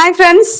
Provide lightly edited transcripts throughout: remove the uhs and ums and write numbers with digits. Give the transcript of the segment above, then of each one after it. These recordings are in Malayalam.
ഹായ് ഫ്രണ്ട്സ്,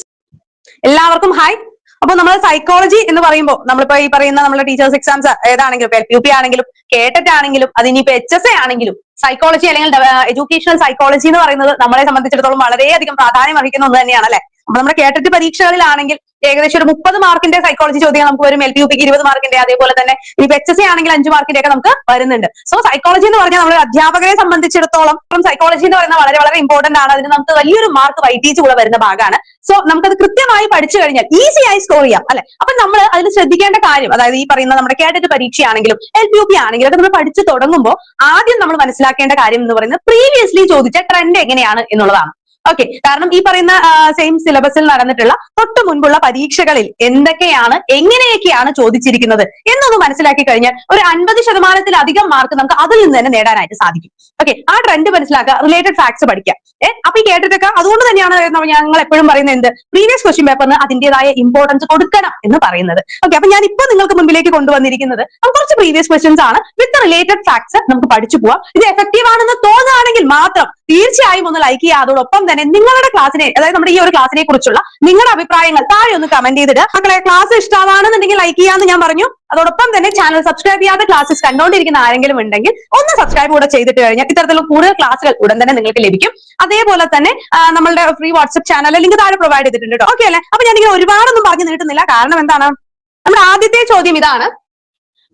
എല്ലാവർക്കും ഹായ്. അപ്പൊ നമ്മൾ സൈക്കോളജി എന്ന് പറയുമ്പോൾ നമ്മളിപ്പോ ഈ പറയുന്ന നമ്മുടെ ടീച്ചേഴ്സ് എക്സാംസ് ഏതാണെങ്കിലും LPUP ആണെങ്കിലും കേട്ടറ്റ് ആണെങ്കിലും അതിനിപ്പോ HSA ആണെങ്കിലും സൈക്കോളജി അല്ലെങ്കിൽ എഡ്യൂക്കേഷണൽ സൈക്കോളജി എന്ന് പറയുന്നത് നമ്മളെ സംബന്ധിച്ചിടത്തോളം വളരെയധികം പ്രാധാന്യം അർഹിക്കുന്ന ഒന്ന് തന്നെയാണ് അല്ലെ. അപ്പൊ നമ്മുടെ കേട്ടറ്റ് പരീക്ഷകളിലാണെങ്കിൽ ഏകദേശം ഒരു 30 മാർക്കിന്റെ സൈക്കോളജി ചോദ്യം നമുക്ക് വരും. LPUPക്ക് 20 മാർക്കിന്റെ, അതേപോലെ തന്നെ ഇപ്പൊ HSA ആണെങ്കിൽ 5 മാർക്കിന്റെ ഒക്കെ നമുക്ക് വരുന്നുണ്ട്. സോ സൈക്കോളജി എന്ന് പറഞ്ഞാൽ നമ്മുടെ അധ്യാപകരെ സംബന്ധിച്ചിടത്തോളം സൈക്കോളജി എന്ന് പറയുന്നത് വളരെ വളരെ ഇമ്പോർട്ടന്റ് ആണ്. അതിന് നമുക്ക് വലിയൊരു മാർക്ക് വൈറ്റേജ് കൂടെ വരുന്ന ഭാഗമാണ്. സോ നമുക്കത് കൃത്യമായി പഠിച്ചു കഴിഞ്ഞാൽ ഈസി ആയി സ്കോർ ചെയ്യാം അല്ലെ. അപ്പൊ നമ്മൾ അതിൽ ശ്രദ്ധിക്കേണ്ട കാര്യം, അതായത് ഈ പറയുന്ന നമ്മുടെ കേട്ടറ്റ് പരീക്ഷയാണെങ്കിലും LPUP ആണെങ്കിലും ഒക്കെ നമ്മൾ പഠിച്ചു തുടങ്ങുമ്പോൾ ആദ്യം നമ്മൾ മനസ്സിലാക്കേണ്ട കാര്യം എന്ന് പറയുന്നത് പ്രീവിയസ്ലി ചോദിച്ച ട്രെൻഡ് എങ്ങനെയാണ് എന്നുള്ളതാണ്. ഓക്കെ, കാരണം ഈ പറയുന്ന സെയിം സിലബസിൽ നടന്നിട്ടുള്ള തൊട്ട് മുൻപുള്ള പരീക്ഷകളിൽ എന്തൊക്കെയാണ് എങ്ങനെയൊക്കെയാണ് ചോദിച്ചിരിക്കുന്നത് എന്നൊന്ന് മനസ്സിലാക്കി കഴിഞ്ഞാൽ ഒരു 50% മാർക്ക് നമുക്ക് അതിൽ നിന്ന് തന്നെ നേടാനായിട്ട് സാധിക്കും. ഓക്കെ, ആ ട്രെൻഡ് മനസ്സിലാക്കുക, റിലേറ്റഡ് ഫാക്ട്സ് പഠിക്കുക. അപ്പൊ ഈ കേട്ടിട്ടൊക്കെ അതുകൊണ്ട് തന്നെയാണ് ഞങ്ങൾ എപ്പോഴും പറയുന്നത് എന്ത്, പ്രീവിയസ് ക്വസ്റ്റ്യൻ പേപ്പറിന് അതിന്റേതായ ഇമ്പോർട്ടൻസ് കൊടുക്കണം എന്ന് പറയുന്നത്. ഓക്കെ, അപ്പൊ ഞാൻ ഇപ്പൊ നിങ്ങൾക്ക് മുമ്പിലേക്ക് കൊണ്ടുവന്നിരിക്കുന്നത് കുറച്ച് പ്രീവിയസ് ക്വസ്റ്റ്യൻസ് ആണ് വിത്ത് റിലേറ്റഡ് ഫാക്ട്സ് നമുക്ക് പഠിച്ചു പോവാം. ഇത് എഫക്റ്റീവ് ആണെന്ന് തോന്നുകയാണെങ്കിൽ മാത്രം തീർച്ചയായും ഒന്ന് ലൈക്ക് ചെയ്യുക. അതോടൊപ്പം തന്നെ നിങ്ങളുടെ ക്ലാസ്സിനെ, അതായത് നമ്മുടെ ഈ ഒരു ക്ലാസ്സിനെ കുറിച്ചുള്ള നിങ്ങളുടെ അഭിപ്രായങ്ങൾ താഴെ ഒന്ന് കമന്റ് ചെയ്തിട്ട് മക്കളെ ക്ലാസ് ഇഷ്ടമാണെന്നുണ്ടെങ്കിൽ ലൈക്ക് ചെയ്യാന്ന് ഞാൻ പറഞ്ഞു. അതോടൊപ്പം തന്നെ ചാനൽ സബ്സ്ക്രൈബ് ചെയ്യാതെ ക്ലാസ്സസ് കണ്ടുകൊണ്ടിരിക്കുന്ന ആരെങ്കിലും ഉണ്ടെങ്കിൽ ഒന്ന് സബ്സ്ക്രൈബ് കൂടെ ചെയ്തിട്ട് കഴിഞ്ഞാൽ ഇത്തരത്തിലുള്ള കൂടുതൽ ക്ലാസ്സുകൾ ഉടൻ തന്നെ നിങ്ങൾക്ക് ലഭിക്കും. അതേപോലെ തന്നെ നമ്മളുടെ ഫ്രീ വാട്സ്ആപ്പ് ചാനൽ ലിങ്ക് താഴെ പ്രൊവൈഡ് ചെയ്തിട്ടുണ്ട് കേട്ടോ. ഓക്കെ അല്ലെ. അപ്പൊ ഞാനിങ്ങനെ ഒരുപാടൊന്നും പറഞ്ഞു നീട്ടുന്നില്ല. കാരണം എന്താണ്, നമ്മുടെ ആദ്യത്തെ ചോദ്യം ഇതാണ്: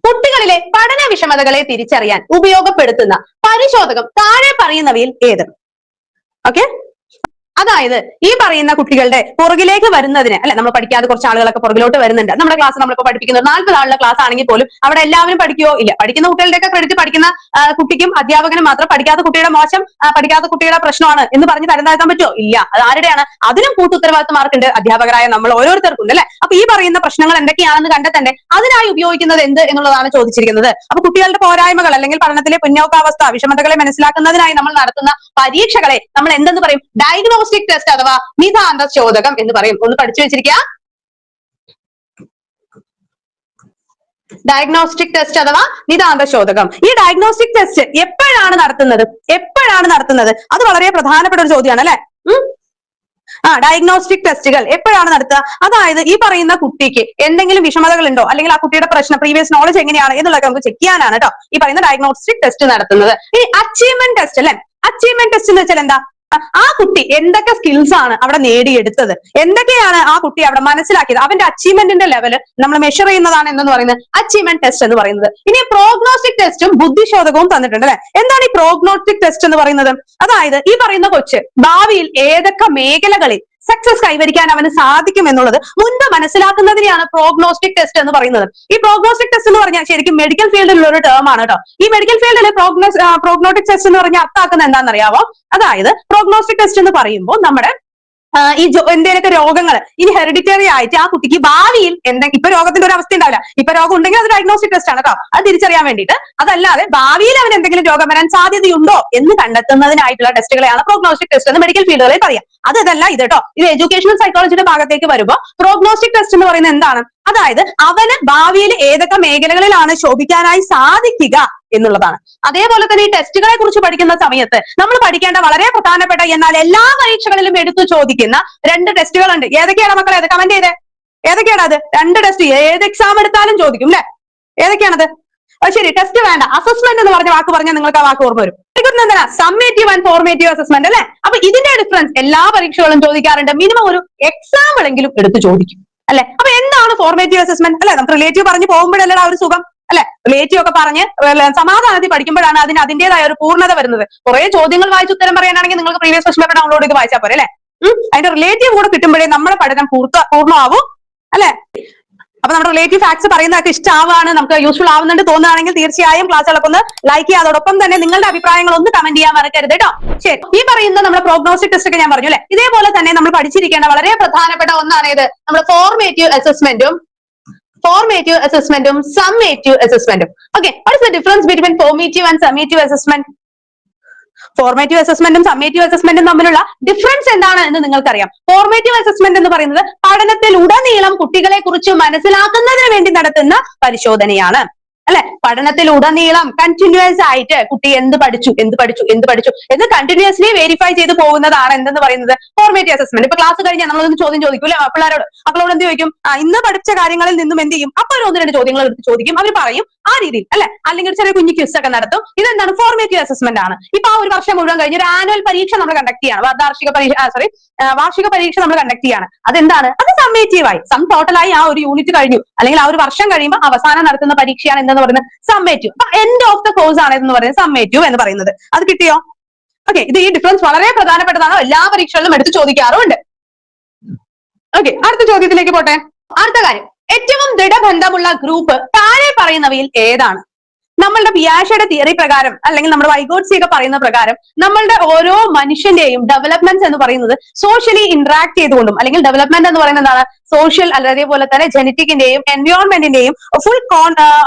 കുട്ടികളിലെ പഠന വിഷമതകളെ തിരിച്ചറിയാൻ ഉപയോഗപ്പെടുത്തുന്ന പരിശോധകം താഴെ പറയുന്നവയിൽ ഏത്? ഓക്കെ, അതായത് ഈ പറയുന്ന കുട്ടികളുടെ പുറകിലേക്ക് വരുന്നതിന് അല്ലെ, നമ്മൾ പഠിക്കാതെ കുറച്ച് ആളുകളൊക്കെ പുറകിലോട്ട് വരുന്നുണ്ട്. നമ്മുടെ ക്ലാസ് നമ്മളിപ്പോ പഠിപ്പിക്കുന്നത് 40 ആളുടെ ക്ലാസ് ആണെങ്കിൽ പോലും അവിടെ എല്ലാവരും പഠിക്കുകയോ ഇല്ല. പഠിക്കുന്ന കുട്ടികളുടെയൊക്കെ ക്രെഡിറ്റ് പഠിക്കുന്ന കുട്ടിക്കും അധ്യാപകനും മാത്രം. പഠിക്കാത്ത കുട്ടിയുടെ മോശം, പഠിക്കാത്ത കുട്ടിയുടെ പ്രശ്നമാണ് എന്ന് പറഞ്ഞ് തരം താഴ്ത്താൻ പറ്റുമോ? ഇല്ല. അത് ആരുടെയാണ്? അതിനും കൂട്ടുത്തരവാദിത്തമാർക്കുണ്ട്, അധ്യാപകരായ നമ്മൾ ഓരോരുത്തർക്കും അല്ലെ. അപ്പൊ ഈ പറയുന്ന പ്രശ്നങ്ങൾ എന്തൊക്കെയാണെന്ന് കണ്ടെത്തണ്ടേ, അതിനായി ഉപയോഗിക്കുന്നത് എന്ത് എന്നുള്ളതാണ് ചോദിച്ചിരിക്കുന്നത്. അപ്പൊ കുട്ടികളുടെ പോരായ്മകൾ അല്ലെങ്കിൽ പഠനത്തിലെ പിന്നോക്കാവസ്ഥ, വിഷമതകളെ മനസ്സിലാക്കുന്നതിനായി നമ്മൾ നടത്തുന്ന പരീക്ഷകളെ നമ്മൾ എന്തെന്ന് പറയും? ഡയഗ്നോസ്റ്റിക് ടെസ്റ്റ് അഥവാ നിതാന്ത ചോദകം എന്ന് പറയും. ഒന്ന് പഠിച്ചു വെച്ചിരിക്കുക. ഡയഗ്നോസ്റ്റിക് ടെസ്റ്റ് അഥവാ നിതാന്ത ചോദകം. ഈ ഡയഗ്നോസ്റ്റിക് ടെസ്റ്റ് എപ്പോഴാണ് നടത്തുന്നത്? അത് വളരെ പ്രധാനപ്പെട്ട ഒരു ചോദ്യമാണ് അല്ലെ. ഡയഗ്നോസ്റ്റിക് ടെസ്റ്റുകൾ എപ്പോഴാണ് നടത്തുക? അതായത് ഈ പറയുന്ന കുട്ടിക്ക് എന്തെങ്കിലും വിഷമതകൾ ഉണ്ടോ, അല്ലെങ്കിൽ ആ കുട്ടിയുടെ പ്രശ്നം, പ്രീവിയസ് നോളജ് എങ്ങനെയാണ് എന്നുള്ളതൊക്കെ നമുക്ക് ചെക്ക് ചെയ്യാനാണ് കേട്ടോ ഈ പറയുന്ന ഡയഗ്നോസ്റ്റിക് ടെസ്റ്റ് നടത്തുന്നത്. ഈ അച്ചീവ്മെന്റ് ടെസ്റ്റ് അല്ലെ. അച്ചീവ്മെന്റ് ടെസ്റ്റ് എന്ന് വെച്ചാൽ എന്താ? ആ കുട്ടി എന്തൊക്കെ സ്കിൽസ് ആണ് അവിടെ നേടിയെടുത്തത്, എന്തൊക്കെയാണ് ആ കുട്ടി അവിടെ മനസ്സിലാക്കിയത്, അവന്റെ അച്ചീവ്മെന്റിന്റെ ലെവല് നമ്മൾ മെഷർ ചെയ്യുന്നതാണ് എന്ന് പറയുന്നത് അച്ചീവ്മെന്റ് ടെസ്റ്റ് എന്ന് പറയുന്നത്. ഇനി പ്രോഗ്നോസ്റ്റിക് ടെസ്റ്റും ബുദ്ധിശോധകവും തന്നിട്ടുണ്ട് അല്ലെ. എന്താണ് ഈ പ്രോഗ്നോസ്റ്റിക് ടെസ്റ്റ് എന്ന് പറയുന്നത്? അതായത് ഈ പറയുന്ന കൊച്ച് ഭാവിയിൽ ഏതൊക്കെ മേഖലകളിൽ സക്സസ് കൈവരിക്കാൻ അവന് സാധിക്കും എന്നുള്ളത് മുൻപ് മനസ്സിലാക്കുന്നതിനെയാണ് പ്രോഗ്നോസ്റ്റിക് ടെസ്റ്റ് എന്ന് പറയുന്നത്. ഈ പ്രോഗ്നോസ്റ്റിക് ടെസ്റ്റ് എന്ന് പറഞ്ഞാൽ ശരിക്കും മെഡിക്കൽ ഫീൽഡിലുള്ള ഒരു ടേം ആണ് കേട്ടോ. ഈ മെഡിക്കൽ ഫീൽഡിൽ പ്രോഗ്നോസ്റ്റിക് ടെസ്റ്റ് എന്ന് പറഞ്ഞാൽ അർത്ഥമാക്കുന്നത് എന്താണെന്നറിയാവോ? അതായത് പ്രോഗ്നോസ്റ്റിക് ടെസ്റ്റ് എന്ന് പറയുമ്പോൾ നമ്മുടെ ഈ എന്തെങ്കിലുമൊക്കെ രോഗങ്ങൾ ഇനി ഹെറിഡിറ്ററി ആയിട്ട് ആ കുട്ടിക്ക് ഭാവിയിൽ എന്തെങ്കിലും, ഇപ്പൊ രോഗത്തിന്റെ ഒരു അവസ്ഥ ഉണ്ടാവില്ല, ഇപ്പൊ രോഗം ഉണ്ടെങ്കിൽ അത് ഡയഗ്നോസ്റ്റിക് ടെസ്റ്റ് ആണ് കേട്ടോ, അത് തിരിച്ചറിയാൻ വേണ്ടിയിട്ട്. അതല്ലാതെ ഭാവിയിൽ അവന് എന്തെങ്കിലും രോഗം വരാൻ സാധ്യതയുണ്ടോ എന്ന് കണ്ടെത്തുന്നതിനായിട്ടുള്ള ടെസ്റ്റുകളെയാണ് പ്രോഗ്നോസ്റ്റിക് ടെസ്റ്റ് എന്ന് മെഡിക്കൽ ഫീൽഡുകളിൽ പറയാം. അതല്ല ഇത് കേട്ടോ. ഇത് എഡ്യൂക്കേഷണൽ സൈക്കോളജിയുടെ ഭാഗത്തേക്ക് വരുമ്പോൾ പ്രോഗ്നോസ്റ്റിക് ടെസ്റ്റ് എന്ന് പറയുന്നത് എന്താണ്? അതായത് അവന് ഭാവിയിൽ ഏതൊക്കെ മേഖലകളിലാണ് ശോഭിക്കാനായി സാധിക്കുക എന്നുള്ളതാണ്. അതേപോലെ തന്നെ ഈ ടെസ്റ്റുകളെ കുറിച്ച് പഠിക്കുന്ന സമയത്ത് നമ്മൾ പഠിക്കേണ്ട വളരെ പ്രധാനപ്പെട്ട എന്നാൽ എല്ലാ പരീക്ഷകളിലും എടുത്തു ചോദിക്കുന്ന 2 ടെസ്റ്റുകളുണ്ട്. ഏതൊക്കെയാണ് മക്കളെ? അത് കമന്റ് ചെയ്തേ. ഏതൊക്കെയാണ് അത്? 2 ടെസ്റ്റ് ഏത് എക്സാം എടുത്താലും ചോദിക്കും അല്ലെ. ഏതൊക്കെയാണത്? ശരി, ടെസ്റ്റ് വേണ്ട, അസസ്മെന്റ് എന്ന് പറഞ്ഞ വാക്ക് പറഞ്ഞാൽ നിങ്ങൾക്ക് ആ വാക്ക് ഓർമ്മ വരും. എന്താണ്? സമ്മേറ്റീവ് ആൻഡ് ഫോർമേറ്റീവ് അസസ്മെന്റ് അല്ലെ. അപ്പൊ ഇതിന്റെ ഡിഫറൻസ് എല്ലാ പരീക്ഷകളും ചോദിക്കാറുണ്ട്. മിനിമം ഒരു എക്സാമ്പിൾ എങ്കിലും എടുത്ത് ചോദിക്കും അല്ലെ. അപ്പൊ എന്താണ് ഫോർമേറ്റീവ് അസസ്മെന്റ് അല്ലെ? നമുക്ക് റിലേറ്റീവ് പറഞ്ഞു പോകുമ്പോഴല്ലേ ആ ഒരു സുഖം അല്ലെ. റിലേറ്റീവ് ഒക്കെ പറഞ്ഞ് സമാധാനത്തിൽ പഠിക്കുമ്പോഴാണ് അതിന് അതിന്റേതായ ഒരു പൂർണ്ണത വരുന്നത്. കുറെ ചോദ്യങ്ങൾ വായിച്ച് ഉത്തരം പറയാനാണെങ്കിൽ നിങ്ങൾക്ക് പ്രീവിയസ് ക്വസ്റ്റ്യൻ പേപ്പർ ഡൗൺലോഡ് ചെയ്ത് വായിച്ചാൽ പോരെ അല്ലെ. അതിന്റെ റിലേറ്റീവ് കൂടെ കിട്ടുമ്പോഴേ നമ്മുടെ പഠനം പൂർണ്ണമാവും അല്ലെ. അപ്പൊ നമ്മുടെ റിലേറ്റീവ് ഫാക്ട്സ് പറയുന്നതൊക്കെ ഇഷ്ടമാവാണ്, നമുക്ക് യൂസ്ഫുൾ ആവുന്നുണ്ട് തോന്നുകയാണെങ്കിൽ തീർച്ചയായും ക്ലാസ്സുകളൊക്കെ ഒന്ന് ലൈക്ക് ചെയ്യുക. അതോടൊപ്പം തന്നെ നിങ്ങളുടെ അഭിപ്രായങ്ങൾ ഒന്ന് കമന്റ് ചെയ്യാൻ മറക്കരുത് കേട്ടോ. ശരി, ഈ പറയുന്ന നമ്മുടെ പ്രോഗ്നോസ്റ്റിക് ടെസ്റ്റ് ഒക്കെ ഞാൻ പറഞ്ഞു അല്ലെ. ഇതേപോലെ തന്നെ നമ്മൾ പഠിച്ചിരിക്കേണ്ട വളരെ പ്രധാനപ്പെട്ട ഒന്നാണ് ഇത്, നമ്മുടെ ഫോർമേറ്റീവ് അസസ്മെന്റും സമ്മേറ്റീവ് അസസ്മെന്റും. Okay, what is the difference between formative and summative assessment? Formative അസസ്മെന്റും സമ്മേറ്റീവ് അസസ്മെന്റും തമ്മിലുള്ള ഡിഫറൻസ് എന്താണ് എന്ന് നിങ്ങൾക്കറിയാം. ഫോർമേറ്റീവ് അസസ്മെന്റ് എന്ന് പറയുന്നത് പഠനത്തിൽ ഉടനീളം കുട്ടികളെ കുറിച്ച് മനസ്സിലാക്കുന്നതിന് വേണ്ടി നടത്തുന്ന പരിശോധനയാണ്. അല്ലെ? പഠനത്തിലുടനീളം കണ്ടിന്യൂസ് ആയിട്ട് കുട്ടി എന്ത് പഠിച്ചു എന്ന് കണ്ടിന്യൂസ്ലി വെരിഫൈ ചെയ്ത് പോകുന്നതാണ് എന്തെന്ന് പറയുന്നത് ഫോർമേറ്റീവ് അസസ്മെന്റ്. ഇപ്പൊ ക്ലാസ് കഴിഞ്ഞാൽ നമ്മളൊന്ന് ചോദ്യം ചോദിക്കും അല്ലെ മക്കളോട് എന്ത് ചോദിക്കും? ഇന്ന് പഠിച്ച കാര്യങ്ങളിൽ നിന്നും എന്ത് ചെയ്യും? അപ്പൊ ഒരു 1-2 ചോദ്യങ്ങൾ എടുത്ത് ചോദിക്കും, അവർ പറയും ആ രീതിയിൽ അല്ലെ. അല്ലെങ്കിൽ ചെറിയ കുഞ്ഞു ക്വിസ് ഒക്കെ നടത്തും. ഇതെന്താണ്? ഫോർമേറ്റീവ് അസസ്മെന്റ് ആണ്. ഇപ്പൊ ആ ഒരു വർഷം മുഴുവൻ കഴിഞ്ഞ് ഒരു ആനുവൽ പരീക്ഷ നമ്മൾ കണ്ടക്ട് ചെയ്യാണ്, വാർഷിക പരീക്ഷ നമ്മൾ കണ്ടക്ട് ചെയ്യാണ്. അതെന്താണ്? അത് സമ്മേറ്റീവായി ടോട്ടലായി ആ ഒരു യൂണിറ്റ് കഴിഞ്ഞു, അല്ലെങ്കിൽ ആ ഒരു വർഷം കഴിയുമ്പോൾ അവസാനം നടത്തുന്ന പരീക്ഷയാണ് എന്തെന്ന് പറയുന്നത് സമ്മേറ്റീവ്. അപ്പൊ എൻഡ് ഓഫ് ദ കോഴ്സ് ആണ് എന്ന് പറയുന്നത് സമ്മേറ്റീവ് എന്ന് പറയുന്നത്. അത് കിട്ടിയോ? ഓക്കെ, ഇത് ഈ ഡിഫറൻസ് വളരെ പ്രധാനപ്പെട്ടതാണ്, എല്ലാ പരീക്ഷകളിലും എടുത്ത് ചോദിക്കാറുമുണ്ട്. ഓക്കെ, അടുത്ത ചോദ്യത്തിലേക്ക് പോട്ടെ. അടുത്ത കാര്യം, ഏറ്റവും ദൃഢബന്ധമുള്ള ഗ്രൂപ്പ് താഴെ പറയുന്നവയിൽ ഏതാണ്? നമ്മളുടെ പിയാഷയുടെ തിയറി പ്രകാരം അല്ലെങ്കിൽ നമ്മുടെ വൈഗോട്സി ഒക്കെ പറയുന്ന പ്രകാരം നമ്മളുടെ ഓരോ മനുഷ്യന്റെയും ഡെവലപ്മെന്റ്സ് എന്ന് പറയുന്നത് സോഷ്യലി ഇന്ററാക്ട് ചെയ്തുകൊണ്ടും, അല്ലെങ്കിൽ ഡെവലപ്മെന്റ് എന്ന് പറയുന്നത് എന്താണ്? സോഷ്യൽ അതേപോലെ തന്നെ ജനറ്റിക്കിന്റെയും എൻവയോൺമെന്റിന്റെയും ഫുൾ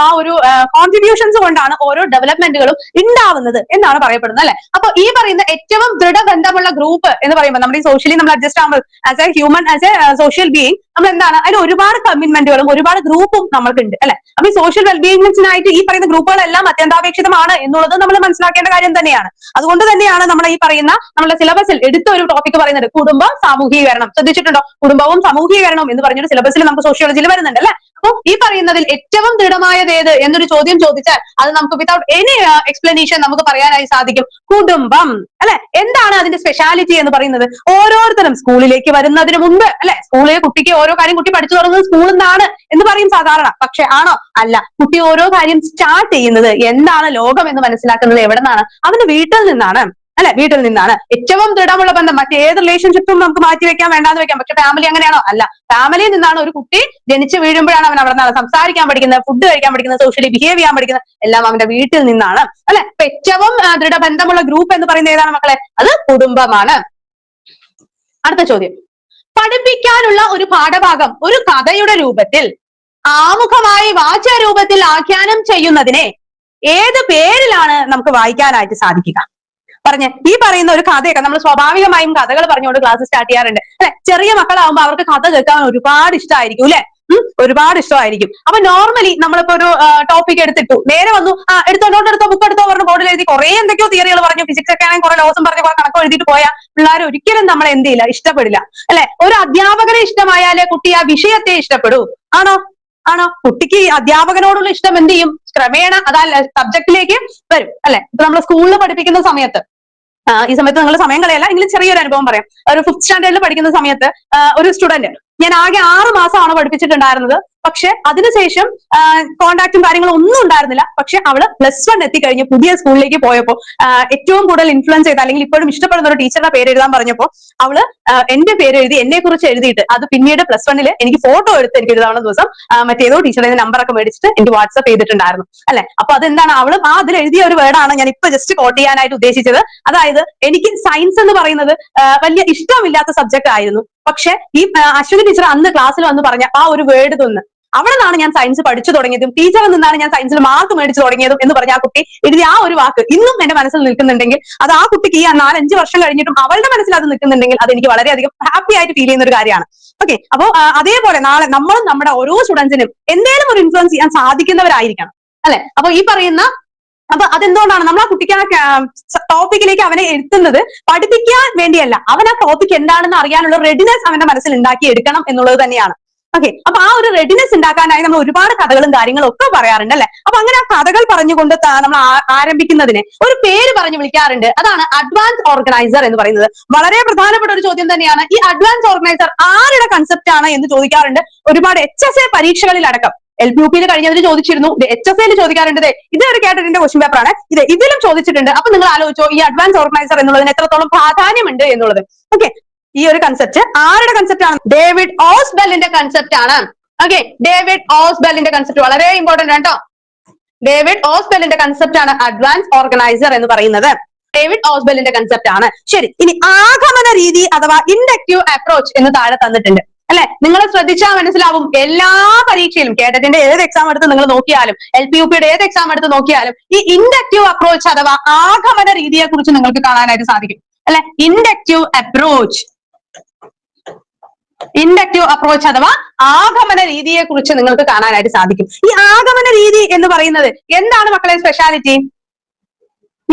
ആ ഒരു കോൺട്രിബ്യൂഷൻസ് കൊണ്ടാണ് ഓരോ ഡെവലപ്മെന്റുകളും ഉണ്ടാവുന്നത് എന്നാണ് പറയപ്പെടുന്നത് അല്ലെ. അപ്പൊ ഈ പറയുന്ന ഏറ്റവും ദൃഢബന്ധമുള്ള ഗ്രൂപ്പ് എന്ന് പറയുമ്പോൾ നമ്മുടെ ഈ സോഷ്യലി നമ്മൾ അഡ്ജസ്റ്റ് ആകുമ്പോൾ as A human, as A social being നമ്മൾ എന്താണ്, അതിന് ഒരുപാട് കമ്മിറ്റ്മെന്റുകളും ഒരുപാട് ഗ്രൂപ്പും നമ്മൾക്കുണ്ട് അല്ലെ. അപ്പൊ ഈ സോഷ്യൽ വെൽബീയിങ്ങിനായിട്ട് ഈ പറയുന്ന ഗ്രൂപ്പുകളെല്ലാം അത്യന്താപേക്ഷിതമാണ് എന്നുള്ളത് നമ്മൾ മനസ്സിലാക്കേണ്ട കാര്യം തന്നെയാണ്. അതുകൊണ്ട് തന്നെയാണ് നമ്മൾ ഈ പറയുന്ന നമ്മുടെ സിലബസിൽ എടുത്ത ഒരു ടോപ്പിക് പറയുന്നത് കുടുംബം സാമൂഹീകരണം. ശ്രദ്ധിച്ചിട്ടുണ്ടോ? കുടുംബവും സാമൂഹീകരണവും എന്ന് പറഞ്ഞൊരു സിലബസിൽ നമുക്ക് സോഷ്യോളജിയിൽ വരുന്നുണ്ട് അല്ലെ. അപ്പൊ ഈ പറയുന്നതിൽ ഏറ്റവും ദൃഢമായത് ഏത് എന്നൊരു ചോദ്യം ചോദിച്ചാൽ അത് നമുക്ക് വിതൗട്ട് എനി എക്സ്പ്ലനേഷൻ നമുക്ക് പറയാനായി സാധിക്കും കുടുംബം അല്ലെ. എന്താണ് അതിന്റെ സ്പെഷ്യാലിറ്റി എന്ന് പറയുന്നത്? ഓരോരുത്തരും സ്കൂളിലേക്ക് വരുന്നതിന് മുമ്പ് അല്ലെ, സ്കൂളിലെ കുട്ടിക്ക് ഓരോ കാര്യം കുട്ടി പഠിച്ചു തുടങ്ങുന്നത് സ്കൂളിൽ നിന്നാണ് എന്ന് പറയും സാധാരണ. പക്ഷെ ആണോ? അല്ല. കുട്ടി ഓരോ കാര്യം സ്റ്റാർട്ട് ചെയ്യുന്നത്, എന്താണ് ലോകം എന്ന് മനസ്സിലാക്കുന്നത് എവിടെ നിന്നാണ്? അവന്റെ വീട്ടിൽ നിന്നാണ് അല്ലെ. വീട്ടിൽ നിന്നാണ് ഏറ്റവും ദൃഢമുള്ള ബന്ധം. മറ്റേത് റിലേഷൻഷിപ്പും നമുക്ക് മാറ്റി വെക്കാൻ, വേണ്ടാന്ന് വെക്കാം. പക്ഷെ ഫാമിലി അങ്ങനെയാണോ? അല്ല. ഫാമിലിയിൽ നിന്നാണ് ഒരു കുട്ടി ജനിച്ച് വീഴുമ്പോഴാണ് അവൻ അവിടെ നിന്നാണ് സംസാരിക്കാൻ പഠിക്കുന്നത്, ഫുഡ് കഴിക്കാൻ പഠിക്കുന്നത്, സോഷ്യലി ബിഹേവ് ചെയ്യാൻ പഠിക്കുന്നത്, എല്ലാം അവന്റെ വീട്ടിൽ നിന്നാണ് അല്ലെ. അപ്പൊ ഏറ്റവും ദൃഢബന്ധമുള്ള ഗ്രൂപ്പ് എന്ന് പറയുന്നത് ഏതാണ് മക്കളെ? അത് കുടുംബമാണ്. അടുത്ത ചോദ്യം, പഠിപ്പിക്കാനുള്ള ഒരു പാഠഭാഗം ഒരു കഥയുടെ രൂപത്തിൽ ആമുഖമായി വാച്യരൂപത്തിൽ ആഖ്യാനം ചെയ്യുന്നതിനെ ഏത് പേരിലാണ് നമുക്ക് വായിക്കാനായിട്ട് സാധിക്കുക? പറഞ്ഞ് ഈ പറയുന്ന ഒരു കഥയൊക്കെ നമ്മൾ സ്വാഭാവികമായും കഥകൾ പറഞ്ഞുകൊണ്ട് ക്ലാസ് സ്റ്റാർട്ട് ചെയ്യാറുണ്ട് അല്ലെ. ചെറിയ മക്കളാവുമ്പോൾ അവർക്ക് കഥ കേൾക്കാൻ ഒരുപാട് ഇഷ്ടമായിരിക്കും അല്ലെ, ഒരുപാട് ഇഷ്ടമായിരിക്കും. അപ്പൊ നോർമലി നമ്മളിപ്പോ ഒരു ടോപ്പിക് എടുത്തിട്ടു, നേരെ വന്നു എടുത്തോ ബുക്ക് എടുത്തോ പറഞ്ഞ് ബോർഡിൽ എഴുതി കുറെ എന്തൊക്കെയോ തിയറികൾ പറഞ്ഞു, ഫിസിക്സ് ഒക്കെ ആണെങ്കിൽ കുറെ ലോസും പറഞ്ഞു കുറെ കണക്കോ എഴുതിയിട്ട് പോയാൽ പിള്ളേർ ഒരിക്കലും നമ്മൾ എന്ത് ചെയ്യില്ല, ഇഷ്ടപ്പെടില്ല അല്ലെ. ഒരു അധ്യാപകനെ ഇഷ്ടമായാലേ കുട്ടി ആ വിഷയത്തെ ഇഷ്ടപ്പെടൂ. ആണോ? കുട്ടിക്ക് അധ്യാപകനോടുള്ള ഇഷ്ടം എന്ത് ചെയ്യും? ക്രമേണ അതല്ല സബ്ജക്റ്റിലേക്ക് വരും അല്ലെ. ഇപ്പൊ നമ്മൾ സ്കൂളിൽ പഠിപ്പിക്കുന്ന സമയത്ത്, ഈ സമയത്ത് നിങ്ങൾ സമയം കളയല്ല, എങ്കിലും ചെറിയൊരു അനുഭവം പറയാം. ഒരു 5th സ്റ്റാൻഡേർഡിൽ പഠിക്കുന്ന സമയത്ത് ഒരു സ്റ്റുഡന്റ് ഞാൻ ആകെ 6 മാസമാണ് പഠിപ്പിച്ചിട്ടുണ്ടായിരുന്നത്. പക്ഷെ അതിനുശേഷം കോണ്ടാക്റ്റും കാര്യങ്ങളും ഒന്നും ഉണ്ടായിരുന്നില്ല. പക്ഷെ അവള് +1 എത്തിക്കഴിഞ്ഞ് പുതിയ സ്കൂളിലേക്ക് പോയപ്പോ ഏറ്റവും കൂടുതൽ ഇൻഫ്ലുവൻസ് ചെയ്ത, അല്ലെങ്കിൽ ഇപ്പോഴും ഇഷ്ടപ്പെടുന്ന ഒരു ടീച്ചറുടെ പേര് എഴുതാൻ പറഞ്ഞപ്പോ അവള് എന്റെ പേര് എഴുതി, എന്നെ കുറിച്ച് എഴുതിയിട്ട് അത് പിന്നീട് +1 എനിക്ക് ഫോട്ടോ എടുത്ത് എനിക്ക് എഴുതാവുന്ന ദിവസം മറ്റേതോ ടീച്ചറുടെ നമ്പർ ഒക്കെ മേടിച്ചിട്ട് എനിക്ക് വാട്സ്ആപ്പ് ചെയ്തിട്ടുണ്ടായിരുന്നു അല്ലെ. അപ്പൊ അതെന്താണ്, അവള് അതിൽ എഴുതിയ ഒരു വേർഡാണ് ഞാൻ ഇപ്പൊ ജസ്റ്റ് കോട്ട് ചെയ്യാനായിട്ട് ഉദ്ദേശിച്ചത്. അതായത് എനിക്ക് സയൻസ് എന്ന് പറയുന്നത് വലിയ ഇഷ്ടമില്ലാത്ത സബ്ജക്ട് ആയിരുന്നു. പക്ഷെ ഈ അശ്വതി ടീച്ചർ അന്ന് ക്ലാസ്സിൽ വന്ന് പറഞ്ഞ ആ ഒരു വേർഡ് തൊന്ന്, അവിടെ നിന്നാണ് ഞാൻ സയൻസ് പഠിച്ചു തുടങ്ങിയതും ടീച്ചറിൽ നിന്നാണ് ഞാൻ സയൻസിൽ മാർക്ക് മേടിച്ചു തുടങ്ങിയതും എന്ന് പറഞ്ഞ ആ കുട്ടി എഴുതിയ ആ ഒരു വാക്ക് ഇന്നും എന്റെ മനസ്സിൽ നിൽക്കുന്നുണ്ടെങ്കിൽ, അത് ആ കുട്ടിക്ക് ഈ 4-5 വർഷം കഴിഞ്ഞിട്ടും അവളുടെ മനസ്സിൽ അത് നിൽക്കുന്നുണ്ടെങ്കിൽ അത് എനിക്ക് വളരെയധികം ഹാപ്പി ആയിട്ട് ഫീൽ ചെയ്യുന്ന ഒരു കാര്യമാണ്. ഓക്കെ, അപ്പോ അതേപോലെ നാളെ നമ്മളും നമ്മുടെ ഓരോ സ്റ്റുഡൻസിനും എന്തെങ്കിലും ഒരു ഇൻഫ്ലുവൻസ് ചെയ്യാൻ സാധിക്കുന്നവരായിരിക്കണം അല്ലെ. അപ്പൊ ഈ പറയുന്ന അപ്പൊ അതെന്തുകൊണ്ടാണ് നമ്മൾ ആ കുട്ടിക്ക് ആ ടോപ്പിക്കിലേക്ക് അവനെ എത്തുന്നത്? പഠിപ്പിക്കാൻ വേണ്ടിയല്ല, അവൻ ആ ടോപ്പിക് എന്താണെന്ന് അറിയാനുള്ള റെഡിനെസ് അവന്റെ മനസ്സിൽ ഉണ്ടാക്കി എടുക്കണം എന്നുള്ളത് തന്നെയാണ്. ഓക്കെ, അപ്പൊ ആ ഒരു റെഡിനെസ് ഉണ്ടാക്കാനായി നമ്മൾ ഒരുപാട് കഥകളും കാര്യങ്ങളും ഒക്കെ പറയാറുണ്ട് അല്ലെ. അപ്പൊ അങ്ങനെ ആ കഥകൾ പറഞ്ഞുകൊണ്ട് നമ്മൾ ആരംഭിക്കുന്നതിന് ഒരു പേര് പറഞ്ഞു വിളിക്കാറുണ്ട്. അതാണ് അഡ്വാൻസ് ഓർഗനൈസർ എന്ന് പറയുന്നത്. വളരെ പ്രധാനപ്പെട്ട ഒരു ചോദ്യം തന്നെയാണ്. ഈ അഡ്വാൻസ് ഓർഗനൈസർ ആരുടെ കൺസെപ്റ്റ് ആണ് എന്ന് ചോദിക്കാറുണ്ട് ഒരുപാട് HSA പരീക്ഷകളിൽ അടക്കം. LPUP കഴിഞ്ഞതിന് ചോദിച്ചിരുന്നു, HSAയിൽ ചോദിക്കാറുണ്ട്. ഇതൊരു കേട്ടതിന്റെ ക്വസ്റ്റ്യൻ പേപ്പർ ആണ്, ഇതിലും ചോദിച്ചിട്ടുണ്ട്. അപ്പൊ നിങ്ങൾ ആലോചിച്ചോ ഈ അഡ്വാൻസ് ഓർഗനൈസർ എന്നുള്ളതിന് എത്രത്തോളം പ്രാധാന്യമുണ്ട് എന്നുള്ളത്. ഓക്കെ, ഈ ഒരു കൺസെപ്റ്റ് ആരുടെ കൺസെപ്റ്റ് ആണ്? ഡേവിഡ് ഓസ്ബെല്ലിന്റെ കൺസെപ്റ്റ് ആണ്. ഓക്കെ, ഡേവിഡ് ഓസ്ബെല്ലിന്റെ കൺസെപ്റ്റ് വളരെ ഇമ്പോർട്ടന്റ് ആണ് കേട്ടോ. ഡേവിഡ് ഓസ്ബെല്ലിന്റെ കൺസെപ്റ്റ് ആണ് അഡ്വാൻസ് ഓർഗനൈസർ എന്ന് പറയുന്നത്. ഡേവിഡ് ഓസ്ബെല്ലിന്റെ കൺസെപ്റ്റ് ആണ്. ശരി, ഇനി ആഗമന രീതി അഥവാ ഇൻഡക്റ്റീവ് അപ്രോച്ച് എന്ന് താഴെ തന്നിട്ടുണ്ട് അല്ലെ. നിങ്ങൾ ശ്രദ്ധിച്ചാൽ മനസ്സിലാവും, എല്ലാ പരീക്ഷയിലും കേട്ടതിന്റെ ഏത് എക്സാം എടുത്ത് നിങ്ങൾ നോക്കിയാലും, LPUPയുടെ ഏത് എക്സാം എടുത്ത് നോക്കിയാലും ഈ ഇൻഡക്റ്റീവ് അപ്രോച്ച് അഥവാ ആഗമന രീതിയെ കുറിച്ച് നിങ്ങൾക്ക് കാണാനായിട്ട് സാധിക്കും അല്ലെ. ഇൻഡക്റ്റീവ് അപ്രോച്ച് ഇൻഡക്റ്റീവ് അപ്രോച്ച് അഥവാ ആഗമന രീതിയെ കുറിച്ച് നിങ്ങൾക്ക് കാണാനായിട്ട് സാധിക്കും. ഈ ആഗമന രീതി എന്ന് പറയുന്നത് എന്താണ് മക്കളെ സ്പെഷ്യാലിറ്റി?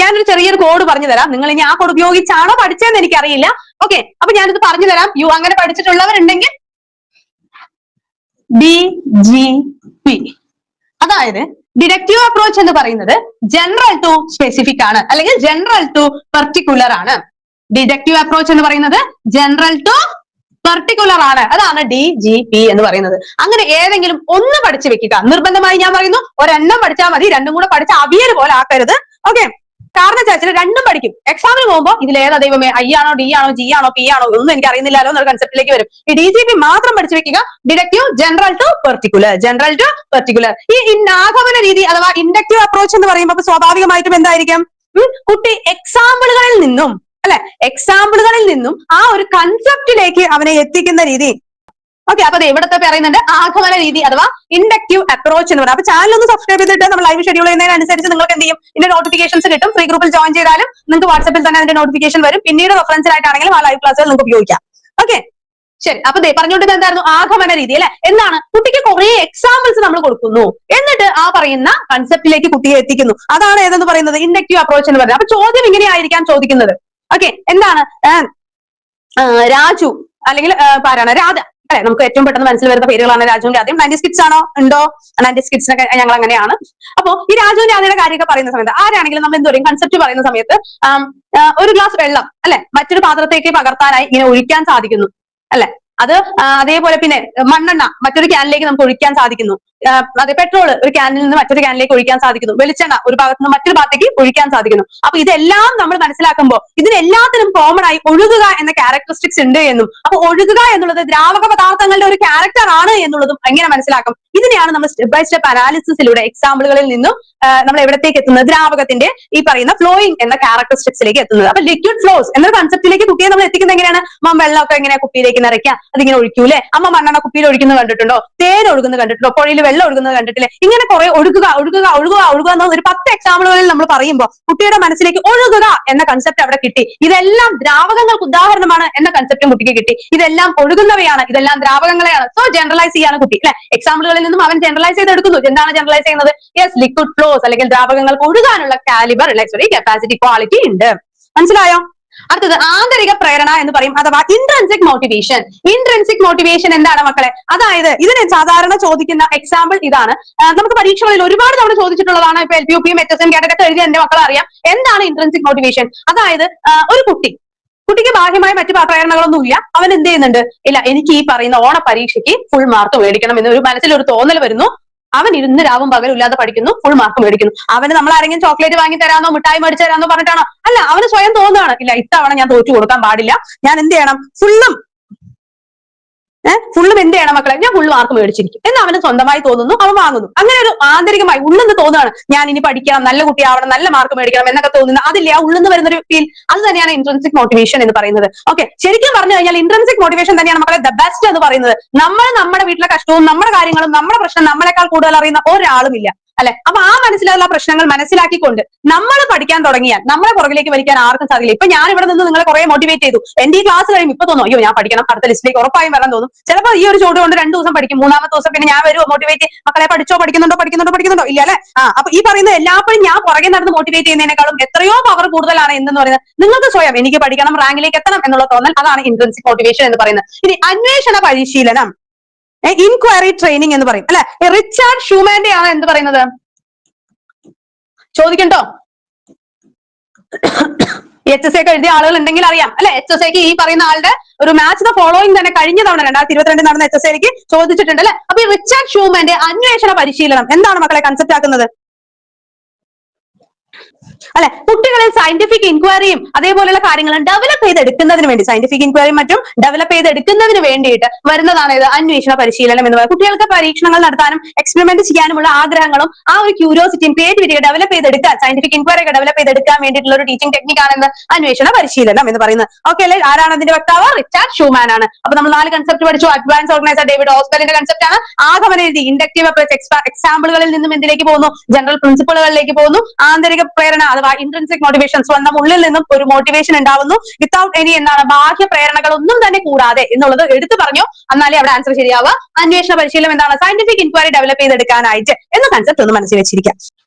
ഞാനൊരു ചെറിയൊരു കോഡ് പറഞ്ഞു തരാം. നിങ്ങൾ ഇനി ആ കോഡ് ഉപയോഗിച്ചാണോ പഠിച്ചതെന്ന് എനിക്കറിയില്ല. ഓക്കെ, അപ്പൊ ഞാനിത് പറഞ്ഞു തരാം. അങ്ങനെ പഠിച്ചിട്ടുള്ളവരുണ്ടെങ്കിൽ DGP. അതായത് ഡിഡക്റ്റീവ് അപ്രോച്ച് എന്ന് പറയുന്നത് ജനറൽ ടു സ്പെസിഫിക് ആണ്, അല്ലെങ്കിൽ ജനറൽ ടു പെർട്ടിക്കുലർ ആണ്. ഡിഡക്റ്റീവ് അപ്രോച്ച് എന്ന് പറയുന്നത് ജനറൽ ടു പെർട്ടിക്കുലർ ആണ്. അതാണ് DGP എന്ന് പറയുന്നത്. അങ്ങനെ ഏതെങ്കിലും ഒന്ന് പഠിച്ചു വെക്കുക. നിർബന്ധമായി ഞാൻ പറയുന്നു ഒരെണ്ണം പഠിച്ചാൽ മതി, രണ്ടും കൂടെ പഠിച്ച അവിയൽ പോലെ ആക്കരുത്. ഓക്കെ, കാരണം വെച്ചാൽ രണ്ടും പഠിക്കും. എക്സാമിന് പോകുമ്പോൾ ഇതിലേതാ ദൈവമേ, I ആണോ D ആണോ G ആണോ P ആണോ ഒന്നും എനിക്ക് അറിയുന്നില്ലല്ലോ എന്നൊരു കൺസെപ്റ്റിലേക്ക് വരും. ഈ DGP മാത്രം പഠിച്ചു വെക്കുക. Deductive general to particular, general to particular. ഈ ആഗമന രീതി അഥവാ ഇൻഡക്റ്റീവ് അപ്രോച്ച് എന്ന് പറയുമ്പോൾ സ്വാഭാവികമായിട്ടും എന്തായിരിക്കും? കുട്ടി എക്സാമ്പിളുകളിൽ നിന്നും അല്ലെ, എക്സാമ്പിളുകളിൽ നിന്നും ആ ഒരു കൺസെപ്റ്റിലേക്ക് അവനെ എത്തിക്കുന്ന രീതി. ഓക്കെ, അപ്പൊ ഇവിടത്തെ പറയുന്നുണ്ട് ആഗമന രീതി അഥവാ ഇൻഡക്റ്റീവ് അപ്രോച്ച് എന്ന് പറയുന്നത്. അപ്പൊ ചാനൽ ഒന്ന് സബ്സ്ക്രൈബ് ചെയ്തിട്ട് നമ്മൾ ലൈവ് ഷെഡ്യൂൾ ചെയ്യുന്നതിനനുസരിച്ച് നിങ്ങൾക്ക് എന്ത് ചെയ്യും, ഇതിന്റെ നോട്ടിഫിക്കേഷൻസ് കിട്ടും. ഫ്രീ ഗ്രൂപ്പിൽ ജോയിൻ ചെയ്താലും നിങ്ങൾക്ക് വാട്സ്ആപ്പിൽ തന്നെ അതിന്റെ നോട്ടിഫിക്കേഷൻ വരും. പിന്നീട് റെഫറൻസിനായിട്ടാണെങ്കിലും ആ ലൈവ് ക്ലാസ്സുകൾ നിങ്ങൾക്ക് ഉപയോഗിക്കാം. ഓക്കെ, ശരി. അപ്പൊ പറഞ്ഞുകൊണ്ട് എന്തായിരുന്നു ആഗമന രീതി അല്ലെ? എന്താണ്? കുട്ടിക്ക് കുറെ എക്സാമ്പിൾസ് നമ്മൾ കൊടുക്കുന്നു, എന്നിട്ട് ആ പറയുന്ന കൺസെപ്റ്റിലേക്ക് കുട്ടിയെ എത്തിക്കുന്നു. അതാണ് ഏതെന്ന് പറയുന്നത് ഇൻഡക്റ്റീവ് അപ്രോച്ച് എന്ന് പറയുന്നത്. അപ്പൊ ചോദ്യം ഇങ്ങനെയായിരിക്കാം ചോദിക്കുന്നത്. ഓക്കെ, എന്താണ് രാജു അല്ലെങ്കിൽ ആരാണ് രാധ അല്ലെ? നമുക്ക് ഏറ്റവും പെട്ടെന്ന് മനസ്സിൽ വരുന്ന പേരുകളാണ് രാജുവും രാധയും. 90s കിഡ്സ് ആണോ? ഉണ്ടോ? 90s കിഡ്സിനൊക്കെ ഞങ്ങൾ അങ്ങനെയാണ്. അപ്പൊ ഈ രാജുവും രാധയുടെ കാര്യമൊക്കെ പറയുന്ന സമയത്ത് ആരാണെങ്കിലും നമ്മൾ എന്ത് പറയും? കൺസെപ്റ്റ് പറയുന്ന സമയത്ത് ഒരു ഗ്ലാസ് വെള്ളം അല്ലെ മറ്റൊരു പാത്രത്തേക്ക് പകർത്താനായി ഇങ്ങനെ ഒഴിക്കാൻ സാധിക്കുന്നു അല്ലെ? അത് അതേപോലെ പിന്നെ മണ്ണെണ്ണ മറ്റൊരു ക്യാനിലേക്ക് നമുക്ക് ഒഴിക്കാൻ സാധിക്കുന്നു. അതെ, പെട്രോൾ ഒരു ക്യാനിൽ നിന്ന് മറ്റൊരു ക്യാനിലേക്ക് ഒഴിക്കാൻ സാധിക്കുന്നു. വെളിച്ചെണ്ണ ഒരു ഭാഗത്ത് നിന്ന് മറ്റൊരു ഭാഗത്തേക്ക് ഒഴിക്കാൻ സാധിക്കുന്നു. അപ്പൊ ഇതെല്ലാം നമ്മൾ മനസ്സിലാക്കുമ്പോൾ ഇതിനെല്ലാത്തിനും കോമൺ ആയി ഒഴുകുക എന്ന ക്യാരക്ടറിസ്റ്റിക്സ് ഉണ്ട് എന്നും, അപ്പൊ ഒഴുകുക എന്നുള്ളത് ദ്രാവക പദാർത്ഥങ്ങളുടെ ഒരു ക്യാരക്ടർ ആണ് എന്നുള്ളതും എങ്ങനെ മനസ്സിലാക്കും? ഇതിനെയാണ് നമ്മൾ സ്റ്റെപ്പ് ബൈ സ്റ്റെപ്പ് അനാലിസിസിലൂടെ എക്സാമ്പിളുകളിൽ നിന്നും നമ്മൾ എവിടത്തേക്ക് എത്തുന്നത്? ദ്രാവകത്തിന്റെ ഈ പറയുന്ന ഫ്ലോയിങ് എന്ന ക്യാരക്ടറിസ്റ്റിക്സിലേക്ക് എത്തുന്നത്. അപ്പൊ ലിക്വിഡ് ഫ്ലോസ് എന്നൊരു കൺസെപ്റ്റിലേക്ക് കുട്ടിയെ നമ്മൾ എത്തിക്കുന്നത് എങ്ങനെയാണ്? വെള്ളമൊക്കെ എങ്ങനെ കുപ്പിയിലേക്ക് നിറയ്ക്കാം, അതിങ്ങനെ ഒഴിക്കൂലേ? അമ്മ മണ്ണെണ്ണ കുപ്പിയിൽ ഒഴിക്കുന്നത് കണ്ടിട്ടുണ്ടോ? തേൻ ഒഴുകുന്നത് കണ്ടിട്ടുണ്ടോ? പുഴയിൽ വെള്ളം ഒഴുകുന്നത് കണ്ടിട്ടില്ലേ? ഇങ്ങനെ കുറെ ഒഴുകുക ഒഴുകുക ഒഴുകുക ഒഴുകുക എന്ന ഒരു 10 എക്സാമ്പിളുകളിൽ നമ്മൾ പറയുമ്പോൾ കുട്ടിയുടെ മനസ്സിലേക്ക് ഒഴുകുക എന്ന കൺസെപ്റ്റ് അവിടെ കിട്ടി. ഇതെല്ലാം ദ്രാവകങ്ങൾക്ക് ഉദാഹരണമാണ് എന്ന കൺസെപ്റ്റും കുട്ടിക്ക് കിട്ടി. ഇതെല്ലാം ഒഴുകുന്നവയാണ്, ഇതെല്ലാം ദ്രാവകങ്ങളെയാണ്. സോ ജനറലൈസ് ചെയ്യാണ് കുട്ടി അല്ലെ? എക്സാമ്പിളുകളിൽ നിന്നും അവൻ ജനറലൈസ് ചെയ്ത് എടുക്കുന്നു. എന്താണ് ജനറലൈസ് ചെയ്യുന്നത്? യെസ്, ലിക്വിഡ് ഫ്ലോസ് അല്ലെങ്കിൽ ദ്രാവകങ്ങൾക്ക് ഒഴുകാനുള്ള കാലിബർ കപ്പാസിറ്റി ക്വാളിറ്റി ഉണ്ട്. മനസ്സിലായോ? അടുത്തത് ആന്തരിക പ്രേരണ എന്ന് പറയും, അഥവാ ഇൻട്രൻസിക് മോട്ടിവേഷൻ. ഇൻട്രൻസിക് മോട്ടിവേഷൻ എന്താണ് മക്കളെ? അതായത് ഇതിന് സാധാരണ ചോദിക്കുന്ന എക്സാമ്പിൾ ഇതാണ്. നമുക്ക് പരീക്ഷകളിൽ ഒരുപാട് തവണ ചോദിച്ചിട്ടുള്ളതാണ്. ഇപ്പൊ LPUP HSM കേട്ടൊക്കെ എഴുതി എന്റെ മക്കൾ അറിയാം എന്താണ് ഇൻട്രൻസിക് മോട്ടിവേഷൻ. അതായത് ഒരു കുട്ടിക്ക് ബാഹ്യമായ മറ്റു പ്രേരണകളൊന്നും ഇല്ല. അവൻ എന്ത് ചെയ്യുന്നുണ്ട്? ഇല്ല, എനിക്ക് ഈ പറയുന്ന ഓണ പരീക്ഷയ്ക്ക് ഫുൾ മാർക്ക് മേടിക്കണം എന്ന് ഒരു മനസ്സിലൊരു തോന്നൽ വരുന്നു. അവൻ ഇരുന്ന് രാവും പകലും ഇല്ലാതെ പഠിക്കുന്നു, ഫുൾ മാർക്ക് മേടിക്കുന്നു. അവന് നമ്മൾ ആരെങ്കിലും ചോക്ലേറ്റ് വാങ്ങി തരാനോ മിഠായി മേടിച്ചു തരാനോ പറഞ്ഞിട്ടാണോ? അല്ല, അവന് സ്വയം തോന്നുകയാണ്, ഇല്ല ഇത്തവണ ഞാൻ തോറ്റു കൊടുക്കാൻ പാടില്ല, ഞാൻ എന്ത് ചെയ്യണം? ഫുള്ളും എന്ത് ചെയ്യണം മക്കളെ? ഞാൻ ഫുൾ മാർക്ക് മേടിച്ചിരിക്കും എന്ന് അവന് സ്വന്തമായി തോന്നുന്നു, അവൻ വാങ്ങുന്നു. അങ്ങനെ ഒരു ആന്തരികമായി ഉള്ളിന്ന് തോന്നുകയാണ്, ഞാൻ ഇനി പഠിക്കണം, നല്ല കുട്ടിയാവണം, നല്ല മാർക്ക് മേടിക്കണം എന്നൊക്കെ തോന്നുന്നു. അതില്ല, ആ ഉള്ളിന്ന് വരുന്നൊരു ഫീൽ, അത് തന്നെയാണ് ഇൻട്രൻസിക് മോട്ടിവേഷൻ എന്ന് പറയുന്നത്. ഓക്കെ, ശരിക്കും പറഞ്ഞു കഴിഞ്ഞാൽ ഇൻട്രൻസിക് മോട്ടിവേഷൻ തന്നെയാണ് മക്കളെ ദ ബെസ്റ്റ് എന്ന് പറയുന്നത്. നമ്മൾ നമ്മുടെ വീട്ടിലെ കഷ്ടവും നമ്മുടെ കാര്യങ്ങളും നമ്മുടെ പ്രശ്നം നമ്മളെക്കാൾ കൂടുതൽ അറിയുന്ന ഒരാളും ഇല്ല അല്ലെ? അപ്പൊ ആ മനസ്സിലുള്ള പ്രശ്നങ്ങൾ മനസ്സിലാക്കിക്കൊണ്ട് നമ്മൾ പഠിക്കാൻ തുടങ്ങിയാൽ നമ്മളെ പുറകിലേക്ക് വലിക്കാൻ ആർക്കും സാധിക്കില്ല. ഇപ്പൊ ഞാൻ ഇവിടെ നിന്ന് നിങ്ങളെ കുറെ മോട്ടിവേറ്റ് ചെയ്തു. എന്റെ ഈ ക്ലാസ് കഴിയും ഇപ്പൊ തോന്നും, അയ്യോ ഞാൻ പഠിക്കണം, അടുത്ത ലിസ്റ്റിലേക്ക് ഉറപ്പായും വരാൻ തോന്നും. ചിലപ്പോൾ ഈ ഒരു ചോട് കൊണ്ട് 2 ദിവസം പഠിക്കും, 3-ാമത്തെ ദിവസം പിന്നെ ഞാൻ വരുമോ മോട്ടിവേറ്റ്, മക്കളെ പഠിച്ചോ, പഠിക്കുന്നുണ്ടോ ഇല്ല അല്ലെ? അപ്പൊ ഈ പറയുന്ന എല്ലാപ്പോഴും ഞാൻ പുറകെ നടന്ന് മോട്ടിവേറ്റ് ചെയ്യുന്നതിനേക്കാളും എത്രയോ പവർ കൂടുതലാണ് എന്തെന്ന് പറയുന്നത് നിങ്ങൾക്ക് സ്വയം എനിക്ക് പഠിക്കണം, റാങ്കിലേക്ക് എത്തണം എന്നുള്ള തോന്നൽ. അതാണ് ഇൻട്രൻസിക് മോട്ടിവേഷൻ എന്ന് പറയുന്നത്. ഇനി അന്വേഷണ പരിശീലനം, ഇൻക്വയറി ട്രെയിനിങ് എന്ന് പറയും അല്ലെ? റിച്ചാർഡ് ഷൂമാന്റെ ആണ് എന്ത് പറയുന്നത്? ചോദിക്കണ്ടോ? HSA ഒക്കെ എഴുതിയ ആളുകൾ ഉണ്ടെങ്കിൽ അറിയാം അല്ലെ? HSAക്ക് ഈ പറയുന്ന ആളുടെ ഒരു മാച്ച് ദ ഫോളോയിങ് തന്നെ കഴിഞ്ഞ തവണ 2022 നടന്ന HSAക്ക് ചോദിച്ചിട്ടുണ്ട് അല്ലെ? അപ്പൊ ഈ റിച്ചാർഡ് ഷൂമാന്റെ അന്വേഷണ പരിശീലനം എന്താണ് മക്കളെ കൺസെപ്റ്റ് ആക്കുന്നത് അല്ലെ? കുട്ടികളിൽ സയന്റിഫിക് ഇൻക്വയറിയും അതേപോലെയുള്ള കാര്യങ്ങളും ഡെവലപ്പ് ചെയ്തെടുക്കുന്നതിന് വേണ്ടി, സയന്റിഫിക് ഇൻക്വയറിയും മറ്റും ഡെവലപ്പ് ചെയ്തെടുക്കുന്നതിന് വേണ്ടിയിട്ട് വരുന്നതാണ് ഇത് അന്വേഷണ പരിശീലനം എന്ന് പറയുന്നത്. കുട്ടികൾക്ക് പരീക്ഷണങ്ങൾ നടത്താനും എക്സ്പെരിമെന്റ് ചെയ്യാനുമുള്ള ആഗ്രഹങ്ങളും ആ ഒരു ക്യൂരിയോസിറ്റിയും ക്രിയേറ്റിവിറ്റിയും ഡെവലപ്പ് ചെയ്തെടുക്കാൻ, സയന്റിഫിക് ഇൻക്വയറി ഒക്കെ ഡെവലപ്പ് ചെയ്തെടുക്കാൻ വേണ്ടിയിട്ടുള്ള ഒരു ടീച്ചിങ് ടെക്നിക് ആണ് അന്വേഷണ പരിശീലനം എന്ന് പറയുന്നത്. ഓക്കെ അല്ലെ? ആരാണ് അതിന്റെ വക്താവ്? റിച്ചാർഡ് ഷൂമാൻ ആണ്. അപ്പൊ നമ്മൾ 4 കൺസെപ്റ്റ് പഠിച്ചു. അഡ്വാൻസ് ഓർഗനൈസർ ഡേവിഡ് ഓസ്കലിന്റെ കൺസെപ്റ്റ് ആണ്. ആഗമന രീതി ഇൻഡക്റ്റീവ് അപ്രോച്ച് എക്സാമ്പിളുകളിൽ നിന്നും എന്തിലേക്ക് പോകുന്നു? ജനറൽ പ്രിൻസിപ്പിളുകളിലേക്ക് പോകുന്നു. ആന്തരിക പ്രേരണ അഥവാ ഇൻട്രിൻസിക് മോട്ടിവേഷൻ, സ്വന്തം ഉള്ളിൽ നിന്നും ഒരു മോട്ടിവേഷൻ ഉണ്ടാവുന്നു വിത്തൗട്ട് എനി എന്താണ് ബാഹ്യ പ്രേരണകളൊന്നും തന്നെ കൂടാതെ എന്നുള്ളത് എടുത്തു പറഞ്ഞു. എന്നാലേ അവിടെ ആൻസർ ശരിയാവുക. അന്വേഷണ പരിശീലനം എന്താണ് സയന്റിഫിക് ഇൻക്വയറി ഡെവലപ്പ് ചെയ്തെടുക്കാനായിട്ട് എന്ന കൺസെപ്റ്റ് ഒന്ന് മനസ്സിൽ വെച്ചിരിക്കാം.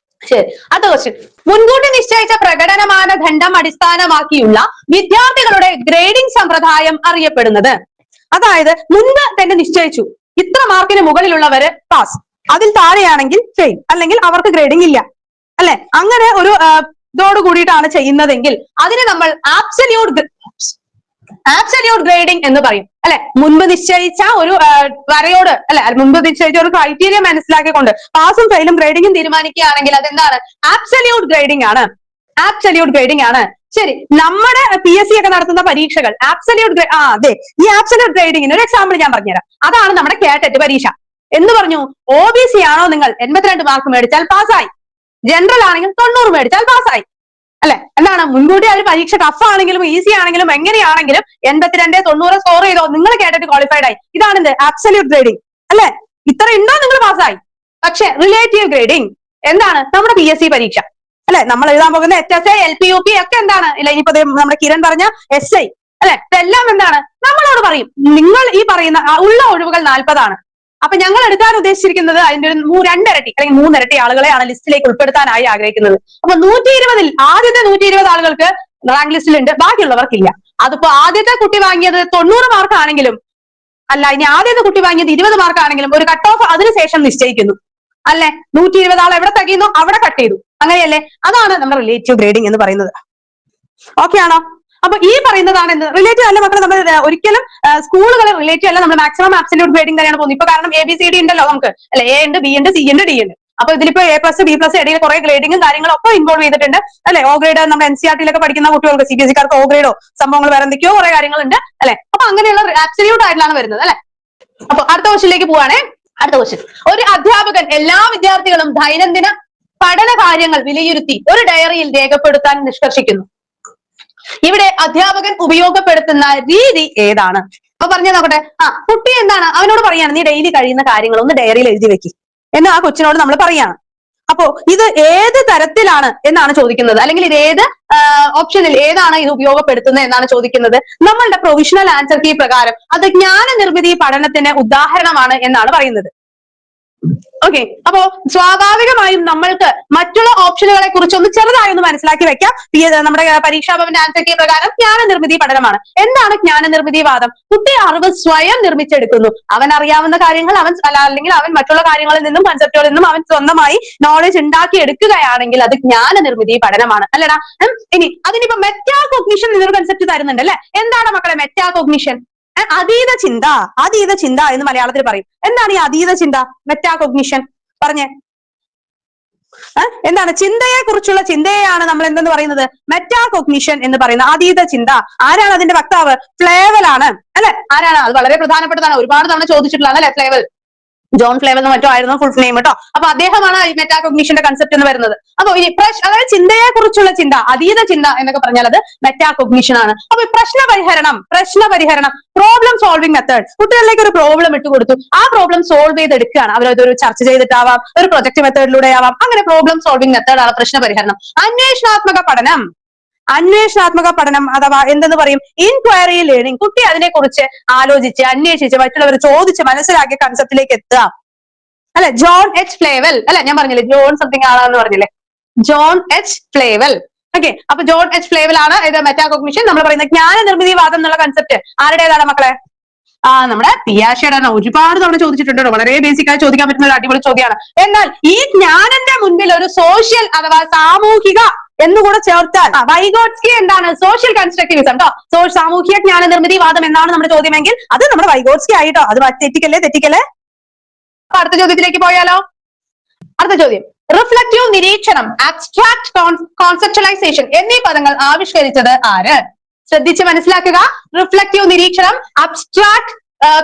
ശരി, അടുത്ത ക്വസ്റ്റ്യൻ. മുൻകൂട്ടി നിശ്ചയിച്ച പ്രകടന മാനദണ്ഡം അടിസ്ഥാനമാക്കിയുള്ള വിദ്യാർത്ഥികളുടെ ഗ്രേഡിംഗ് സമ്പ്രദായം അറിയപ്പെടുന്നത്. അതായത് മുൻപ് തന്നെ നിശ്ചയിച്ചു ഇത്ര മാർക്കിന് മുകളിലുള്ളവര് പാസ്, അതിൽ താഴെയാണെങ്കിൽ ഫെയിൽ, അല്ലെങ്കിൽ അവർക്ക് ഗ്രേഡിംഗ് ഇല്ല, അല്ലെ? അങ്ങനെ ഒരു ഇതോട് കൂടിയിട്ടാണ് ചെയ്യുന്നതെങ്കിൽ അതിനെ നമ്മൾ ആബ്സല്യൂട്ട് ഗ്രേഡിംഗ് എന്ന് പറയും, അല്ലെ? മുൻപ് നിശ്ചയിച്ച ഒരു വരയോട്, അല്ലെ, മുൻപ് നിശ്ചയിച്ച ഒരു ക്രൈറ്റീരിയ മനസ്സിലാക്കിക്കൊണ്ട് പാസും ഫെയിലും ഗ്രേഡിംഗും തീരുമാനിക്കുകയാണെങ്കിൽ അതെന്താണ്? ആബ്സല്യൂട്ട് ഗ്രേഡിംഗ് ആണ്. ആബ്സല്യൂട്ട് ഗ്രേഡിംഗ് ആണ്. ശരി, നമ്മുടെ PSC ഒക്കെ നടത്തുന്ന പരീക്ഷകൾ ആബ്സല്യൂട്ട് അതെ, ഈ ആബ്സല്യൂട്ട് ഗ്രേഡിംഗിന് ഒരു എക്സാമ്പിൾ ഞാൻ പറഞ്ഞുതരാം. അതാണ് നമ്മുടെ കാറ്ററ്റ് പരീക്ഷ. എന്ന് പറഞ്ഞു, OBC ആണോ നിങ്ങൾ 82 മാർക്ക് മേടിച്ചാൽ പാസ്സായി, ജനറൽ ആണെങ്കിൽ 90 മേടിച്ചാൽ പാസ്സായി, അല്ലെ? എന്താണ് മുൻകൂട്ടി ഒരു പരീക്ഷ ടഫ് ആണെങ്കിലും ഈസി ആണെങ്കിലും എങ്ങനെയാണെങ്കിലും 82, 90 സ്കോർ ചെയ്തോ നിങ്ങൾ കാറ്ററ്റ് ക്വാളിഫൈഡ് ആയി. ഇതാണ് എന്ത്? ആബ്സല്യൂട്ട് ഗ്രേഡിംഗ്, അല്ലെ? ഇത്ര ഉണ്ടോ നിങ്ങൾ പാസ്സായി. പക്ഷെ റിലേറ്റീവ് ഗ്രേഡിംഗ് എന്താണ്? നമ്മുടെ PSC പരീക്ഷ, അല്ലെ? നമ്മൾ എഴുതാൻ പോകുന്ന HSA, LP, UP ഒക്കെ എന്താണ്? ഇല്ല, ഇനിയിപ്പോ നമ്മുടെ കിരൺ പറഞ്ഞ SI, അല്ലെ? ഇതെല്ലാം എന്താണ്? നമ്മളോട് പറയും നിങ്ങൾ ഈ പറയുന്ന ഉള്ള ഒഴിവുകൾ 40 ആണ്. അപ്പൊ ഞങ്ങൾ എടുക്കാൻ ഉദ്ദേശിച്ചിരിക്കുന്നത് അതിന്റെ ഒരു 2 ഇരട്ടി അല്ലെങ്കിൽ 3 ഇരട്ടി ആളുകളെയാണ് ലിസ്റ്റിലേക്ക് ഉൾപ്പെടുത്താനായി ആഗ്രഹിക്കുന്നത്. അപ്പൊ 120-ൽ ആദ്യത്തെ 120 ആളുകൾക്ക് റാങ്ക് ലിസ്റ്റിലുണ്ട്, ബാക്കിയുള്ളവർക്കില്ല. അതിപ്പോ ആദ്യത്തെ കുട്ടി വാങ്ങിയത് 90 മാർക്ക് ആണെങ്കിലും, അല്ല, ഇനി ആദ്യത്തെ കുട്ടി വാങ്ങിയത് 20 മാർക്ക് ആണെങ്കിലും ഒരു കട്ട് ഓഫ് അതിനുശേഷം നിശ്ചയിക്കുന്നു, അല്ലെ? 120 ആൾ എവിടെ തകയുന്നു അവിടെ കട്ട് ചെയ്തു, അങ്ങനെയല്ലേ? അതാണ് നമ്മുടെ റിലേറ്റീവ് ഗ്രേഡിംഗ് എന്ന് പറയുന്നത്. ഓക്കെ ആണോ? അപ്പൊ ഈ പറയുന്നതാണ് എന്ത്? റിലേറ്റീവ് അല്ല മക്കളെ, നമ്മൾ ഒരിക്കലും സ്കൂളുകളെ റിലേറ്റീവ് അല്ല, നമ്മൾ മാക്സിമം ആബ്സല്യൂട്ട് ഗ്രേഡിംഗ് തന്നെയാണ് പോകുന്നത്. ഇപ്പൊ കാരണം ABCD ഉണ്ടല്ലോ നമുക്ക്, അല്ലെ? A ഉണ്ട്, B ഉണ്ട്, C ഉണ്ട്, D ഉണ്ട്. അപ്പൊ ഇതിലിപ്പോ A+, B+, ഇടയിൽ കുറെ ഗ്രേഡിംഗും കാര്യങ്ങളും ഒക്കെ ഇൻവോൾവ് ചെയ്തിട്ടുണ്ട്, അല്ലെ? O ഗ്രേഡ് നമ്മുടെ NCERT-യിലൊക്കെ പഠിക്കുന്ന കുട്ടികൾക്ക്, CBSE-കാർക്ക് O ഗ്രേഡോ സംഭവങ്ങൾ വേറെ എന്തൊക്കെയോ കുറെ കാര്യങ്ങളുണ്ട്, അല്ലെ? അപ്പൊ അങ്ങനെയുള്ള ആബ്സല്യൂട്ട് ആയിട്ടാണ് വരുന്നത്, അല്ലെ? അപ്പൊ അടുത്ത ക്വസ്റ്റ്യനിലേക്ക് പോവാണേ. അടുത്ത ക്വസ്റ്റ്യൻ. ഒരു അധ്യാപകൻ എല്ലാ വിദ്യാർത്ഥികളും ദൈനംദിന പഠന കാര്യങ്ങൾ വിലയിരുത്തി ഒരു ഡയറിയിൽ രേഖപ്പെടുത്താൻ നിഷ്കർഷിക്കുന്നു. ഇവിടെ അധ്യാപകൻ ഉപയോഗപ്പെടുത്തുന്ന രീതി ഏതാണ്? അപ്പൊ പറഞ്ഞു നോക്കട്ടെ. കുട്ടി എന്താണ് അവനോട് പറയാണ്, നീ ഡെയിലി കഴിയുന്ന കാര്യങ്ങൾ ഒന്ന് ഡയറിയിൽ എഴുതി വെക്കി എന്ന് ആ കൊച്ചിനോട് നമ്മൾ പറയാണ്. അപ്പോ ഇത് ഏത് തരത്തിലാണ് എന്നാണ് ചോദിക്കുന്നത്, അല്ലെങ്കിൽ ഇത് ഏത് ഓപ്ഷനിൽ ഏതാണ് ഇത് ഉപയോഗപ്പെടുത്തുന്നത് എന്നാണ് ചോദിക്കുന്നത്. നമ്മളുടെ പ്രൊവിഷണൽ ആൻസർ കീ പ്രകാരം അത് ജ്ഞാന നിർമ്മിതി പഠനത്തിന് ഉദാഹരണമാണ് എന്നാണ് പറയുന്നത്. ഓക്കെ, അപ്പോ സ്വാഭാവികമായും നമ്മൾക്ക് മറ്റുള്ള ഓപ്ഷനുകളെ കുറിച്ച് ഒന്ന് ചെറുതായി ഒന്ന് മനസ്സിലാക്കി വെക്കാം. നമ്മുടെ പരീക്ഷാ ഭവന്റെ ആൻസർ കീ പ്രകാരം ജ്ഞാന നിർമ്മിതി പഠനമാണ്. എന്താണ് ജ്ഞാന നിർമ്മിതി വാദം? കുട്ടി അറിവ് സ്വയം നിർമ്മിച്ചെടുക്കുന്നു. അവൻ അറിയാവുന്ന കാര്യങ്ങൾ അല്ലെങ്കിൽ അവൻ മറ്റുള്ള കാര്യങ്ങളിൽ നിന്നും കൺസെപ്റ്റുകളിൽ നിന്നും അവൻ സ്വന്തമായി നോളജ് ഉണ്ടാക്കി എടുക്കുകയാണെങ്കിൽ അത് ജ്ഞാന നിർമ്മിതി പഠനമാണ്, അല്ലടാ? ഇനി അതിനിപ്പോ മെറ്റാകോഗ്നിഷൻ എന്നൊരു കൺസെപ്റ്റ് തരുന്നുണ്ട്, അല്ലെ? എന്താണ് മക്കളെ മെറ്റാകോഗ്നിഷൻ? അതീത ചിന്ത, അതീത ചിന്ത എന്ന് മലയാളത്തിൽ പറയും. എന്താണ് ഈ അതീത ചിന്ത, മെറ്റാകോഗ്നിഷൻ? പറഞ്ഞേ, എന്താണ്? ചിന്തയെ കുറിച്ചുള്ള ചിന്തയെയാണ് നമ്മൾ എന്തെന്ന് പറയുന്നത്? മെറ്റാകോഗ്നിഷൻ എന്ന് പറയുന്നത്. അതീത ചിന്ത ആരാണ് അതിന്റെ വക്താവ്? ഫ്ലേവൽ ആണ്, അല്ലെ? ആരാണ്? അത് വളരെ പ്രധാനപ്പെട്ടതാണ്, ഒരുപാട് തവണ ചോദിച്ചിട്ടുള്ളതാണ്, അല്ലെ? ഫ്ലേവൽ, ജോൺ ഫ്ലേവൽ എന്ന് മറ്റോ ആയിരുന്നു ഫുൾ നെയിം കേട്ടോ. അപ്പൊ അദ്ദേഹമാണ് ഈ മെറ്റാകോഗ്നിഷന്റെ കൺസെപ്റ്റ് എന്ന് വരുന്നത്. അപ്പൊ ഈ അതായത് ചിന്തയെ കുറിച്ചുള്ള ചിന്ത, അതീത ചിന്ത എന്നൊക്കെ പറഞ്ഞാൽ അത് മെറ്റാകോഗ്നിഷൻ ആണ്. അപ്പൊ പ്രശ്ന പരിഹരണം, പ്രോബ്ലം സോൾവിംഗ് മെത്തേഡ്. കുട്ടികളിലേക്ക് ഒരു പ്രോബ്ലം ഇട്ടുകൊടുത്തു, ആ പ്രോബ്ലം സോൾവ് ചെയ്തെടുക്കുകയാണ്. അവരതൊരു ചർച്ച ചെയ്തിട്ടാവാം, ഒരു പ്രൊജക്ട് മെത്തേഡിലൂടെ ആവാം. അങ്ങനെ പ്രോബ്ലം സോൾവിംഗ് മെത്തേഡാണ് പ്രശ്ന പരിഹരണം. അന്വേഷണാത്മക പഠനം അഥവാ എന്തെന്ന് പറയും? Inquiry learning. കുട്ടി അതിനെക്കുറിച്ച് ആലോചിച്ച് അന്വേഷിച്ച് മറ്റുള്ളവർ ചോദിച്ച് മനസ്സിലാക്കിയ കൺസെപ്റ്റിലേക്ക് എത്തുക, അല്ലെ? John H. ഫ്ലേവൽ, അല്ലെ? ഞാൻ പറഞ്ഞില്ലേ ജോൺ സംതിങ് ആളാന്ന് പറഞ്ഞില്ലേ, ജോൺ H. ഫ്ലേവൽ. ഓക്കെ, അപ്പൊ ജോൺ H. ഫ്ലേവൽ ആണ് ഇത് മെറ്റാകോഗ്നിഷൻ. നമ്മൾ പറയുന്ന ജ്ഞാന നിർമ്മിതി വാദം എന്നുള്ള കൺസെപ്റ്റ് ആരുടേതാണ് മക്കളെ? നമ്മുടെ പിയാഷെയുടെ. ഒരുപാട് തവണ ചോദിച്ചിട്ടുണ്ട്, വളരെ ബേസിക് ആയി ചോദിക്കാൻ പറ്റുന്ന ഒരു അടിപൊളി ചോദ്യമാണ്. എന്നാൽ ഈ ജ്ഞാനന്റെ മുൻപിൽ ഒരു സോഷ്യൽ അഥവാ സാമൂഹിക എന്നുകൂടെ ചേർത്താൽ വൈഗോട്സ്കി എന്താണ്? സോഷ്യൽ കൺസ്ട്രക്റ്റിവിസം കേട്ടോ. സാമൂഹിക ജ്ഞാന നിർമ്മിതി വാദം എന്നാണ് നമ്മുടെ ചോദ്യമെങ്കിൽ അത് നമ്മുടെ വൈഗോട്സ്കി ആയിട്ടോ. അത് തെറ്റിക്കല്ലേ. അടുത്ത ചോദ്യത്തിലേക്ക് പോയാലോ? അടുത്ത ചോദ്യം. റിഫ്ലക്റ്റീവ് നിരീക്ഷണം, അബ്സ്ട്രാക്ട് കോൺസെപ്ച്വലൈസേഷൻ എന്നീ പദങ്ങൾ ആവിഷ്കരിച്ചത് ആര്? ശ്രദ്ധിച്ച് മനസ്സിലാക്കുക. റിഫ്ലക്റ്റീവ് നിരീക്ഷണം, അബ്സ്ട്രാക്ട്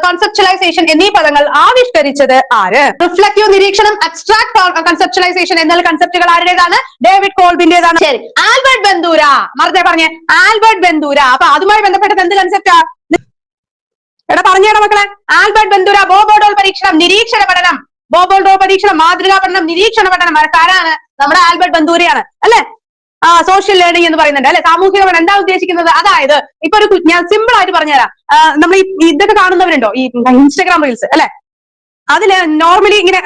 കോൺസെപ്ച്വലൈസേഷൻ എന്നീ പദങ്ങൾ ആവിഷ്കരിച്ചത് ആര്? റിഫ്ലക്റ്റീവ് നിരീക്ഷണം, അബ്സ്ട്രാക്ട് കോൺസെപ്ച്വലൈസേഷൻ എന്നുള്ള കൺസെപ്റ്റുകൾ ആരുടേതാണ്? ഡേവിഡ് കോൾബിന്റേതാണ്. ശരി, ആൽബർട്ട് ബന്ദൂര. പറഞ്ഞേ ആൽബർട്ട് ബന്ദൂര. അപ്പൊ അതുമായി ബന്ധപ്പെട്ടത് എന്ത് കൺസെപ്റ്റാ? എടാ പറഞ്ഞേടാ മക്കളെ. ആൽബർട്ട് ബന്ദൂര. ബോബോഡോൾ പരീക്ഷണം, നിരീക്ഷണ പഠനം. ബോബോഡോൾ പരീക്ഷണം, മാതൃകാ പഠനം, നിരീക്ഷണ പഠനം. ആരാണ്? നമ്മുടെ ആൽബർട്ട് ബന്ദൂരയാണ്, അല്ലെ? സോഷ്യൽ ലേണിംഗ് എന്ന് പറയുന്നുണ്ട് അല്ലെ. സാമൂഹിക പഠനം എന്താ ഉദ്ദേശിക്കുന്നത്? അതായത് ഇപ്പൊ ഒരു ഞാൻ സിമ്പിൾ ആയിട്ട് പറഞ്ഞുതരാം. നമ്മൾ ഈ ഇതൊക്കെ കാണുന്നവരുണ്ടോ, ഈ ഇൻസ്റ്റാഗ്രാം റീൽസ് അല്ലെ, അതില് നോർമലി ഇങ്ങനെ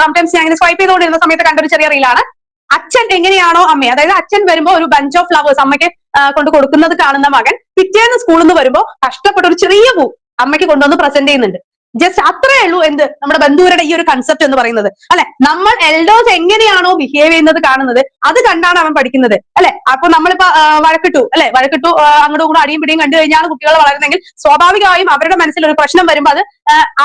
സംടൈംസ് ഞാൻ ഇങ്ങനെ സ്വൈപ്പ് ചെയ്തുകൊണ്ടിരുന്ന സമയത്ത് കണ്ടൊരു ചെറിയ റീലാണ്. അച്ഛൻ എങ്ങനെയാണോ അമ്മയെ, അതായത് അച്ഛൻ വരുമ്പോ ഒരു ബഞ്ച് ഓഫ് ഫ്ലവേഴ്സ് അമ്മയ്ക്ക് കൊണ്ട് കൊടുക്കുന്നത് കാണുന്ന മകൻ പിറ്റേന്ന് സ്കൂളിൽ നിന്ന് വരുമ്പോ കഷ്ടപ്പെട്ട ഒരു ചെറിയ പൂ അമ്മയ്ക്ക് കൊണ്ടുവന്ന് പ്രസന്റ് ചെയ്യുന്നുണ്ട്. ജസ്റ്റ് അത്രേ ഉള്ളൂ എന്ത് നമ്മുടെ ബന്ധുവരുടെ ഈ ഒരു കൺസെപ്റ്റ് എന്ന് പറയുന്നത് അല്ലെ. നമ്മൾ എൽഡേഴ്സ് എങ്ങനെയാണോ ബിഹേവ് ചെയ്യുന്നത് കാണുന്നത്, അത് കണ്ടാണ് അവൻ പഠിക്കുന്നത് അല്ലെ. അപ്പൊ നമ്മളിപ്പോ വഴക്കിട്ടു അങ്ങോട്ടും ഇങ്ങോട്ടും അടിയും പിടിയും കണ്ടു കഴിഞ്ഞാണ് കുട്ടികൾ വളരുന്നെങ്കിൽ സ്വാഭാവികമായും അവരുടെ മനസ്സിൽ ഒരു പ്രശ്നം വരുമ്പോൾ അത്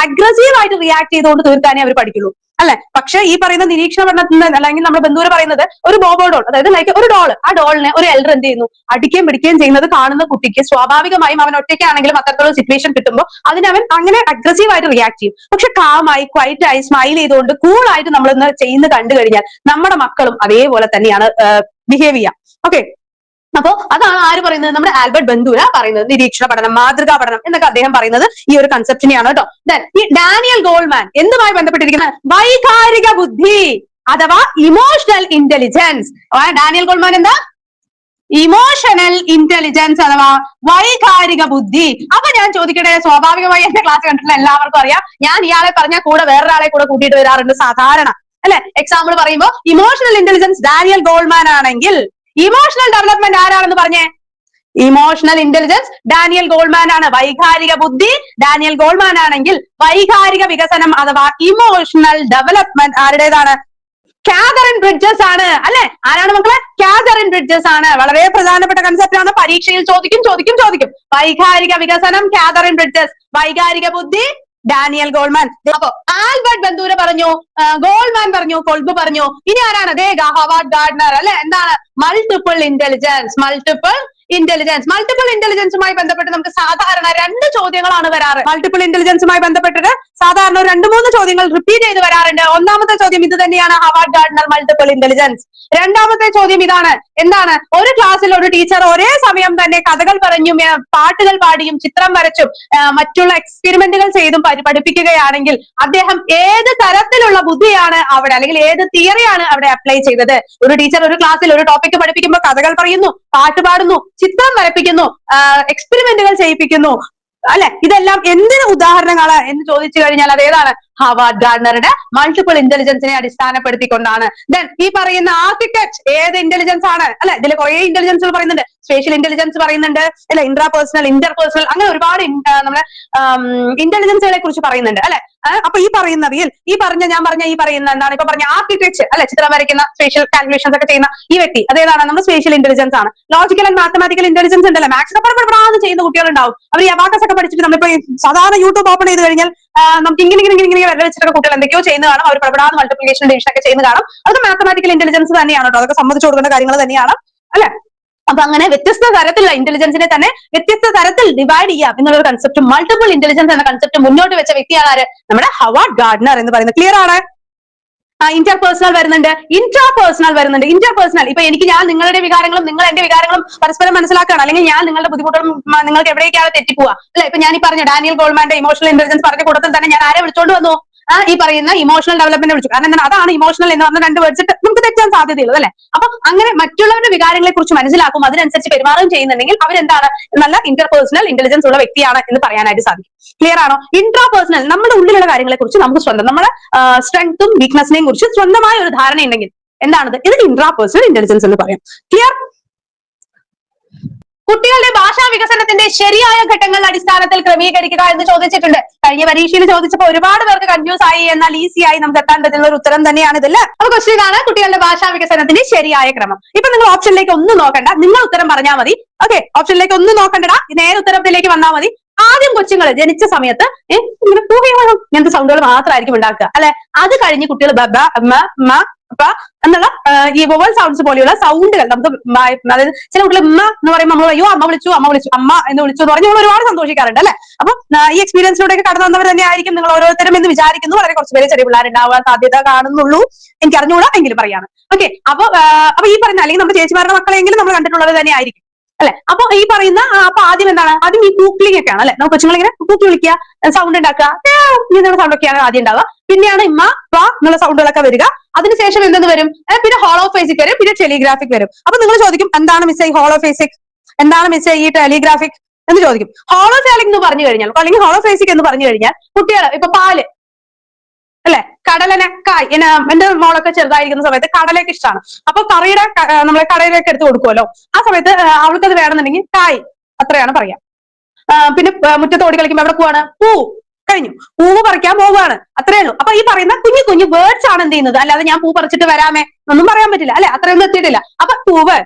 അഗ്രസീവ് ആയിട്ട് റിയാക്ട് ചെയ്തുകൊണ്ട് തീർക്കാനേ അവർ പഠിക്കുള്ളൂ അല്ലെ. പക്ഷെ ഈ പറയുന്ന നിരീക്ഷണ പഠനത്തിൽ അല്ലെങ്കിൽ നമ്മുടെ ബന്ധുവര് പറയുന്നത് ഒരു ബോബോ ഡോൾ, അതായത് ലൈക്ക് ഒരു ഡോൾ, ആ ഡോളിനെ ഒരു എൽഡർ എന്ത് ചെയ്യുന്നു, അടിക്കുകയും പിടിക്കുകയും ചെയ്യുന്നത് കാണുന്ന കുട്ടിക്ക് സ്വാഭാവികമായും അവൻ ഒറ്റയ്ക്കാണെങ്കിലും അത്തരത്തിലുള്ള സിറ്റുവേഷൻ കിട്ടുമ്പോൾ അതിനവൻ അങ്ങനെ അഗ്രസീവ് ആയിട്ട് റിയാക്ട് ചെയ്യും. പക്ഷെ കാമായി ക്വൈറ്റ് ആയി സ്മൈൽ ചെയ്തുകൊണ്ട് കൂൾ ആയിട്ട് നമ്മളൊന്ന് ചെയ്യുന്ന കണ്ടു കഴിഞ്ഞാൽ നമ്മുടെ മക്കളും അതേപോലെ തന്നെയാണ് ബിഹേവ് ചെയ്യുക. ഓക്കെ, അപ്പോ അതാണ് ആര് പറയുന്നത്, നമ്മുടെ ആൽബർട്ട് ബന്ധൂര പറയുന്നത്. നിരീക്ഷണ പഠനം, മാതൃകാ പഠനം എന്നൊക്കെ അദ്ദേഹം പറയുന്നത് ഈ ഒരു കൺസെപ്റ്റിനെയാണ് കേട്ടോ. ഈ ഡാനിയൽ ഗോൾമാൻ എന്തുമായി ബന്ധപ്പെട്ടിരിക്കുന്നത്? വൈകാരിക ബുദ്ധി അഥവാ ഇമോഷണൽ ഇന്റലിജൻസ്. ഡാനിയൽ ഗോൾമാൻ എന്താ? ഇമോഷണൽ ഇന്റലിജൻസ് അഥവാ വൈകാരിക ബുദ്ധി. അപ്പൊ ഞാൻ ചോദിക്കട്ടെ, സ്വാഭാവികമായി എന്റെ ക്ലാസ് കണ്ടിട്ടുള്ള എല്ലാവർക്കും അറിയാം, ഞാൻ ഇയാളെ പറഞ്ഞാൽ കൂടെ വേറൊരാളെ കൂടെ കൂട്ടിയിട്ട് വരാറുണ്ട് സാധാരണ അല്ലെ. എക്സാമ്പിൾ പറയുമ്പോൾ ഇമോഷണൽ ഇന്റലിജൻസ് ഡാനിയൽ ഗോൾമാൻ ആണെങ്കിൽ ഇമോഷണൽ ഡെവലപ്മെന്റ് ആരാണെന്ന് പറഞ്ഞേ? ഇമോഷണൽ ഇന്റലിജൻസ് ഡാനിയൽ ഗോൾമാൻ ആണ്. വൈകാരിക ബുദ്ധി ഡാനിയൽ ഗോൾമാൻ ആണെങ്കിൽ വൈകാരിക വികസനം അഥവാ ഇമോഷണൽ ഡെവലപ്മെന്റ് ആരുടേതാണ്? കാതറിൻ ബ്രിഡ്ജസ് ആണ് അല്ലെ. ആരാണ് മക്കളെ? കാതറിൻ ബ്രിഡ്ജസ് ആണ്. വളരെ പ്രധാനപ്പെട്ട കൺസെപ്റ്റ് ആണ്, പരീക്ഷയിൽ ചോദിക്കും. വൈകാരിക വികസനം കാതറിൻ ബ്രിഡ്ജസ്, വൈകാരിക ബുദ്ധി ഡാനിയൽ ഗോൾമാൻ. അപ്പൊ ആൽബർട്ട് ബന്ധൂര പറഞ്ഞു, ഗോൾമാൻ പറഞ്ഞു, കൊൾബ് പറഞ്ഞു. ഇനി ആരാണ്? ഹവാർഡ് ഗാർഡ്നർ അല്ലെ. എന്താണ്? മൾട്ടിപ്പിൾ ഇന്റലിജൻസുമായി ബന്ധപ്പെട്ട് നമുക്ക് സാധാരണ 2 ചോദ്യങ്ങളാണ് വരാറ്. മൾട്ടിപ്പിൾ ഇന്റലിജൻസുമായി ബന്ധപ്പെട്ടിട്ട് സാധാരണ 2-3 ചോദ്യങ്ങൾ റിപ്പീറ്റ് ചെയ്ത് വരാറുണ്ട്. ഒന്നാമത്തെ ചോദ്യം ഇത് തന്നെയാണ്, ഹവാർഡ് ഗാർഡ്നർ മൾട്ടിപ്പിൾ ഇന്റലിജൻസ്. രണ്ടാമത്തെ ചോദ്യം ഇതാണ്, എന്താണ്? ഒരു ക്ലാസ്സിൽ ഒരു ടീച്ചർ ഒരേ സമയം തന്നെ കഥകൾ പറഞ്ഞും പാട്ടുകൾ പാടിയും ചിത്രം വരച്ചും മറ്റുള്ള എക്സ്പെരിമെന്റുകൾ ചെയ്തും പഠിപ്പിക്കുകയാണെങ്കിൽ അദ്ദേഹം ഏത് തരത്തിലുള്ള ബുദ്ധിയാണ് അവിടെ, അല്ലെങ്കിൽ ഏത് തിയറിയാണ് അവിടെ അപ്ലൈ ചെയ്തത്? ഒരു ടീച്ചർ ഒരു ക്ലാസ്സിൽ ഒരു ടോപ്പിക് പഠിപ്പിക്കുമ്പോൾ കഥകൾ പറയുന്നു, പാട്ട് പാടുന്നു, ചിത്രം വരപ്പിക്കുന്നു, എക്സ്പെരിമെന്റുകൾ ചെയ്യിപ്പിക്കുന്നു അല്ലെ. ഇതെല്ലാം എന്തിന് ഉദാഹരണങ്ങള് എന്ന് ചോദിച്ചു കഴിഞ്ഞാൽ അതേതാണ്? ഹവാർഡ് ഗാർഡ്നറുടെ മൾട്ടിപ്പിൾ ഇന്റലിജൻസിനെ അടിസ്ഥാനപ്പെടുത്തിക്കൊണ്ടാണ്. ദെൻ ഈ പറയുന്ന ആർക്കിടെക്ട് ഏത് ഇന്റലിജൻസ് ആണ് അല്ലെ. ഇതിൽ കുറെ ഇന്റലിജൻസുകൾ പറയുന്നുണ്ട്. സ്പേഷ്യൽ ഇന്റലിജൻസ് പറയുന്നുണ്ട് അല്ലെ, ഇൻട്രാപേഴ്സണൽ, ഇന്റർപേഴ്സണൽ, അങ്ങനെ ഒരുപാട് നമ്മുടെ ഇന്റലിജൻസുകളെ കുറിച്ച് പറയുന്നുണ്ട് അല്ലെ. അപ്പൊ ഈ പറയുന്ന ഞാൻ പറഞ്ഞ എന്താണ് ഇപ്പൊ പറഞ്ഞ ആർക്കിടെക്ട് അല്ലെ, ചിത്രം വരയ്ക്കുന്ന, സ്പേഷ്യൽ കാൽക്കുലേഷൻസ് ഒക്കെ ചെയ്യുന്ന ഈ വ്യക്തി അതേതാണ്? നമ്മുടെ സ്പേഷ്യൽ ഇന്റലിജൻസ് ആണ്. ലോജിക്കൽ ആൻഡ് മാത്തമാറ്റിക്കൽ ഇന്റലിജൻസ് ഉണ്ടല്ലോ, മാത്സ് പടപടാന്ന് ചെയ്യുന്ന കുട്ടികളുണ്ടാവും. അവർ ഈ അബാക്കസ് ഒക്കെ പഠിച്ചിട്ട് നമ്മളിപ്പോ സാധാരണ യൂട്യൂബ് ഓപ്പൺ ചെയ്ത് കഴിഞ്ഞാൽ നമുക്ക് ഇങ്ങനെ വെച്ചിട്ടൊക്കെ കുട്ടികൾ എന്തൊക്കെയോ ചെയ്യുന്ന കാണാം. അവർ പടപടാന്ന് മൾട്ടിപ്ലിക്കേഷൻ ഡിവിഷൻ ഒക്കെ ചെയ്യുന്ന കാണാം. അതൊക്കെ മാത്തമാറ്റിക്കൽ ഇന്റലിജൻസ് തന്നെയാണ് കേട്ടോ. അതൊക്കെ സമ്മതിച്ചു കൊടുക്കേണ്ട കാര്യങ്ങൾ തന്നെയാണ് അല്ലെ. അപ്പൊ അങ്ങനെ വ്യത്യസ്ത തരത്തിലുള്ള ഇന്റലിജൻസിനെ തന്നെ വ്യത്യസ്ത തരത്തിൽ ഡിവൈഡ് ചെയ്യാം എന്നുള്ള കൺസെപ്റ്റ്, മൾട്ടിപ്പിൾ ഇന്റലിജൻസ് എന്ന കൺസെപ്റ്റ് മുന്നോട്ട് വെച്ച വ്യക്തിയാണ് ആര്? നമ്മുടെ ഹവാർഡ് ഗാർഡ്നർ എന്ന് പറയുന്നത്. ക്ലിയർ ആണ്? ഇന്റർപേഴ്സണൽ വരുന്നുണ്ട്, ഇൻട്രാപേഴ്സണൽ വരുന്നുണ്ട്. ഇന്റർപേഴ്സണൽ ഇപ്പൊ ഞാൻ നിങ്ങളുടെ വികാരങ്ങളും നിങ്ങൾ എന്റെ വികാരങ്ങളും പരസ്പരം മനസ്സിലാക്കുകയാണ്, അല്ലെങ്കിൽ ഞാൻ നിങ്ങളുടെ ബുദ്ധിമുട്ടുകളും നിങ്ങൾക്ക് എവിടേക്കാണ് തെറ്റിപ്പോവുക അല്ലെ. ഇപ്പൊ ഞാൻ ഈ പറഞ്ഞ ഡാനിയൽ ഗോൾമാന്റെ ഇമോഷണൽ ഇന്റലിജൻസ് പറഞ്ഞ കൂട്ടത്തിൽ തന്നെ ഞാൻ ആരെ വിളിച്ചോണ്ട് വന്നു? ഈ പറയുന്ന ഇമോഷണൽ ഡെവലപ്മെന്റ് വിളിച്ചു. കാരണം എന്താണ്? അതാണ് ഇമോഷണൽ എന്ന് പറഞ്ഞ 2 വേർഡ്സ് നമുക്ക് തെറ്റാൻ സാധ്യതയുള്ളത് അല്ലെ. അപ്പൊ അങ്ങനെ മറ്റുള്ളവരുടെ വികാരങ്ങളെ കുറിച്ച് മനസ്സിലാക്കും, അതിനനുസരിച്ച് പെരുമാറുകയും ചെയ്യുന്നുണ്ടെങ്കിൽ അവരെന്താണ്? നല്ല ഇന്റർപേഴ്സണൽ ഇന്റലിജൻസ് ഉള്ള വ്യക്തിയാണ് എന്ന് പറയാനായിട്ട് സാധിക്കും. ക്ലിയർ ആണോ? ഇൻട്രാപേഴ്സണൽ നമ്മുടെ ഉള്ളിലുള്ള കാര്യങ്ങളെ കുറിച്ച് നമുക്ക് നമ്മുടെ സ്ട്രെങ്ത്തും വീക്ക്നെസിനെയും കുറിച്ച് സ്വന്തമായ ഒരു ധാരണ ഉണ്ടെങ്കിൽ എന്താണത്? ഇത് ഇൻട്രാപേഴ്സണൽ ഇന്റലിജൻസ് എന്ന് പറയും. ക്ലിയർ? കുട്ടികളുടെ ഭാഷാ വികസനത്തിന്റെ ശരിയായ ഘട്ടങ്ങളുടെ അടിസ്ഥാനത്തിൽ ക്രമീകരിക്കുക എന്ന് ചോദിച്ചിട്ടുണ്ട്. കഴിഞ്ഞ പരീക്ഷയിൽ ചോദിച്ചപ്പോൾ ഒരുപാട് പേർക്ക് കൺഫ്യൂസ് ആയി, എന്നാൽ ഈസി ആയി നമുക്ക് എത്താൻ പറ്റുന്ന ഒരു ഉത്തരം തന്നെയാണ് ഇതില്. അപ്പൊ ക്വസ്റ്റ്യൻ ആണ് കുട്ടികളുടെ ഭാഷാ വികസനത്തിന്റെ ശരിയായ ക്രമം. ഇപ്പൊ നിങ്ങൾ ഓപ്ഷനിലേക്ക് ഒന്നും നോക്കണ്ട, നിങ്ങൾ ഉത്തരം പറഞ്ഞാൽ മതി. ഓക്കെ, ഓപ്ഷനിലേക്ക് ഒന്നും നോക്കണ്ടടാ, നേരെ ഉത്തരത്തിലേക്ക് വന്നാൽ മതി. ആദ്യം കൊച്ചുങ്ങൾ ജനിച്ച സമയത്ത് ഇങ്ങനെ ഇങ്ങനത്തെ സൗണ്ടുകൾ മാത്രമായിരിക്കും ഉണ്ടാക്കുക അല്ലെ. അത് കഴിഞ്ഞ് കുട്ടികൾ ബബ, അമ്മ, മ, പ എന്നുള്ള ഈ വൊവൽ സൗണ്ട്സ് പോലെയുള്ള സൗണ്ടുകൾ നമുക്ക്, അതായത് ചില കുട്ടികൾ ഉമ്മ എന്ന് പറയുമ്പോൾ നമ്മൾ അയ്യോ അമ്മ വിളിച്ചു അമ്മ എന്ന് വിളിച്ചു എന്ന് പറഞ്ഞ് നമ്മൾ ഒരുപാട് സന്തോഷിക്കാറുണ്ട് അല്ലെ. അപ്പൊ ഈ എക്സ്പീരിയൻസിലൂടെയൊക്കെ കടന്നു വന്നവർ തന്നെ ആയിരിക്കും നിങ്ങൾ ഓരോരുത്തരും എന്ന് വിചാരിക്കുന്നു. വളരെ കുറച്ച് പേര് ചെറിയ പിള്ളേരുണ്ടാവാൻ സാധ്യത കാണുന്നുള്ളൂ, എനിക്ക് അറിഞ്ഞുകൂടാ എങ്കിലും പറയാണ്. ഓക്കെ, അപ്പൊ ഈ പറഞ്ഞ അല്ലെങ്കിൽ നമ്മുടെ ചേച്ചിമാരുടെ മക്കളെങ്കിലും നമ്മൾ കണ്ടിട്ടുള്ളത് തന്നെ ആയിരിക്കും അല്ലെ. അപ്പൊ ഈ പറയുന്ന അപ്പൊ ആദ്യം എന്താണ്? ആദ്യം ഈ കൂക്ലിംഗ് ഒക്കെയാണ് അല്ലെ. നമുക്ക് കൊച്ചുങ്ങൾ ഇങ്ങനെ കൂക്കി വിളിക്കുക, സൗണ്ട് ഉണ്ടാക്കുക, ഇങ്ങനെയുള്ള സൗണ്ട് ഒക്കെയാണ് ആദ്യം ഉണ്ടാവുക. പിന്നെയാണ് ഇമ്മ പ എന്നുള്ള സൗണ്ടുകളൊക്കെ വരിക. അതിനുശേഷം എന്തെന്ന് വരും? പിന്നെ ഹോളോഫേസിക് വരും, പിന്നെ ടെലിഗ്രാഫിക് വരും. അപ്പൊ നിങ്ങൾ ചോദിക്കും എന്താണ് മിസ്സേ ഈ ഹോളോഫേസിക്, എന്താണ് മിസ്സേ ഈ ടെലിഗ്രാഫിക് എന്ന് ചോദിക്കും. ഹോളോഫാലിക് എന്ന് പറഞ്ഞു കഴിഞ്ഞാൽ അല്ലെങ്കിൽ ഹോളോഫേസിക് എന്ന് പറഞ്ഞു കഴിഞ്ഞാൽ കുട്ടികൾ ഇപ്പൊ പാല് അല്ലെ, കടലനെ കായ്, എന്റെ മോളൊക്കെ ചെറുതായിരിക്കുന്ന സമയത്ത് കടലയൊക്കെ ഇഷ്ടമാണ്. അപ്പൊ കറിയുടെ നമ്മളെ കടയിലൊക്കെ എടുത്ത് കൊടുക്കുമല്ലോ, ആ സമയത്ത് അവൾക്കത് വേണമെന്നുണ്ടെങ്കിൽ കായ് അത്രയാണ് പറയാ. പിന്നെ മുറ്റത്ത് ഓടി കളിക്കുമ്പോ എവിടെ പോവാണ്? പൂ, കഴിഞ്ഞു, പൂവ് പറിക്കാൻ പോവുകയാണ്, അത്രേ ഉള്ളൂ. അപ്പൊ ഈ പറയുന്ന കുഞ്ഞു കുഞ്ഞു വേർഡ്സ് ആണ് എന്ത് ചെയ്യുന്നത്. അല്ലാതെ ഞാൻ പൂ പറിച്ചിട്ട് വരാമേ ഒന്നും പറയാൻ പറ്റില്ല അല്ലെ, അത്രയൊന്നും എത്തിയിട്ടില്ല. അപ്പൊ പൂവ്,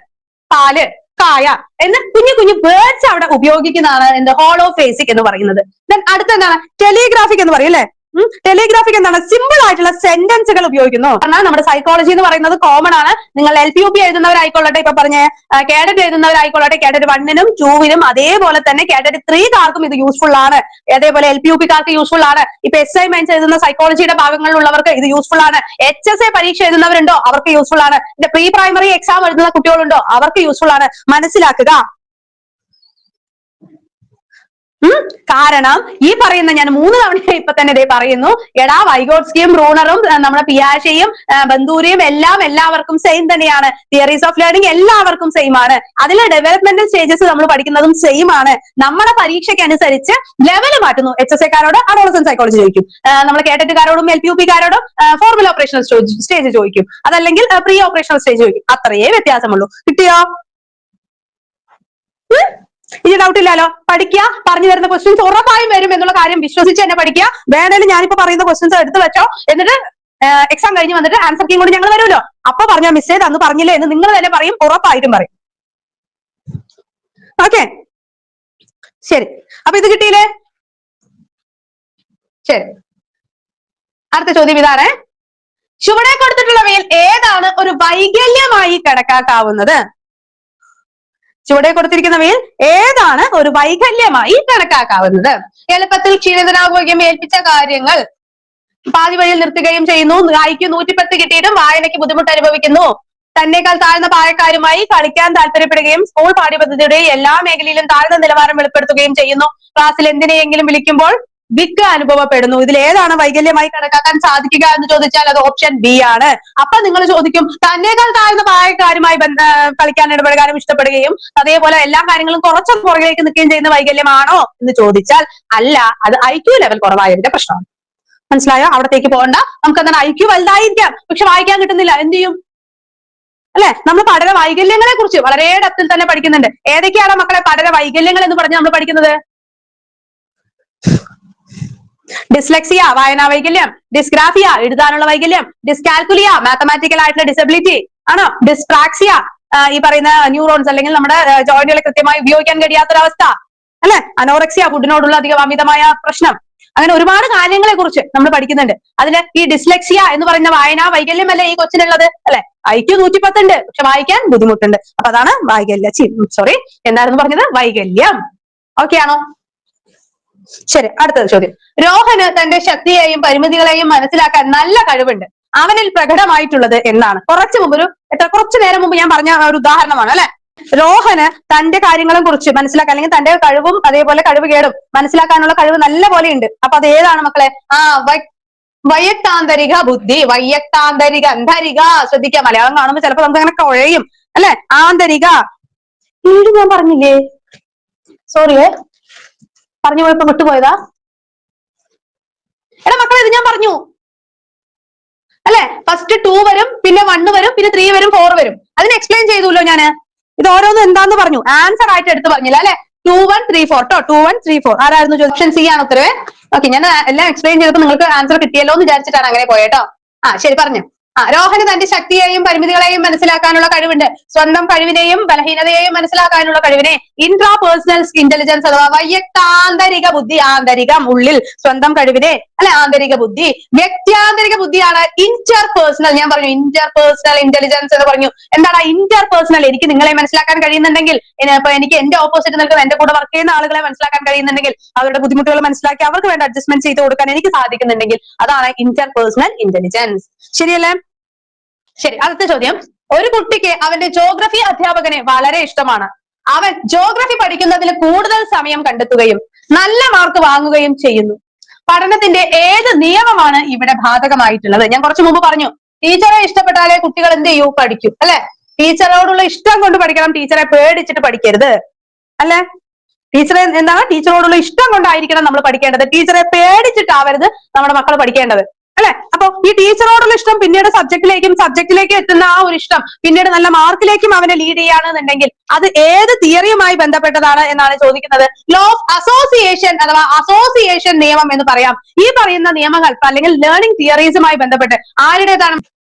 പാല്, കായ എന്ന കുഞ്ഞു കുഞ്ഞു വേർഡ്സ് അവിടെ ഉപയോഗിക്കുന്നതാണ് എന്ത് ഹോളോഫേസിക് എന്ന് പറയുന്നത്. ദെൻ അടുത്ത എന്താണ്? ടെലിഗ്രാഫിക് എന്ന് പറയും അല്ലെ. ടെലിഗ്രാഫിക് എന്താണ്? സിമ്പിൾ ആയിട്ടുള്ള സെന്റൻസുകൾ ഉപയോഗിക്കുന്നു. കാരണം നമ്മുടെ സൈക്കോളജി എന്ന് പറയുന്നത് കോമൺ ആണ്. നിങ്ങൾ LPUP എഴുതുന്നവരായിക്കൊള്ളട്ടെ, ഇപ്പൊ പറഞ്ഞ കേഡറ്റ് എഴുതുന്നവരായിക്കൊള്ളട്ടെ, കേഡറ്റ് 1-നും 2-നും അതേപോലെ തന്നെ കേഡറ്റ് 3-കാർക്കും ഇത് യൂസ്ഫുൾ ആണ്. അതേപോലെ LPUP-കാർക്ക് യൂസ്ഫുൾ ആണ്. ഇപ്പൊ SI മെയിൻസ് എഴുതുന്ന സൈക്കോളജിയുടെ ഭാഗങ്ങളിലുള്ളവർക്ക് ഇത് യൂസ്ഫുൾ ആണ്. HSA പരീക്ഷ എഴുതുന്നവരുണ്ടോ അവർക്ക് യൂസ്ഫുൾ ആണ്. പിന്നെ പ്രീ പ്രൈമറി എക്സാം എഴുതുന്ന കുട്ടികളുണ്ടോ അവർക്ക് യൂസ്ഫുൾ ആണ്. മനസ്സിലാക്കുക. കാരണം ഈ പറയുന്ന ഞാൻ 3 തവണ ഇപ്പൊ തന്നെ ഇതേ പറയുന്നു, എടാ വൈഗോട്സ്കിയും ബ്രൂണറും നമ്മുടെ പിയാഷയും ബന്ദൂരിയും എല്ലാവർക്കും സെയിം തന്നെയാണ്. തിയറീസ് ഓഫ് ലേണിംഗ് എല്ലാവർക്കും സെയിം ആണ്. അതിലെ ഡെവലപ്മെന്റൽ സ്റ്റേജസ് നമ്മൾ പഠിക്കുന്നതും സെയിം ആണ്. നമ്മുടെ പരീക്ഷയ്ക്ക് അനുസരിച്ച് ലെവൽ മാറ്റുന്നു. HSA-കാരോട് അഡോളസന്റ് സൈക്കോളജി ചോദിക്കും, നമ്മൾ കേഡറ്റുകാരോടും LPUP-കാരോടും ഫോർമുല ഓപ്പറേഷണൽ സ്റ്റേജ് ചോദിക്കും, അതല്ലെങ്കിൽ പ്രീ ഓപ്പറേഷണൽ സ്റ്റേജ് ചോദിക്കും. അത്രയേ വ്യത്യാസമുള്ളൂ. കിട്ടിയോ? ഇനി ഡൗട്ട് ഇല്ലല്ലോ. പഠിക്കുക, പറഞ്ഞു തരുന്ന ക്വസ്റ്റ്യൻസ് ഉറപ്പായും വരും എന്നുള്ള കാര്യം വിശ്വസിച്ച് തന്നെ പഠിക്കുക. വേണേലും ഞാനിപ്പോ പറയുന്ന ക്വസ്റ്റ്യൻസ് എടുത്തു വെച്ചോ, എന്നിട്ട് എക്സാം കഴിഞ്ഞ് വന്നിട്ട് ആൻസർ കീയും കൂടി ഞങ്ങൾ വരുമല്ലോ, അപ്പൊ പറഞ്ഞാൽ മിസ്സേ അന്ന് പറഞ്ഞില്ലേ എന്ന് നിങ്ങൾ തന്നെ പറയും, ഉറപ്പായിട്ടും പറയും. ഓക്കെ, ശരി. അപ്പൊ ഇത് കിട്ടിയില്ലേ? ശരി, അടുത്ത ചോദ്യം ഇതാണ്. ചുവടെ കൊടുത്തിട്ടുള്ളവയിൽ ഏതാണ് ഒരു വൈകല്യമായി കണക്കാക്കാവുന്നത്? ചുവടെ കൊടുത്തിരിക്കുന്നവയിൽ ഏതാണ് ഒരു വൈകല്യമായി കണക്കാക്കാവുന്നത്? എളുപ്പത്തിൽ ക്ഷീണിതനാവുകയും ഏൽപ്പിച്ച കാര്യങ്ങൾ പാതി വഴിയിൽ നിർത്തുകയും ചെയ്യുന്നു. IQ 110 കിട്ടിയിട്ടും വായനയ്ക്ക് ബുദ്ധിമുട്ട് അനുഭവിക്കുന്നു. തന്നേക്കാൾ താഴ്ന്ന പ്രായക്കാരുമായി കളിക്കാൻ താല്പര്യപ്പെടുകയും സ്കൂൾ പാഠ്യപദ്ധതിയുടെ എല്ലാ മേഖലയിലും താഴ്ന്ന നിലവാരം വെളിപ്പെടുത്തുകയും ചെയ്യുന്നു. ക്ലാസ്സിൽ എന്തിനെയെങ്കിലും വിളിക്കുമ്പോൾ വിക്ക് അനുഭവപ്പെടുന്നു. ഇതിൽ ഏതാണ് വൈകല്യമായി കണക്കാക്കാൻ സാധിക്കുക എന്ന് ചോദിച്ചാൽ അത് ഓപ്ഷൻ ബി ആണ്. അപ്പൊ നിങ്ങൾ ചോദിക്കും, തന്നേക്കാൾ താഴ്ന്ന പ്രായക്കാരുമായി കളിക്കാൻ ഇടപെടാനും ഇഷ്ടപ്പെടുകയും അതേപോലെ എല്ലാ കാര്യങ്ങളും കുറച്ച് പുറകിലേക്ക് നിൽക്കുകയും ചെയ്യുന്ന വൈകല്യമാണോ എന്ന് ചോദിച്ചാൽ അല്ല, അത് IQ ലെവൽ കുറവായതിന്റെ പ്രശ്നമാണ്. മനസ്സിലായോ? അവിടത്തേക്ക് പോകണ്ട. നമുക്ക് എന്താണ് IQ വലുതായിരിക്കാം, പക്ഷെ വായിക്കാൻ കിട്ടുന്നില്ല, എന്ത് ചെയ്യും അല്ലെ? നമ്മൾ പഠന വൈകല്യങ്ങളെ കുറിച്ച് വളരെ ഡെപ്തിൽ തന്നെ പഠിക്കുന്നുണ്ട്. ഏതൊക്കെയാണ് മക്കളെ പഠന വൈകല്യങ്ങൾ എന്ന് പറഞ്ഞ് നമ്മൾ പഠിക്കുന്നത്? ഡിസ്ലെക്സിയ വായനാ വൈകല്യം, ഡിസ്ഗ്രാഫിയ എഴുതാനുള്ള വൈകല്യം, ഡിസ്കാൽക്കുലിയ മാത്തമാറ്റിക്കൽ ആയിട്ടുള്ള ഡിസബിലിറ്റി ആണോ, ഡിസ്പ്രാക്സിയ ഈ പറയുന്ന ന്യൂറോൺസ് അല്ലെങ്കിൽ നമ്മുടെ ജോയിന്റുകളെ കൃത്യമായി ഉപയോഗിക്കാൻ കഴിയാത്തൊരവസ്ഥ അല്ലെ, അനോറക്സിയ ഫുഡിനോടുള്ള അമിതമായ പ്രശ്നം. അങ്ങനെ ഒരുപാട് കാര്യങ്ങളെ കുറിച്ച് നമ്മൾ പഠിക്കുന്നുണ്ട്. അതില് ഈ ഡിസ്ലെക്സിയ എന്ന് പറയുന്ന വായനാ വൈകല്യം അല്ലേ ഈ കൊച്ചിനുള്ളത് അല്ലെ? IQ 110 ഉണ്ട്, പക്ഷെ വായിക്കാൻ ബുദ്ധിമുട്ടുണ്ട്. അപ്പൊ അതാണ് സോറി എന്തായിരുന്നു പറഞ്ഞത്? വൈകല്യം. ഓക്കെ ആണോ? ശരി, അടുത്ത ചോദ്യം. രോഹന് തന്റെ ശക്തിയെയും പരിമിതികളെയും മനസ്സിലാക്കാൻ നല്ല കഴിവുണ്ട്. അവനിൽ പ്രകടമായിട്ടുള്ളത് എന്നാണ്? കുറച്ചു നേരം മുമ്പ് ഞാൻ പറഞ്ഞ ഒരു ഉദാഹരണമാണ് അല്ലെ. രോഹന് തന്റെ കാര്യങ്ങളും കുറിച്ച് മനസ്സിലാക്കാൻ അല്ലെങ്കിൽ തന്റെ കഴിവും അതേപോലെ കഴിവുകേടും മനസ്സിലാക്കാനുള്ള കഴിവ് നല്ല പോലെ ഉണ്ട്. അപ്പൊ അത് ഏതാണ് മക്കളെ? വൈയക്താന്തരിക ബുദ്ധി. അന്തരിക ശ്രദ്ധിക്കുക, മലയാളം കാണുമ്പോൾ ചിലപ്പോൾ നമുക്ക് അങ്ങനെ കുഴയും അല്ലെ. ആന്തരിക ഞാൻ പറഞ്ഞില്ലേ, സോറിയേ, പറഞ്ഞു പോയപ്പോ വിട്ടുപോയതാ. എടാ മക്കളെ, ഇത് ഞാൻ പറഞ്ഞു അല്ലെ. ഫസ്റ്റ് 2 വരും, പിന്നെ 1 വരും, പിന്നെ 3 വരും, 4 വരും. അതിന് എക്സ്പ്ലെയിൻ ചെയ്തല്ലോ ഞാന്. ഇത് ഓരോന്നും എന്താന്ന് പറഞ്ഞു, ആൻസർ ആയിട്ട് എടുത്ത് പറഞ്ഞില്ല അല്ലെ. 2 1 3 4 കേട്ടോ, 2 1 3 4. ആരായിരുന്നു? ഓപ്ഷൻ സി ആണ് ഉത്തരവേ. ഓക്കെ, ഞാൻ എല്ലാം എക്സ്പ്ലെയിൻ ചെയ്തപ്പോൾ നിങ്ങൾക്ക് ആൻസർ കിട്ടിയല്ലോ എന്ന് വിചാരിച്ചിട്ടാണ് അങ്ങനെ പോയേട്ടോ. ശരി, പറഞ്ഞു. രോഹന് തന്റെ ശക്തിയെയും പരിമിതികളെയും മനസ്സിലാക്കാനുള്ള കഴിവുണ്ട്. സ്വന്തം കഴിവിനെയും ബലഹീനതയെയും മനസ്സിലാക്കാനുള്ള കഴിവിനെ ഇൻട്രാപേഴ്സണൽ ഇന്റലിജൻസ് അഥവാ വൈയക്താന്തരിക ബുദ്ധി, ആന്തരികം ഉള്ളിൽ സ്വന്തം കഴിവിനെ അല്ലെ ആന്തരിക ബുദ്ധി. വ്യക്തിയാന്തരിക ബുദ്ധിയാണ് ഇന്റർപേഴ്സണൽ. ഞാൻ പറഞ്ഞു ഇന്റർപേഴ്സണൽ ഇന്റലിജൻസ് എന്ന് പറഞ്ഞു. എന്താണ് ഇന്റർപേഴ്സണൽ? എനിക്ക് നിങ്ങളെ മനസ്സിലാക്കാൻ കഴിയുന്നുണ്ടെങ്കിൽ, ഇപ്പൊ എനിക്ക് എന്റെ ഓപ്പോസിറ്റ് നിൽക്കുന്ന എന്റെ കൂടെ വർക്ക് ചെയ്യുന്ന ആളുകളെ മനസ്സിലാക്കാൻ കഴിയുന്നുണ്ടെങ്കിൽ, അവരുടെ ബുദ്ധിമുട്ടുകൾ മനസ്സിലാക്കി അവർക്ക് വേണ്ട അഡ്ജസ്റ്റ്മെന്റ് ചെയ്ത് കൊടുക്കാൻ എനിക്ക് സാധിക്കുന്നുണ്ടെങ്കിൽ അതാണ് ഇന്റർപേഴ്സണൽ ഇന്റലിജൻസ്. ശരിയല്ലേ? ശരി, അടുത്ത ചോദ്യം. ഒരു കുട്ടിക്ക് അവന്റെ ജോഗ്രഫി അധ്യാപകനെ വളരെ ഇഷ്ടമാണ്. അവൻ ജോഗ്രഫി പഠിക്കുന്നതിൽ കൂടുതൽ സമയം കണ്ടെത്തുകയും നല്ല മാർക്ക് വാങ്ങുകയും ചെയ്യുന്നു. പഠനത്തിന്റെ ഏത് നിയമമാണ് ഇവിടെ ബാധകമായിട്ടുള്ളത്? ഞാൻ കുറച്ചു മുമ്പ് പറഞ്ഞു, ടീച്ചറെ ഇഷ്ടപ്പെട്ടാലേ കുട്ടികൾ എന്ത് ചെയ്യൂ? പഠിക്കും അല്ലെ? ടീച്ചറോടുള്ള ഇഷ്ടം കൊണ്ട് പഠിക്കണം, ടീച്ചറെ പേടിച്ചിട്ട് പഠിക്കരുത് അല്ലെ? ടീച്ചറെ എന്താണ്? ടീച്ചറോടുള്ള ഇഷ്ടം കൊണ്ടായിരിക്കണം നമ്മൾ പഠിക്കേണ്ടത്, ടീച്ചറെ പേടിച്ചിട്ടാവരുത് നമ്മുടെ മക്കൾ പഠിക്കേണ്ടത് അല്ലെ? അപ്പൊ ഈ ടീച്ചറോടുള്ള ഇഷ്ടം പിന്നീട് സബ്ജക്റ്റിലേക്ക് എത്തുന്ന ആ ഒരു ഇഷ്ടം പിന്നീട് നല്ല മാർക്കിലേക്കും അവനെ ലീഡ് ചെയ്യുകയാണെന്നുണ്ടെങ്കിൽ അത് ഏത് തിയറിയുമായി ബന്ധപ്പെട്ടതാണ് എന്നാണ് ചോദിക്കുന്നത്. ലോ ഓഫ് അസോസിയേഷൻ അഥവാ അസോസിയേഷൻ നിയമം എന്ന് പറയാം. ഈ പറയുന്ന നിയമങ്ങൾ അല്ലെങ്കിൽ ലേണിംഗ് തിയറീസുമായി ബന്ധപ്പെട്ട് ആരുടേതാണ്?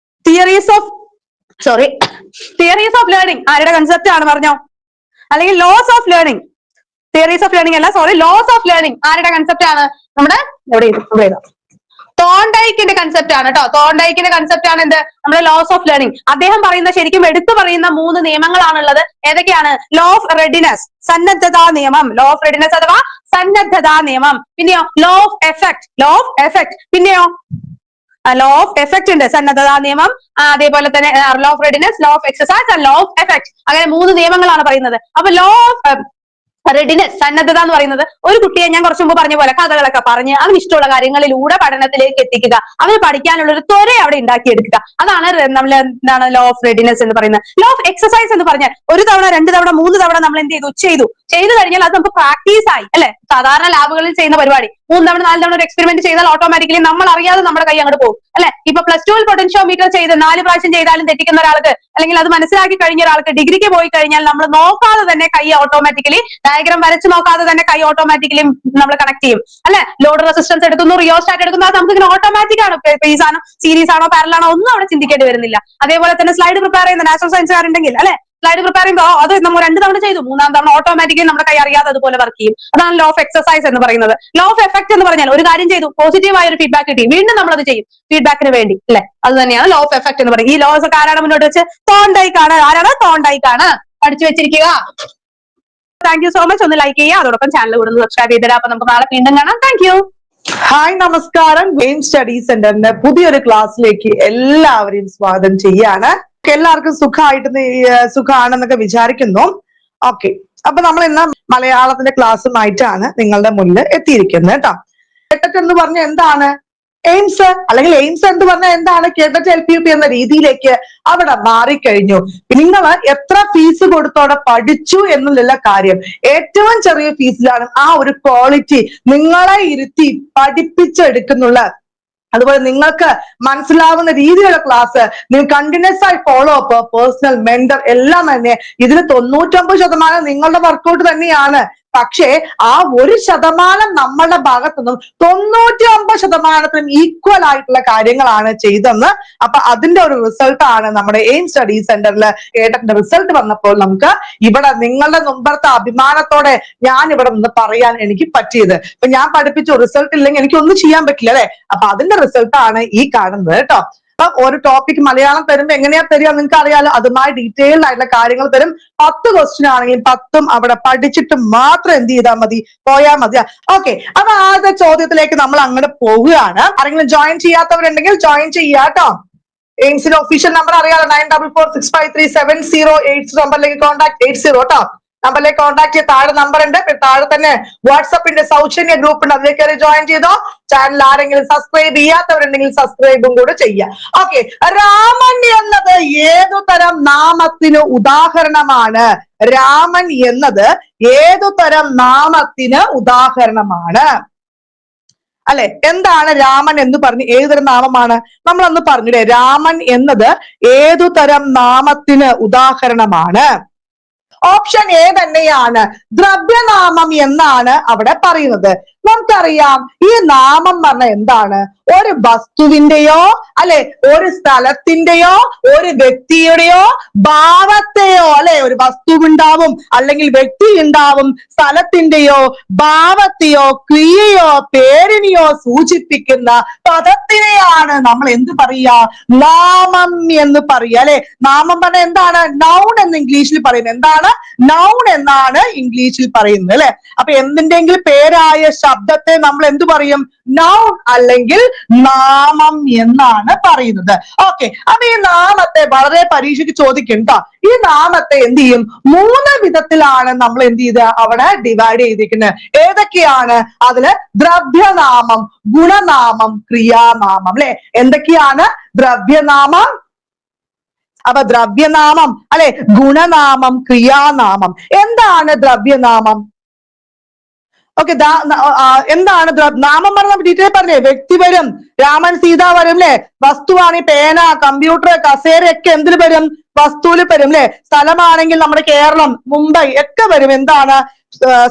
തിയറീസ് ഓഫ് ലേണിംഗ് ആരുടെ കൺസെപ്റ്റ് ആണ് പറഞ്ഞോ? അല്ലെങ്കിൽ laws of learning, theories of learning അല്ല, ലോസ് ഓഫ് ലേണിംഗ് ആരുടെ കൺസെപ്റ്റ് ആണ്? നമ്മുടെ തോണ്ടൈക്കിന്റെ കൺസെപ്റ്റ് ആണ് കേട്ടോ. തോണ്ടൈക്കിന്റെ കൺസെപ്റ്റ് ആണ് എന്ത്? നമ്മുടെ ലോസ് ഓഫ് ലേണിംഗ്. അദ്ദേഹം പറയുന്ന, ശരിക്കും എടുത്തു പറയുന്ന 3 നിയമങ്ങളാണുള്ളത്. ഏതൊക്കെയാണ്? ലോ ഓഫ് റെഡിനെസ്, സന്നദ്ധതാ നിയമം, ലോ ഓഫ് റെഡിനെസ് അഥവാ സന്നദ്ധതാ നിയമം. പിന്നെയോ ലോ ഓഫ് എഫക്ട്, പിന്നെയോ ലോ ഓഫ് എഫക്ട് ഉണ്ട്, സന്നദ്ധതാ നിയമം, അതേപോലെ തന്നെ law of readiness, law of exercise and law of effect. അങ്ങനെ 3 നിയമങ്ങളാണ് പറയുന്നത്. അപ്പൊ ലോ ഓഫ് റെഡിനെസ്, സന്നദ്ധത എന്ന് പറയുന്നത് ഒരു കുട്ടിയെ ഞാൻ കുറച്ചു മുമ്പ് പറഞ്ഞ പോലെ കഥകളൊക്കെ പറഞ്ഞ് അവന് ഇഷ്ടമുള്ള കാര്യങ്ങളിലൂടെ പഠനത്തിലേക്ക് എത്തിക്കുക, അവന് പഠിക്കാനുള്ള ഒരു ത്വര അവിടെ ഉണ്ടാക്കിയെടുക്കുക. അതാണ് നമ്മൾ എന്താണ് ലോ ഓഫ് റെഡിനെസ് എന്ന് പറയുന്നത്. ലോ ഓഫ് എക്സസൈസ് എന്ന് പറഞ്ഞാൽ 1 തവണ 2 തവണ 3 തവണ നമ്മൾ എന്ത് ചെയ്തു കഴിഞ്ഞാൽ അത് നമുക്ക് പ്രാക്ടീസ് ആയി അല്ലെ? സാധാരണ ലാബുകളിൽ ചെയ്യുന്ന പരിപാടി 3 തവണ 4 തവണ ഒരു എക്സ്പെരിമെന്റ് ചെയ്താൽ ഓട്ടോമാറ്റിക്കലി നമ്മൾ അറിയാതെ നമ്മുടെ കൈ അങ്ങോട്ട് പോകും അല്ലെ? ഇപ്പൊ +2 പൊട്ടൻഷ്യോമീറ്റർ ചെയ്ത് 4 പ്രാവശ്യം ചെയ്താലും തെറ്റിക്കുന്ന ഒരാൾക്ക്, അല്ലെങ്കിൽ അത് മനസ്സിലാക്കി കഴിഞ്ഞ ഒരാൾക്ക് ഡിഗ്രിക്ക് പോയി കഴിഞ്ഞാൽ നമ്മൾ നോക്കാതെ തന്നെ കൈ ഓട്ടോമാറ്റിക്കലി, ഡയഗ്രാം വരച്ച് നോക്കാതെ തന്നെ കൈ ഓട്ടോമാറ്റിക്കലി നമ്മൾ കണക്ട് ചെയ്യും അല്ലെ? ലോഡ് റെസിസ്റ്റൻസ് എടുക്കുന്നു, റിയോസ്റ്റാറ്റ് എടുക്കുന്നു, അത് നമുക്ക് ഇങ്ങനെ ഓട്ടോമാറ്റിക് ആണ്. ഫേസ് ആണോ, സീരീസ് ആണോ, പാരലൽ ആണോ, ഒന്നും അവിടെ ചിന്തിക്കേണ്ടി വരുന്നില്ല. അതേപോലെ തന്നെ സ്ലൈഡ് പ്രിപ്പയർ ചെയ്യുന്ന നാച്ചുറൽ സയൻസുകാരുണ്ടെങ്കിൽ അല്ലെ, സ്ലൈഡ് പ്രിപ്പയർ ചെയ്യുമ്പോൾ അത് നമ്മൾ 2 തവണ ചെയ്തു, 3-ാം തവണ ഓട്ടോമാറ്റിക്കലി നമ്മുടെ കൈ അറിയാതെ അതുപോലെ വർക്ക് ചെയ്യും. അതാണ് ലോ ഓഫ് എക്സസൈസ് എന്ന് പറയുന്നത്. ലോ ഓഫ് എഫക്ട് എന്ന് പറഞ്ഞാൽ ഒരു കാര്യം ചെയ്തു, പോസിറ്റീവായ ഒരു ഫീഡ്ബാക്ക് കിട്ടി, വീണ്ടും നമ്മൾ അത് ചെയ്യും ഫീഡ്ബാക്കിന് വേണ്ടി അല്ലെ? അത് തന്നെയാണ് ലോ ഓഫ് എഫക്ട് എന്ന് പറയുന്നത്. ഈ ലോസ് ഒക്കെ ആരാണ് മുന്നോട്ട് വെച്ച്? തോണ്ടൈക്കാണ്. ആരാണ്? തോണ്ടൈക്കാണ്. പഠിച്ചു വെച്ചിരിക്കുക. Thank you so much. ഒന്ന് ലൈക്ക് ചെയ്യുക, അതോടൊപ്പം ചാനൽ കൂടെ സബ്സ്ക്രൈബ് ചെയ്തിടാം. അപ്പൊ നമുക്ക് നാളെ വീണ്ടും കാണാം. Thank you. ഹായ്, നമസ്കാരം. ഗെയിം സ്റ്റഡി സെന്ററിന്റെ പുതിയൊരു ക്ലാസ്സിലേക്ക് എല്ലാവരെയും സ്വാഗതം ചെയ്യാണ്. എല്ലാവർക്കും സുഖമാണെന്നൊക്കെ വിചാരിക്കുന്നു. ഓക്കെ, അപ്പൊ നമ്മൾ ഇന്ന് മലയാളത്തിന്റെ ക്ലാസ്സുമായിട്ടാണ് നിങ്ങളുടെ മുന്നിൽ എത്തിയിരിക്കുന്നത് കേട്ടോ. കേട്ടറ്റ് എന്ന് പറഞ്ഞ എന്താണ്? എയിംസ്, അല്ലെങ്കിൽ എയിംസ് എന്ന് പറഞ്ഞാൽ എന്താണ്? കേട്ടറ്റ് LPUP എന്ന രീതിയിലേക്ക് അവിടെ മാറിക്കഴിഞ്ഞു. നിങ്ങൾ എത്ര ഫീസ് കൊടുത്തോടെ പഠിച്ചു എന്നുള്ള കാര്യം, ഏറ്റവും ചെറിയ ഫീസിലാണ് ആ ഒരു ക്വാളിറ്റി നിങ്ങളെ ഇരുത്തി പഠിപ്പിച്ചെടുക്കുന്നുള്ള. അതുപോലെ നിങ്ങൾക്ക് മനസ്സിലാവുന്ന രീതിയിലുള്ള ക്ലാസ് നിങ്ങൾ കണ്ടിന്യൂസ് ആയി ഫോളോ അപ്പ്, പേഴ്സണൽ മെന്റർ എല്ലാം തന്നെ ഇതിന് 99% നിങ്ങളുടെ വർക്കൗട്ട് തന്നെയാണ്. പക്ഷേ ആ 1% നമ്മളുടെ ഭാഗത്തുനിന്നും 99% ഈക്വൽ ആയിട്ടുള്ള കാര്യങ്ങളാണ് ചെയ്തെന്ന്. അപ്പൊ അതിന്റെ ഒരു റിസൾട്ട് ആണ് നമ്മുടെ എയിം സ്റ്റഡി സെന്ററിൽ കേട്ടതിന്റെ റിസൾട്ട് വന്നപ്പോൾ നമുക്ക് ഇവിടെ നിങ്ങളുടെ മുമ്പത്തെ അഭിമാനത്തോടെ ഞാൻ ഇവിടെ നിന്ന് പറയാൻ എനിക്ക് പറ്റിയത്. ഇപ്പൊ ഞാൻ പഠിപ്പിച്ചു, റിസൾട്ട് ഇല്ലെങ്കിൽ എനിക്കൊന്നും ചെയ്യാൻ പറ്റില്ല അല്ലെ? അപ്പൊ അതിന്റെ റിസൾട്ട് ആണ് ഈ കാണുന്നത് കേട്ടോ. അപ്പൊ ഒരു ടോപ്പിക് മലയാളം തരുമ്പോ എങ്ങനെയാ തരിക നിങ്ങൾക്ക് അറിയാലോ. അതുമായി ഡീറ്റെയിൽഡ് ആയിട്ടുള്ള കാര്യങ്ങൾ തരും. 10 ക്വസ്റ്റ്യൻ ആണെങ്കിൽ 10ഉം അവിടെ പഠിച്ചിട്ട് മാത്രം എന്ത് ചെയ്താൽ മതി, പോയാൽ മതി. ഓക്കെ, അപ്പൊ ആദ്യത്തെ ചോദ്യത്തിലേക്ക് നമ്മൾ അങ്ങോട്ട് പോവുകയാണ്. ആരെങ്കിലും ജോയിൻ ചെയ്യാത്തവരുണ്ടെങ്കിൽ ജോയിൻ ചെയ്യാട്ടോ. എയിംസിന്റെ ഒഫീഷ്യൽ നമ്പർ അറിയാലോ, 9446537080 നമ്പറിലേക്ക് കോൺടാക്ട് 80 കേട്ടോ. നമ്പറിലേക്ക് കോൺടാക്ട് ചെയ്ത് താഴെ നമ്പർ ഉണ്ട്, താഴെ തന്നെ വാട്സപ്പിന്റെ സൗജന്യ ഗ്രൂപ്പ് ഉണ്ട്, അതിലേക്ക് കയറി ജോയിൻ ചെയ്തോ. ചാനൽ ആരെങ്കിലും സബ്സ്ക്രൈബ് ചെയ്യാത്തവരുണ്ടെങ്കിൽ സബ്സ്ക്രൈബും കൂടെ ചെയ്യാം. ഓക്കെ, രാമൻ എന്നത് ഏതു തരം നാമത്തിന് ഉദാഹരണമാണ്? രാമൻ എന്നത് ഏതു തരം നാമത്തിന് ഉദാഹരണമാണ്? അല്ലെ, എന്താണ് രാമൻ എന്ന് പറഞ്ഞ് ഏതുതരം നാമമാണ്? നമ്മളൊന്ന് പറഞ്ഞില്ലേ, രാമൻ എന്നത് ഏതു തരം നാമത്തിന് ഉദാഹരണമാണ്? ഓപ്ഷൻ എ തന്നെയാണ്, ദ്രവ്യനാമം എന്നാണ് അവിടെ പറയുന്നത്. നമുക്കറിയാം ഈ നാമം പറഞ്ഞ എന്താണ്? ഒരു വസ്തുവിന്റെയോ അല്ലെ ഒരു സ്ഥലത്തിന്റെയോ ഒരു വ്യക്തിയുടെയോ ഭാവത്തെയോ, അല്ലെ ഒരു വസ്തുവുണ്ടാവും അല്ലെങ്കിൽ വ്യക്തി ഉണ്ടാവും, സ്ഥലത്തിന്റെയോ ഭാവത്തെയോ ക്രിയയോ പേരിനെയോ സൂചിപ്പിക്കുന്ന പദത്തിനെയാണ് നമ്മൾ എന്ത് പറയുക? നാമം എന്ന് പറയുക അല്ലെ. നാമം പറഞ്ഞ എന്താണ്? നൗൺ എന്ന് ഇംഗ്ലീഷിൽ പറയുന്നത്. എന്താണ്? നൗൺ എന്നാണ് ഇംഗ്ലീഷിൽ പറയുന്നത് അല്ലെ. അപ്പൊ എന്തിന്റെങ്കിലും പേരായ ശബ്ദത്തെ നമ്മൾ എന്തു പറയും? നൗൺ അല്ലെങ്കിൽ നാമം എന്നാണ് പറയുന്നത്. ഓക്കെ, അപ്പൊ ഈ നാമത്തെ വളരെ പരീക്ഷയ്ക്ക് ചോദിക്കും ട്ടോ. ഈ നാമത്തെ എന്ത് ചെയ്യും? 3 വിധത്തിലാണ് നമ്മൾ എന്ത് ചെയ്ത് അവിടെ ഡിവൈഡ് ചെയ്തിരിക്കുന്നത്. ഏതൊക്കെയാണ്? അതില് ദ്രവ്യനാമം, ഗുണനാമം, ക്രിയാനാമം. അല്ലെ, എന്തൊക്കെയാണ്? ദ്രവ്യനാമം, അപ്പൊ ദ്രവ്യനാമം അല്ലെ, ഗുണനാമം, ക്രിയാനാമം. എന്താണ് ദ്രവ്യനാമം? ഓക്കെ, എന്താണ് നാമം പറഞ്ഞ ഡീറ്റെയിൽ പറഞ്ഞേ. വ്യക്തി വരും, രാമൻ സീത വരും അല്ലെ. വസ്തുവാണ് പേന, കമ്പ്യൂട്ടർ, കസേര ഒക്കെ എന്തിൽ വരും? വസ്തുവിൽ വരും അല്ലെ. സ്ഥലമാണെങ്കിൽ നമ്മുടെ കേരളം, മുംബൈ ഒക്കെ വരും. എന്താണ്?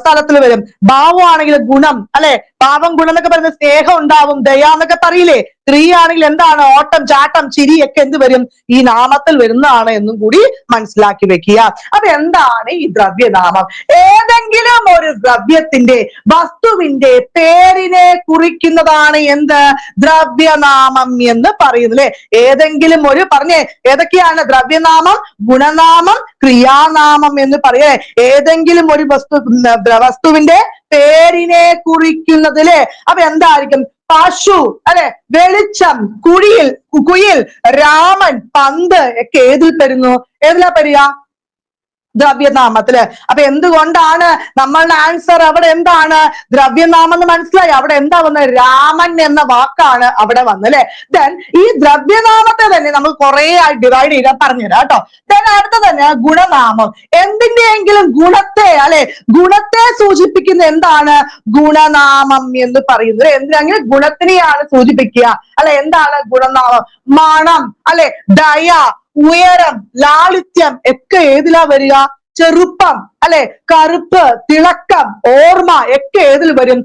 സ്ഥലത്തിൽ വരും. ഭാവമാണെങ്കിൽ ഗുണം അല്ലെ. പാപം, ഗുണം എന്നൊക്കെ പറയുന്നത് സ്നേഹം ഉണ്ടാവും, ദയ എന്നൊക്കെ പറയില്ലേ. സ്ത്രീയാണെങ്കിൽ എന്താണ്? ഓട്ടം, ചാട്ടം, ചിരി ഒക്കെ എന്ത് വരും? ഈ നാമത്തിൽ വരുന്നതാണ് എന്നും കൂടി മനസ്സിലാക്കി വെക്കുക. അപ്പൊ എന്താണ് ഈ ദ്രവ്യനാമം? ഏതെങ്കിലും ഒരു ദ്രവ്യത്തിന്റെ, വസ്തുവിന്റെ പേരിനെ കുറിക്കുന്നതാണ് എന്ത്? ദ്രവ്യനാമം എന്ന് പറയുന്നത് അല്ലെ. ഏതെങ്കിലും ഒരു, പറഞ്ഞേ ഏതൊക്കെയാണ്? ദ്രവ്യനാമം, ഗുണനാമം, ക്രിയാനാമം എന്ന് പറയേ. ഏതെങ്കിലും ഒരു വസ്തുവിന്റെ പേരിനെ കുറിക്കുന്നതില്. അപ്പൊ എന്തായിരിക്കും? പശു അല്ലെ, വെളിച്ചം, കുയിൽ, രാമൻ, പന്ത് ഒക്കെ ഏതിൽ പെടുന്നു? ഏതിലാ പെടുക? ദ്രവ്യനാമത്തില്. അപ്പൊ എന്തുകൊണ്ടാണ് നമ്മളുടെ ആൻസർ അവിടെ എന്താണ്? ദ്രവ്യനാമം എന്ന് മനസ്സിലായി. അവിടെ എന്താ വന്നത്? രാമൻ എന്ന വാക്കാണ് അവിടെ വന്നത് അല്ലെ. ദെൻ ഈ ദ്രവ്യനാമത്തെ തന്നെ നമ്മൾ കുറെ ആയി ഡിവൈഡ് ചെയ്താൽ പറഞ്ഞുതരാം കേട്ടോ. ദെൻ അടുത്ത തന്നെ ഗുണനാമം. എന്തിന്റെയെങ്കിലും ഗുണത്തെ അല്ലെ, ഗുണത്തെ സൂചിപ്പിക്കുന്ന എന്താണ്? ഗുണനാമം എന്ന് പറയുന്നത്. എന്തിനെങ്കിലും ഗുണത്തിനെയാണ് സൂചിപ്പിക്കുക അല്ലെ. എന്താണ് ഗുണനാമം? മണം അല്ലെ, ദയ, ഉയരം, ലാളിത്യം ഒക്കെ ഏതിലാ വരിക? ചെറുപ്പം അല്ലെ, കറുപ്പ്, തിളക്കം, ഓർമ്മ ഒക്കെ ഏതിൽ വരും?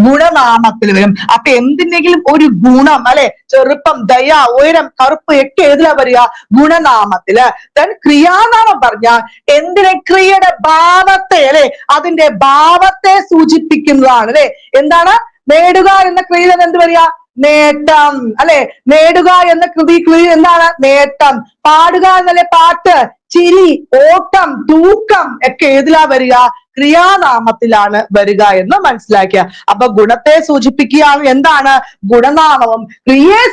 ഗുണനാമത്തിൽ വരും. അപ്പൊ എന്തിനെങ്കിലും ഒരു ഗുണം അല്ലെ, ചെറുപ്പം, ദയ, ഉയരം, കറുപ്പ് ഒക്കെ ഏതിലാ വരിക? ഗുണനാമത്തില്. ദെൻ ക്രിയാനാമം പറഞ്ഞാൽ എന്തിനെ? ക്രിയയുടെ ഭാവത്തെ അല്ലെ, അതിന്റെ ഭാവത്തെ സൂചിപ്പിക്കുന്നതാണ് അല്ലെ. എന്താണ്? നേടുക എന്ന ക്രിയയിൽ എന്ത് വരിക? നേട്ടം അല്ലെ. നേടുക എന്ന കൃതി എന്താണ്? നേട്ടം. പാടുക എന്നല്ലേ പാട്ട്. ചിരി, ഓട്ടം, തൂക്കം ഒക്കെ ഏതിലാ വരിക? ക്രിയാനാമത്തിലാണ് വരിക എന്ന് മനസ്സിലാക്കിയ. അപ്പൊ ഗുണത്തെ സൂചിപ്പിക്കുകയാണ് എന്താണ്? ഗുണനാമവും.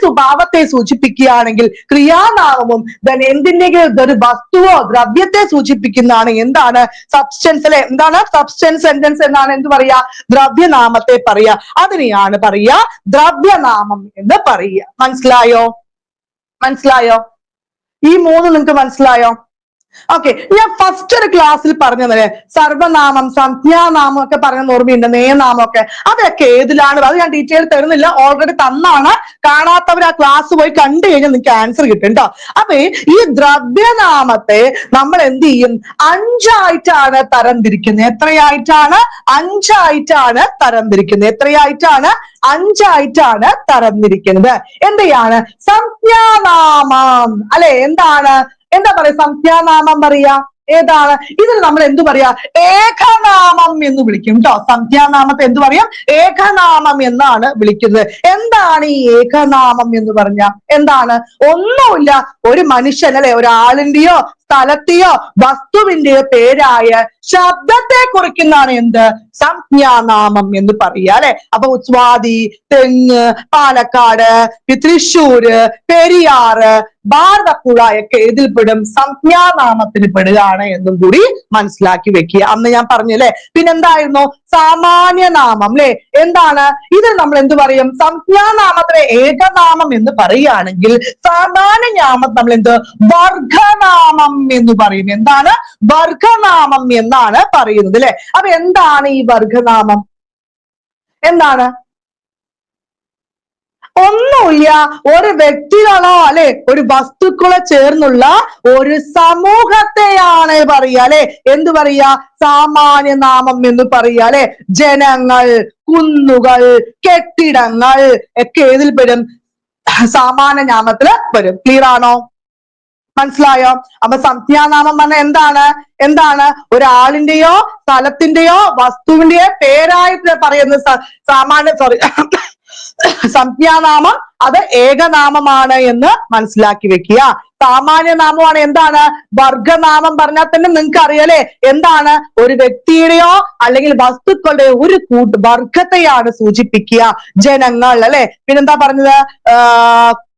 സ്വഭാവത്തെ സൂചിപ്പിക്കുകയാണെങ്കിൽ ക്രിയാനാമവും. ദെൻ എന്തിന്റെങ്കിലും ഒരു വസ്തുവോ ദ്രവ്യത്തെ സൂചിപ്പിക്കുന്നതാണ് എന്താണ്? സബ്സ്റ്റൻസ് അല്ലെ. എന്താണ്? സബ്സ്റ്റൻസ് സെന്റൻസ് എന്നാണ് എന്ത് പറയാ? ദ്രവ്യനാമത്തെ പറയാ. അതിനെയാണ് പറയാ ദ്രവ്യനാമം എന്ന് പറയുക. മനസ്സിലായോ? ഈ 3 നിങ്ങൾക്ക് മനസ്സിലായോ? ഓക്കെ, ഞാൻ ഫസ്റ്റ് ഒരു ക്ലാസ്സിൽ പറഞ്ഞതല്ലേ, സർവനാമം, സംജ്ഞാനാമം ഒക്കെ പറഞ്ഞ ഓർമ്മയുണ്ട്, നേനാമം ഒക്കെ. അതൊക്കെ ഏതിലാണ്? അത് ഞാൻ ഡീറ്റെയിൽ തരുന്നില്ല, ഓൾറെഡി തന്നാണ്. കാണാത്തവർ ആ ക്ലാസ് പോയി കണ്ടു കഴിഞ്ഞാൽ നിങ്ങൾക്ക് ആൻസർ കിട്ടും കേട്ടോ. അപ്പൊ ഈ ദ്രവ്യനാമത്തെ നമ്മൾ എന്ത് ചെയ്യും? 5 ആയിട്ടാണ് തരംതിരിക്കുന്നത്. എത്രയായിട്ടാണ്? 5 ആയിട്ടാണ് തരംതിരിക്കുന്നത്. എത്രയായിട്ടാണ്? 5 ആയിട്ടാണ് തരംതിരിക്കുന്നത്. എന്തെയാണ്? സംജ്ഞാനാമം അല്ലെ. എന്താ പറയാ? സംജ്ഞാനാമം പറയാ. ഏതാണ്? ഇതിൽ നമ്മൾ എന്തു പറയാ? ഏകനാമം എന്ന് വിളിക്കും കേട്ടോ. സംജ്ഞാനാമത്തെ എന്ത് പറയും? ഏകനാമം എന്നാണ് വിളിക്കുന്നത്. എന്താണ് ഈ ഏകനാമം എന്ന് പറഞ്ഞ? എന്താണ്? ഒന്നുമില്ല, ഒരു മനുഷ്യൻ അല്ലെ, ഒരാളിന്റെയോ സ്ഥലത്തെയോ വസ്തുവിന്റെയോ പേരായ ശബ്ദത്തെ കുറിക്കുന്നതാണ് എന്ത്? സംജ്ഞാനാമം എന്ന് പറയുക അല്ലെ. അപ്പൊ സ്വാതി, തെങ്ങ്, പാലക്കാട്, തൃശ്ശൂര്, പെരിയാറ്, ഭാരതപ്പുഴ ഒക്കെ ഏതിൽ പെടും? സംജ്ഞാനാമത്തിന് പെടുകയാണ് എന്നും കൂടി മനസ്സിലാക്കി വെക്കുക. അന്ന് ഞാൻ പറഞ്ഞു അല്ലെ. പിന്നെന്തായിരുന്നു? സാമാന്യനാമം അല്ലെ. എന്താണ്? ഇതിൽ നമ്മൾ എന്ത് പറയും? സംജ്ഞാനാമത്തിലെ ഏകനാമം എന്ന് പറയുകയാണെങ്കിൽ സാമാന്യനാമം നമ്മൾ എന്ത്? വർഗനാമം എന്ന് പറയും. എന്താണ്? വർഗനാമം എന്നാണ് പറയുന്നത് അല്ലെ. അപ്പൊ എന്താണ് ഈ വർഗനാമം? എന്താണ്? ഒന്നുമില്ല, ഒരു വ്യക്തികളോ അല്ലെ ഒരു വസ്തുക്കളോ ചേർന്നുള്ള ഒരു സമൂഹത്തെയാണ് പറയുക അല്ലെ. എന്ത് പറയാ? സാമാന്യനാമം എന്ന് പറയുക അല്ലെ. ജനങ്ങൾ, കുന്നുകൾ, കെട്ടിടങ്ങൾ ഒക്കെ ഏതിൽ പെടും? സാമാന്യനാമത്തില് വരും. ക്ലിയർ ആണോ? മനസ്സിലായോ? അപ്പൊ സംജ്ഞാനാമം പറഞ്ഞ എന്താണ്? ഒരാളിന്റെയോ സ്ഥലത്തിന്റെയോ വസ്തുവിന്റെയോ പേരായിട്ട് പറയുന്ന സംജ്ഞാനാമം അത് ഏകനാമമാണ് എന്ന് മനസ്സിലാക്കി വെക്കുക. സാമാന്യ നാമമാണ് എന്താണ്? വർഗനാമം പറഞ്ഞാൽ തന്നെ നിങ്ങൾക്ക് അറിയാലേ എന്താണ്? ഒരു വ്യക്തിയുടെയോ അല്ലെങ്കിൽ വസ്തുക്കളുടെയോ ഒരു വർഗത്തെയാണ് സൂചിപ്പിക്കുക. ജനങ്ങൾ അല്ലെ, പിന്നെന്താ പറഞ്ഞത്?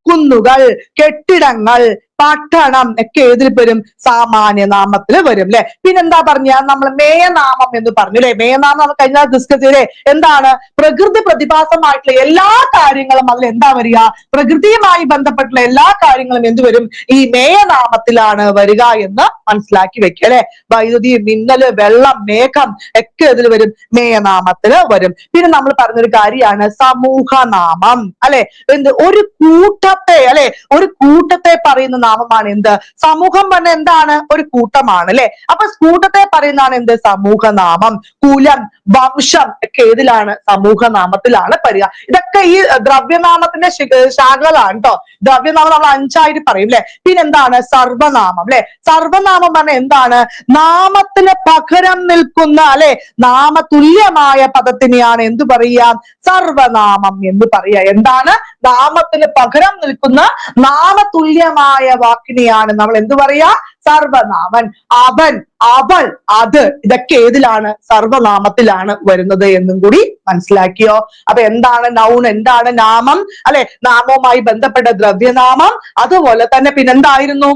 കുന്നുകൾ, കെട്ടിടങ്ങൾ, പട്ടണം ഒക്കെ ഏതിൽ വരും? സാമാന്യ നാമത്തിൽ വരും അല്ലെ. പിന്നെന്താ പറഞ്ഞ നമ്മൾ മേയനാമം എന്ന് പറഞ്ഞു അല്ലെ. മേയനാമം നമ്മൾ കഴിഞ്ഞ ഡിസ്കസ് ചെയ്തേ. എന്താണ്? പ്രകൃതി പ്രതിഭാസമായിട്ടുള്ള എല്ലാ കാര്യങ്ങളും അതിൽ എന്താ വരിക? പ്രകൃതിയുമായി ബന്ധപ്പെട്ടുള്ള എല്ലാ കാര്യങ്ങളും എന്ത് വരും? ഈ മേയനാമത്തിലാണ് വരിക എന്ന് മനസ്സിലാക്കി വെക്കുക അല്ലെ. വൈദ്യുതി, മിന്നല്, വെള്ളം, മേഘം ഒക്കെ ഇതിൽ വരും? മേയനാമത്തില് വരും. പിന്നെ നമ്മൾ പറഞ്ഞൊരു കാര്യമാണ് സമൂഹനാമം അല്ലെ. എന്ത്? ഒരു കൂട്ടത്തെ അല്ലെ, ഒരു കൂട്ടത്തെ പറയുന്ന നാമമാണ് എന്ത്? സമൂഹം പറഞ്ഞ എന്താണ്? ഒരു കൂട്ടമാണ് അല്ലെ. അപ്പൊ കൂട്ടത്തെ പറയുന്നതാണ് എന്ത്? സമൂഹനാമം. കുലം, വംശം ഒക്കെ ഏതിലാണ്? സമൂഹനാമത്തിലാണ് വരിക. ഇതൊക്കെ ഈ ദ്രവ്യനാമത്തിന്റെ ശാഖകളാണ് കേട്ടോ. ദ്രവ്യനാമം നമ്മൾ 5ആയിട്ട് പറയും അല്ലെ. പിന്നെന്താണ്? സർവനാമം അല്ലെ. സർവനാമം പറഞ്ഞ എന്താണ്? നാമത്തിന് പകരം നിൽക്കുന്ന അല്ലെ, നാമതുല്യമായ പദത്തിനെയാണ് എന്ത് പറയുക? സർവനാമം എന്ന് പറയുക. എന്താണ്? നാമത്തിന് പകരം നിൽക്കുന്ന നാമതുല്യമായ വാക്കിനെയാണ് നമ്മൾ എന്ത് പറയാ? സർവനാമൻ. അവൻ, അവൾ, അത് ഇതൊക്കെ ഏതിലാണ്? സർവനാമത്തിലാണ് വരുന്നത് എന്നും കൂടി മനസ്സിലാക്കിയോ? അപ്പൊ എന്താണ് നൗൺ? എന്താണ് നാമം അല്ലെ? നാമവുമായി ബന്ധപ്പെട്ട ദ്രവ്യനാമം, അതുപോലെ തന്നെ പിന്നെന്തായിരുന്നു?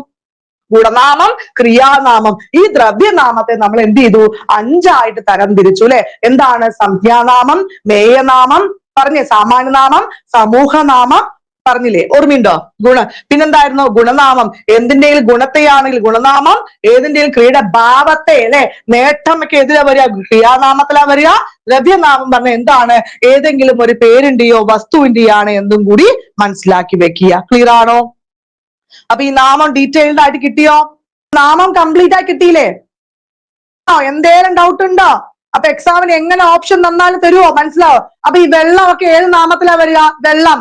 ഗുണനാമം, ക്രിയാനാമം. ഈ ദ്രവ്യനാമത്തെ നമ്മൾ എന്ത് ചെയ്തു? 5ആയിട്ട് തരം തിരിച്ചു അല്ലെ. എന്താണ്? സംജ്ഞാനാമം, മേയനാമം പറഞ്ഞേ, സാമാന്യനാമം, സമൂഹനാമം പറഞ്ഞില്ലേ? ഓർമ്മയുണ്ടോ? പിന്നെന്തായിരുന്നു? ഗുണനാമം. എന്തിന്റെയും ഗുണത്തെയാണെങ്കിൽ ഗുണനാമം, ഏതിന്റെയും ക്രിയയുടെ ഭാവത്തെ അല്ലെ, നേട്ടം ഒക്കെ എതിരാ വരിക? ക്രിയാനാമത്തിലാ വരിക. ദ്രവ്യനാമം പറഞ്ഞ എന്താണ്? ഏതെങ്കിലും ഒരു പേരിന്റെയോ വസ്തുവിന്റെയാണ് എന്തും കൂടി മനസ്സിലാക്കി വെക്കുക. ക്ലിയർ ആണോ? അപ്പൊ ഈ നാമം ഡീറ്റെയിൽഡ് ആയിട്ട് കിട്ടിയോ? നാമം കംപ്ലീറ്റ് ആയി കിട്ടിയില്ലേ? എന്തേലും ഡൗട്ട് ഉണ്ടോ? അപ്പൊ എക്സാമിന് എങ്ങനെ ഓപ്ഷൻ തന്നാലും തരുമോ? മനസ്സിലാവോ? അപ്പൊ ഈ വെള്ളം ഒക്കെ ഏത് നാമത്തിലാ വരിക? വെള്ളം,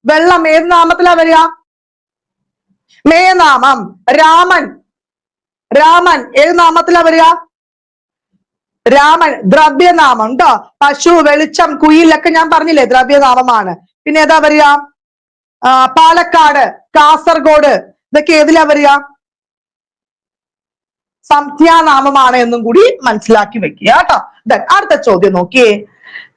വെള്ളം ഏത് നാമത്തിലാ വരിക? മേനാമം. രാമൻ, രാമൻ ഏത് നാമത്തിലാ വരിക? രാമൻ ദ്രവ്യനാമം കേട്ടോ. പശു, വെളിച്ചം, കുയിലൊക്കെ ഞാൻ പറഞ്ഞില്ലേ ദ്രവ്യനാമമാണ്. പിന്നെ ഏതാ വരിക? പാലക്കാട്, കാസർഗോഡ് ഇതൊക്കെ ഏതിലാ വരിക? സംജ്ഞാനാമമാണ് എന്നും കൂടി മനസ്സിലാക്കി വെക്കുക കേട്ടോ. അടുത്ത ചോദ്യം നോക്കിയേ.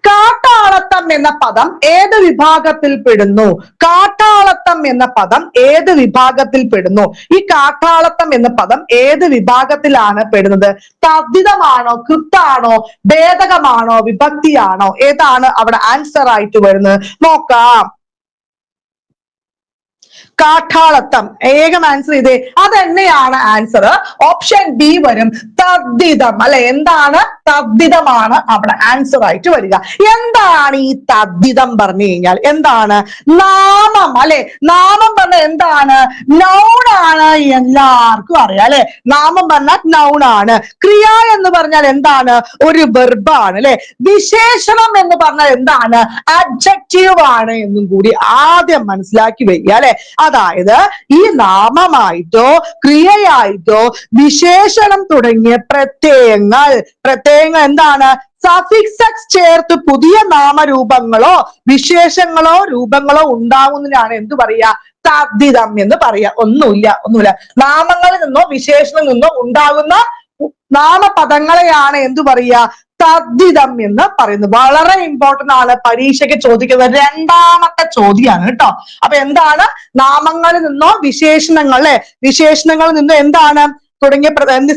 കാട്ടാളത്തം എന്ന പദം ഏത് വിഭാഗത്തിൽ പെടുന്നു? കാട്ടാളത്തം എന്ന പദം ഏത് വിഭാഗത്തിൽ പെടുന്നു? ഈ കാട്ടാളത്തം എന്ന പദം ഏത് വിഭാഗത്തിലാണ് പെടുന്നത്? തദ്ധിതമാണോ, കൃത്താണോ, ഭേദകമാണോ, വിഭക്തിയാണോ? ഏതാണ് അവിടെ ആൻസർ ആയിട്ട് വരുന്നത്? നോക്കാം. കാട്ടാളത്തം ഏകം ആൻസർ ചെയ്തേ. അത് തന്നെയാണ് ആൻസർ. ഓപ്ഷൻ ബി വരും. തദ്ധിതം അല്ലെ. എന്താണ്? തദ്ധിതമാണ് അവിടെ ആൻസർ ആയിട്ട് വരിക. എന്താണ് ഈ തദ്ധിതം പറഞ്ഞു കഴിഞ്ഞാൽ? എന്താണ്? നാമം അല്ലെ. നാമം പറഞ്ഞ എന്താണ്? നൗൺ ആണ്. എല്ലാവർക്കും അറിയാം അല്ലെ. നാമം പറഞ്ഞാൽ നൗൺ ആണ്. ക്രിയ എന്ന് പറഞ്ഞാൽ എന്താണ്? ഒരു വെർബാണ് അല്ലെ. വിശേഷണം എന്ന് പറഞ്ഞാൽ എന്താണ്? അഡ്ജക്റ്റീവ് ആണ് എന്നും കൂടി ആദ്യം മനസ്സിലാക്കി വയ്ക്കുക അല്ലെ. അതായത് ഈ നാമമായിട്ടോ ക്രിയയായിട്ടോ വിശേഷണം തുടങ്ങിയ പ്രത്യയങ്ങൾ എന്താണ്? സഫിക്സ് ചേർത്ത് പുതിയ നാമരൂപങ്ങളോ വിശേഷങ്ങളോ രൂപങ്ങളോ ഉണ്ടാകുന്നതിനാണ് എന്ത് പറയാ? തദ്ധിതം എന്ന് പറയാ. ഒന്നുമില്ല. നാമങ്ങളിൽ നിന്നോ വിശേഷണങ്ങളിൽ നിന്നോ ഉണ്ടാകുന്ന നാമപദങ്ങളെയാണ് എന്തു പറയാ? തദ്ധിതം എന്ന് പറയുന്നത്. വളരെ ഇമ്പോർട്ടന്റ് ആണ്. പരീക്ഷയ്ക്ക് ചോദിക്കുന്ന 2ാമത്തെ ചോദ്യമാണ് കേട്ടോ. അപ്പൊ എന്താണ്? നാമങ്ങളിൽ നിന്നോ വിശേഷണങ്ങളിൽ നിന്നോ എന്താണ് തുടങ്ങിയ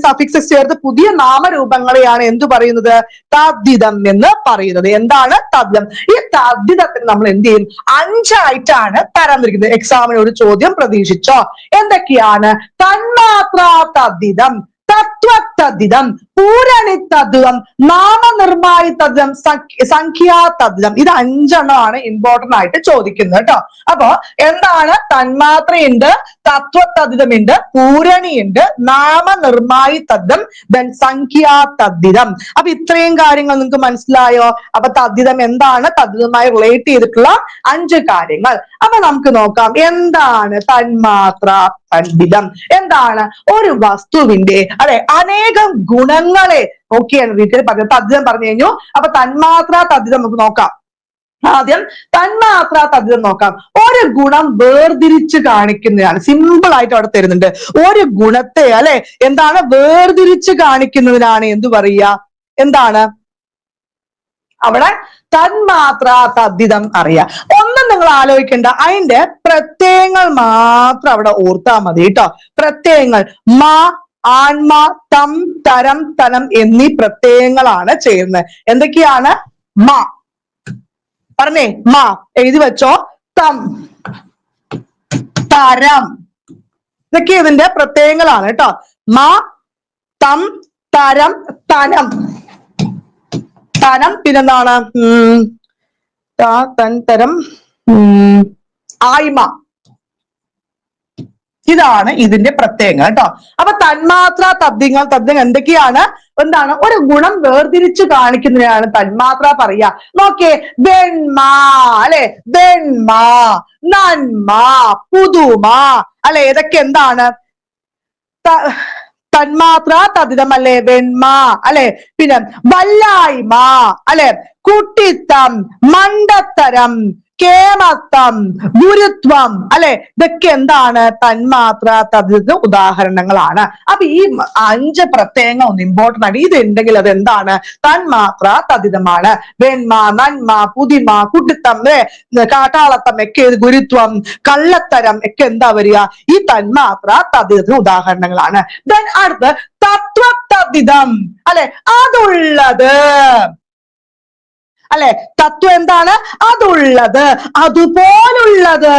സഫിക്സസ് ചേർത്ത് പുതിയ നാമരൂപങ്ങളെയാണ് എന്തു പറയുന്നത്? തദ്ധിതം എന്ന് പറയുന്നത്. എന്താണ് തദ്ധിതം? ഈ തദ്ധിതത്തിന് നമ്മൾ എന്ത് ചെയ്യും? 5ആയിട്ടാണ് തരംതിരിക്കുന്നത്. എക്സാമിന് ഒരു ചോദ്യം പ്രതീക്ഷിച്ചോ? എന്തൊക്കെയാണ്? തന്മാത്രാ തദ്ധിതം, തത്വതദ്ധിതം, പൂരണിതദ്ധിതം, നാമനിർമ്മായി തദ്ധിതം, സംഖ്യാ തദ്ധിതം. ഇത് 5എണ്ണമാണ് ഇമ്പോർട്ടന്റ് ആയിട്ട് ചോദിക്കുന്നത് കേട്ടോ. അപ്പൊ എന്താണ്? തന്മാത്രയുണ്ട്, തത്വതദ്ധിതമുണ്ട്, പൂരണിയുണ്ട്, നാമനിർമ്മായി തദ്ധിതം, ദെൻ സംഖ്യാ തദ്ധിതം. അപ്പൊ ഇത്രയും കാര്യങ്ങൾ നിങ്ങൾക്ക് മനസ്സിലായോ? അപ്പൊ തദ്ധിതം എന്താണ്? തദ്ധിതമായി റിലേറ്റ് ചെയ്തിട്ടുള്ള 5 കാര്യങ്ങൾ. അപ്പൊ നമുക്ക് നോക്കാം. എന്താണ് തന്മാത്ര തദ്ധിതം? എന്താണ്? ഒരു വസ്തുവിന്റെ അല്ലെ അനേകം ഗുണങ്ങളെ നോക്കിയാണ് വീട്ടിൽ പറഞ്ഞത്. തദ്ധിതം പറഞ്ഞു കഴിഞ്ഞു. അപ്പൊ തന്മാത്ര തദ്ധിതം നമുക്ക് നോക്കാം. ആദ്യം തന്മാത്ര തദ്ധിതം നോക്കാം. ഒരു ഗുണം വേർതിരിച്ച് കാണിക്കുന്നതാണ്. സിമ്പിൾ ആയിട്ട് അവിടെ തരുന്നുണ്ട്. ഒരു ഗുണത്തെ അല്ലെ എന്താണ് വേർതിരിച്ച് കാണിക്കുന്നതിനാണ് എന്ത് പറയുക, എന്താണ് അവിടെ തന്മാത്ര തദ്ധിതം അറിയാം. ഒന്നും നിങ്ങൾ ആലോചിക്കേണ്ട, അതിന്റെ പ്രത്യയങ്ങൾ മാത്രം അവിടെ ഓർത്താ മതി കേട്ടോ. പ്രത്യയങ്ങൾ മാ, ആൺമ, തം, തരം, തനം എന്നീ പ്രത്യയങ്ങളാണ് ചെയ്യുന്നത്. എന്തൊക്കെയാണ്? മാ പറഞ്ഞേ, മാ എഴുതി വെച്ചോ. തം, തരം, ഇതൊക്കെ ഇതിന്റെ പ്രത്യയങ്ങളാണ് കേട്ടോ. മാ, തം, തരം, തനം. തനം പിന്നെന്താണ്? തരം, ആയ്മ. ഇതാണ് ഇതിന്റെ പ്രത്യേകത കേട്ടോ. അപ്പൊ തന്മാത്ര തദ്ധിതങ്ങൾ എന്തൊക്കെയാണ്? എന്താണ്? ഒരു ഗുണം വേർതിരിച്ച് കാണിക്കുന്നതിനാണ് തന്മാത്ര പറയുക. നോക്കിയേ, വെണ്മ അല്ലെ, വെണ്മ, നന്മ, പുതുമ അല്ലെ, ഇതൊക്കെ എന്താണ്? തന്മാത്ര തദ്ധിതം അല്ലെ, വെണ്മ അല്ലെ. പിന്നെ വല്ലായ്മ അല്ലെ, കുട്ടിത്തം, മണ്ടത്തരം, കേമത്തം, ഗുരുത്വം അല്ലെ, ഇതൊക്കെ എന്താണ്? തന്മാത്ര തദ്ധിത ഉദാഹരണങ്ങളാണ്. അപ്പൊ ഈ 5 പ്രത്യയങ്ങൾ ഒന്ന് ഇമ്പോർട്ടന്റ് ആണ്. ഇത് ഉണ്ടെങ്കിൽ അത് എന്താണ്? തന്മാത്ര തദ്ധിതമാണ്. വെണ്മ, നന്മ, പുതിമ, കുട്ടിത്തം, കാട്ടാളത്തം ഒക്കെ ഗുരുത്വം, കള്ളത്തരം ഒക്കെ എന്താ വരിക? ഈ തന്മാത്ര തദ്ധിതത്തിന് ഉദാഹരണങ്ങളാണ്. ദെൻ അടുത്ത് തത്വതദ്ധിതം അല്ലെ, അതുള്ളത് അല്ലെ. തത്വം എന്താണ്? അതുള്ളത്, അതുപോലുള്ളത്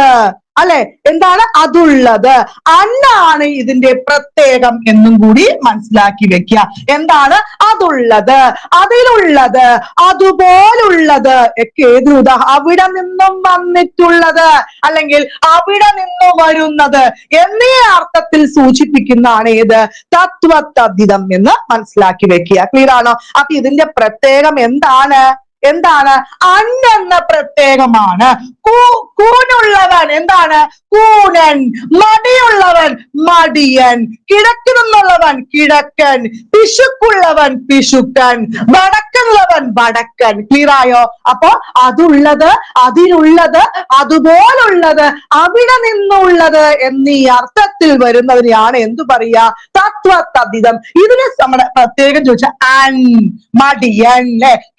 അല്ലെ, എന്താണ്? അതുള്ളത്. അന്നാണ് ഇതിന്റെ പ്രത്യേകം എന്നും കൂടി മനസ്സിലാക്കി വെക്കുക. എന്താണ്? അതുള്ളത്, അതിലുള്ളത്, അതുപോലുള്ളത് ഒക്കെ ഏത് അവിടെ നിന്നും വന്നിട്ടുള്ളത് അല്ലെങ്കിൽ അവിടെ നിന്നും വരുന്നത് എന്നീ അർത്ഥത്തിൽ സൂചിപ്പിക്കുന്നതാണ് ഏത്? തത്വതദ്ധിതം എന്ന് മനസ്സിലാക്കി വെക്കുക. ക്ലിയർ ആണോ? അപ്പൊ ഇതിന്റെ പ്രത്യേകം എന്താണ്? എന്താണ്? അന്നെന്ന പ്രത്യേകമാണ്. കൂനുള്ളവൻ എന്താണ്? കൂനൻ. മടിയുള്ളവൻ മടിയൻ. കിഴക്കിനുള്ളവൻ കിഴക്കൻ. പിശുക്കുള്ളവൻ പിശുക്കൻ. വടക്കുള്ളവൻ വടക്കൻ. ക്ലിയർ ആയോ? അപ്പൊ അതുള്ളത്, അതിലുള്ളത്, അതുപോലുള്ളത്, അവിടെ നിന്നുള്ളത് എന്നീ അർത്ഥത്തിൽ വരുന്നതിനെയാണ് എന്തു പറയുക? തത്വതദ്ധിതം. ഇതിന് നമ്മുടെ പ്രത്യേകം ചോദിച്ചാൽ അൻ, മടിയൻ,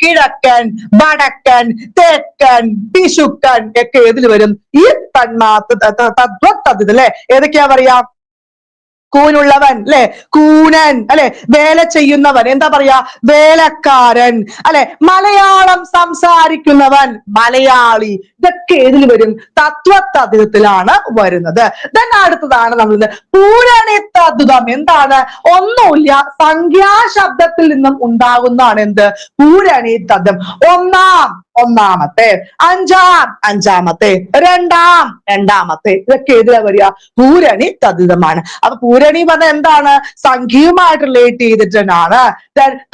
കിഴക്കൻ, വടക്കൻ, തെക്കൻ, പിശുക്കൻ ഒക്കെ ഏതിൽ വരും? ഈ തത്വതദ്ധിതം അല്ലെ. ഏതൊക്കെയാ പറയാ? കൂനുള്ളവൻ അല്ലെ, കൂനൻ അല്ലെ, വേല ചെയ്യുന്നവൻ എന്താ പറയാ? വേലക്കാരൻ അല്ലെ, മലയാളം സംസാരിക്കുന്നവൻ മലയാളി. ഇതൊക്കെ ഏതിൽ വരും? തത്വതദ്ധിതത്തിലാണ് വരുന്നത്. then അടുത്തതാണ് നമ്മൾ പൂരണിതദ്ധിതം. എന്താണ്? ഒന്നുമില്ല, സംഖ്യാശബ്ദത്തിൽ നിന്നും ഉണ്ടാകുന്നതാണ് എന്ത്? പൂരണിതദ്ധിതം. ഒന്നാമത്തെ, അഞ്ചാമത്തെ, രണ്ടാമത്തെ, ഇതൊക്കെ ഏതിലാ വരിക? പൂരണിതദ്ധിതമാണ്. അപ്പൊ പൂരണി പറഞ്ഞ എന്താണ്? സംഖ്യയുമായിട്ട് റിലേറ്റ് ചെയ്തിട്ടാണ്.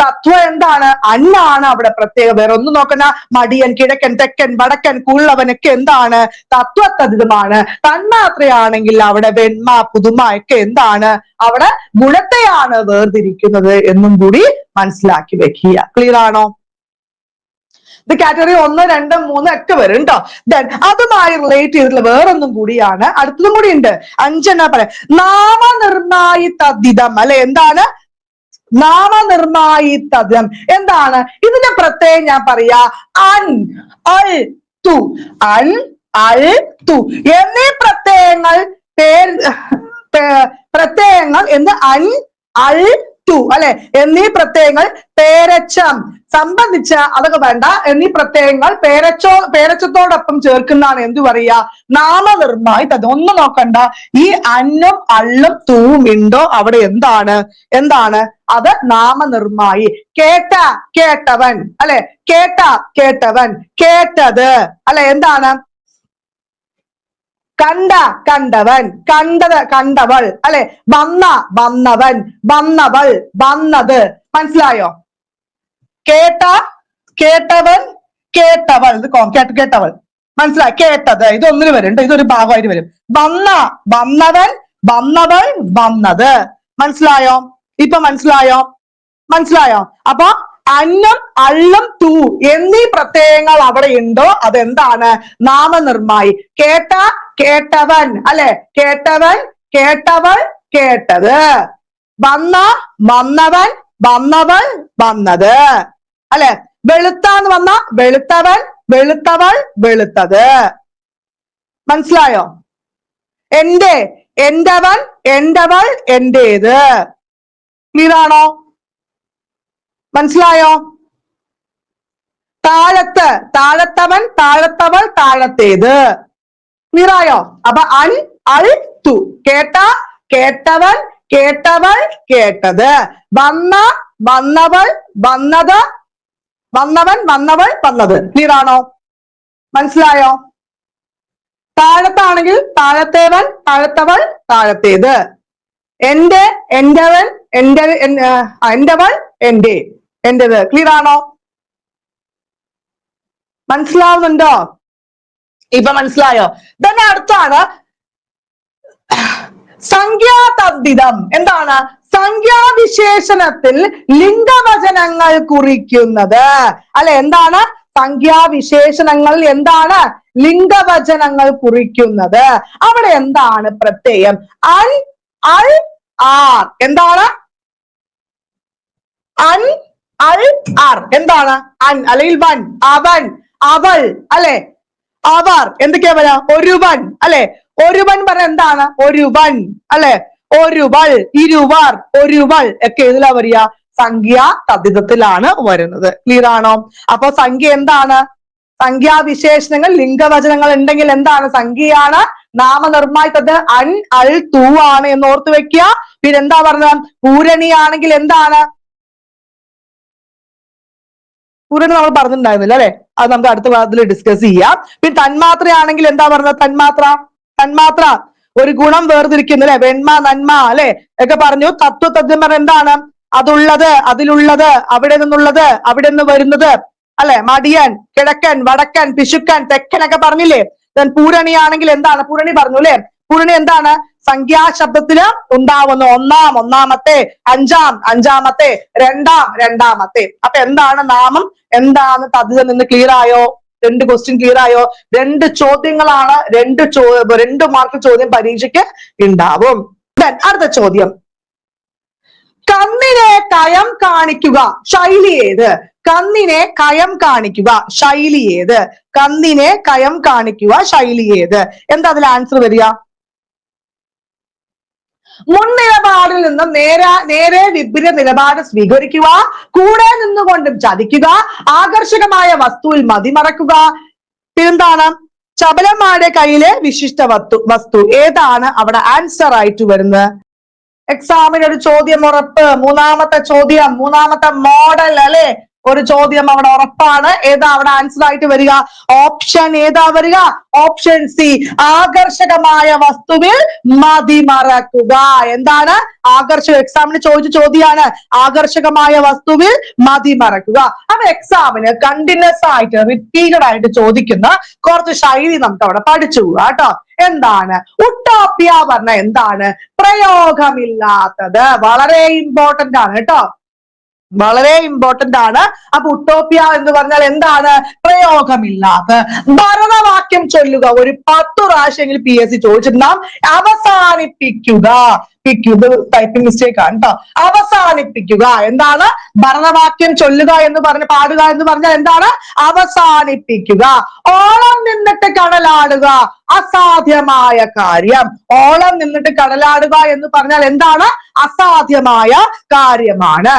തത്വം എന്താണ്? അന്നാണ് അവിടെ പ്രത്യേകം. വേറെ ഒന്നും നോക്കണ്ട. മടിയൻ, കിഴക്കൻ, തെക്കൻ, വടക്കൻ, കൂള്ളവനൊക്കെ എന്താണ്? തത്വതദ്ധിതമാണ്. തന്മാത്രയാണെങ്കിൽ അവിടെ വെണ്മ, പുതുമ ഒക്കെ എന്താണ്? അവിടെ ഗുണത്തെയാണ് വേർതിരിക്കുന്നത് എന്നും കൂടി മനസ്സിലാക്കി വെക്കുക. ക്ലിയർ ആണോ? ഇത് കാറ്റഗറി 1, 2, 3 ഒക്കെ വരും കേട്ടോ. ദെൻ അതുമായി റിലേറ്റ് ചെയ്തിട്ടുള്ള വേറൊന്നും കൂടിയാണ്, അടുത്തതും കൂടി ഉണ്ട്. 5 പറയാം. നാമനിർണായി തദ്ധിതം അല്ലെ. എന്താണ്? നാമനിർണായി തദ്ധിതം എന്താണ്? ഇതിന്റെ പ്രത്യേകം ഞാൻ പറയാ, അൻ, അൽ, തു, അൻ, അൽ, തു എന്നീ പ്രത്യയങ്ങൾ എന്ന് അൻ, അൽ, തു അല്ലെ എന്നീ പ്രത്യയങ്ങൾ പേരച്ചം സംബന്ധിച്ച അതൊക്കെ വേണ്ട എന്നീ പ്രത്യയങ്ങൾ പേരച്ചത്തോടൊപ്പം ചേർക്കുന്നതാണ് എന്തു പറയാ? നാമനിർണായി തദ്ധിതം. ഒന്നും നോക്കണ്ട. ഈ അന്നും അള്ളും തൂവും ഉണ്ടോ അവിടെ എന്താണ്? അത് നാമനിർണായി. കേട്ടവൻ അല്ലെ, കേട്ടവൻ, കേട്ടത് അല്ലെ, എന്താണ്? കണ്ടവൻ, കണ്ടവൾ അല്ലെ, വന്നവൻ, വന്നവൾ, വന്നത്. മനസ്സിലായോ? കേട്ടവൻ, കേട്ടവൾ, ഇത് കേട്ടവൾ. മനസ്സിലായി? കേട്ടത് ഇത് ഒന്നിന് വരും. ഇതൊരു ഭാഗമായിട്ട് വരും. വന്നവൻ, വന്നവൾ, വന്നത്. മനസ്സിലായോ? ഇപ്പൊ മനസ്സിലായോ? അപ്പൊ അന്നും അള്ളും തൂ എന്നീ പ്രത്യയങ്ങൾ അവിടെ ഉണ്ടോ അതെന്താണ്? നാമനിർമ്മായി. കേട്ട, കേട്ടവൻ, അല്ലെ? കേട്ടവൻ, കേട്ടവൾ, കേട്ടത്. വന്ന, വന്നവൻ, വന്നവൾ, വന്നത്, അല്ലെ? വെളുത്താന്ന് വന്ന വെളുത്തവൻ, വെളുത്തവൾ, വെളുത്തത്. മനസ്സിലായോ? എന്റെ, എന്റവൻ, എന്റവൾ, എന്റേത്. ക്ലിയർ ആണോ? മനസ്സിലായോ? താഴത്ത്, താഴത്തവൻ, താഴത്തവൾ, താഴത്തേത്. ക്ലിയർ ആയോ? അപ്പൊ അൻ, അൾ, തു. കേട്ട, കേട്ടവൻ, കേട്ടവൾ, കേട്ടത്. വന്ന, വന്നവൾ, വന്നത്, വന്നവൻ, വന്നവൾ, വന്നത്. ക്ലിയർ ആണോ? മനസ്സിലായോ? താഴത്താണെങ്കിൽ താഴത്തേവൻ, താഴത്തവൾ, താഴത്തേത്. എന്റെ, എന്റവൻ, എന്റവൾ, എന്റെ, എന്റേത്. ക്ലിയർ ആണോ? മനസ്സിലാവുന്നുണ്ടോ? ഇപ്പൊ മനസ്സിലായോ? തന്നെ അടുത്താണ് സംഖ്യാതദ്ധിതം. എന്താണ്? സംഖ്യാവിശേഷണത്തിൽ ലിംഗവചനങ്ങൾ കുറിക്കുന്നത്, അല്ലെ? എന്താണ്? സംഖ്യാവിശേഷണങ്ങളിൽ എന്താണ്? ലിംഗവചനങ്ങൾ കുറിക്കുന്നത്. അവിടെ എന്താണ് പ്രത്യയം? അൻ, അൾ, ആർ. എന്താണ്? അൻ, അൾ, ആർ. എന്താണ്? അൻ അല്ലെങ്കിൽ വൻ, അവൻ, അവൾ, അല്ലെ? അവർ. എന്തൊക്കെയാ പറയാ? ഒരുവൻ, അല്ലെ? ഒരുവൻ പറഞ്ഞ എന്താണ്? ഒരുവൻ, അല്ലെ? ഒരുവൾ, ഇരുവർ, ഒരുവൾ ഒക്കെ ഏതിലാ വരിക? സംഖ്യാ തദ്ധിതത്തിലാണ് വരുന്നത്. ക്ലിയർ ആണോ? അപ്പൊ സംഖ്യ എന്താണ്? സംഖ്യാവിശേഷണങ്ങൾ ലിംഗവചനങ്ങൾ ഉണ്ടെങ്കിൽ എന്താണ്? സംഖ്യയാണ്. നാമനിർമ്മായി തദ്ധിത അൻ, അൾ, തൂ ആണ് എന്ന് ഓർത്ത് വെക്കുക. പിന്നെ എന്താ പറഞ്ഞത്? പൂരണിയാണെങ്കിൽ എന്താണ്? പൂരണി നമ്മൾ പറഞ്ഞിട്ടുണ്ടായിരുന്നില്ല, അല്ലെ? അത് നമുക്ക് അടുത്ത ക്ലാസ്സിൽ ഡിസ്കസ് ചെയ്യാം. പിന്നെ തന്മാത്രയാണെങ്കിൽ എന്താ പറഞ്ഞത്? തന്മാത്ര, തന്മാത്ര ഒരു ഗുണം വേർതിരിക്കുന്നു, അല്ലെ? വെണ്മ, നന്മ, അല്ലെ? ഒക്കെ പറഞ്ഞു. തത്വതദ്ധിതം പറഞ്ഞ എന്താണ്? അതുള്ളത്, അതിലുള്ളത്, അവിടെ നിന്നുള്ളത്, അവിടെ നിന്ന് വരുന്നത്, അല്ലെ? മടിയൻ, കിഴക്കൻ, വടക്കൻ, പിശുക്കൻ, തെക്കൻ ഒക്കെ പറഞ്ഞില്ലേ? പൂരണിയാണെങ്കിൽ എന്താണ്? പൂരണി പറഞ്ഞു, അല്ലെ? പൂരണി എന്താണ്? സംഖ്യാശബ്ദത്തില് ഉണ്ടാവുന്നു. ഒന്നാം, ഒന്നാമത്തെ, അഞ്ചാം, അഞ്ചാമത്തെ, രണ്ടാം, രണ്ടാമത്തെ. അപ്പൊ എന്താണ് നാമം, എന്താണ് തദ്ധിതം എന്ന് ക്ലിയർ ആയോ? 2 ക്വസ്റ്റ്യൻ ക്ലിയർ ആയോ? 2 ചോദ്യങ്ങളാണ്, 2 മാർക്ക് ചോദ്യം പരീക്ഷയ്ക്ക് ഉണ്ടാവും. അടുത്ത ചോദ്യം, കണ്ണിനെ കയം കാണിക്കുക ശൈലി ഏത്? കണ്ണിനെ കയം കാണിക്കുക ശൈലി ഏത്? കണ്ണിനെ കയം കാണിക്കുക ശൈലി ഏത്? എന്താ അതിൽ ആൻസർ വരിക? മുൻനിലപാടിൽ നിന്ന് നേരെ വിപരീത നിലപാട് സ്വീകരിക്കുക, കൂടെ നിന്നുകൊണ്ടും ചതിക്കുക, ആകർഷകമായ വസ്തുവിൽ മതിമറക്കുക. എന്താണ്? ചപലന്മാരുടെ കയ്യിലെ വിശിഷ്ട വസ്തു ഏതാണ് അവിടെ ആൻസർ ആയിട്ട് വരുന്നത്? എക്സാമിന് ഒരു ചോദ്യം ഉറപ്പ്. മൂന്നാമത്തെ ചോദ്യം, മൂന്നാമത്തെ മോഡൽ, അല്ലെ? ഒരു ചോദ്യം അവിടെ ഉറപ്പാണ്. ഏതാ അവിടെ ആൻസർ ആയിട്ട് വരിക? ഓപ്ഷൻ ഏതാ വരിക? Option C. ആകർഷകമായ വസ്തുവിൽ മതിമറക്കുക. എന്താണ്? എക്സാമിന് ചോദിച്ച ചോദ്യമാണ്. ആകർഷകമായ വസ്തുവിൽ മതിമറക്കുക. അപ്പൊ എക്സാമിന് കണ്ടിന്യൂസ് ആയിട്ട് റിപ്പീറ്റഡ് ആയിട്ട് ചോദിക്കുന്ന കുറച്ച് ശൈലി നമുക്ക് അവിടെ പഠിച്ചു കേട്ടോ. എന്താണ്? ഉട്ടോപ്യ പറഞ്ഞ എന്താണ്? പ്രയോഗമില്ലാത്തത്. വളരെ ഇമ്പോർട്ടന്റ് ആണ് കേട്ടോ, വളരെ ഇമ്പോർട്ടന്റ് ആണ്. അപ്പൊ ഉട്ടോപ്യ എന്ന് പറഞ്ഞാൽ എന്താണ്? പ്രയോഗമില്ലാത്ത. ഭരണവാക്യം ചൊല്ലുക ഒരു 10 പ്രാവശ്യമെങ്കിലും PSC ചോദിച്ചിട്ടുണ്ടാവും. അവസാനിപ്പിക്കുക. ഇത് ടൈപ്പിംഗ് മിസ്റ്റേക്ക് ആണ് കേട്ടോ. അവസാനിപ്പിക്കുക. എന്താണ്? ഭരണവാക്യം ചൊല്ലുക എന്ന് പാടുക എന്ന് പറഞ്ഞാൽ എന്താണ്? അവസാനിപ്പിക്കുക. ഓളം നിന്നിട്ട് കടലാടുക അസാധ്യമായ കാര്യം. ഓളം നിന്നിട്ട് കടലാടുക എന്ന് പറഞ്ഞാൽ എന്താണ്? അസാധ്യമായ കാര്യമാണ്.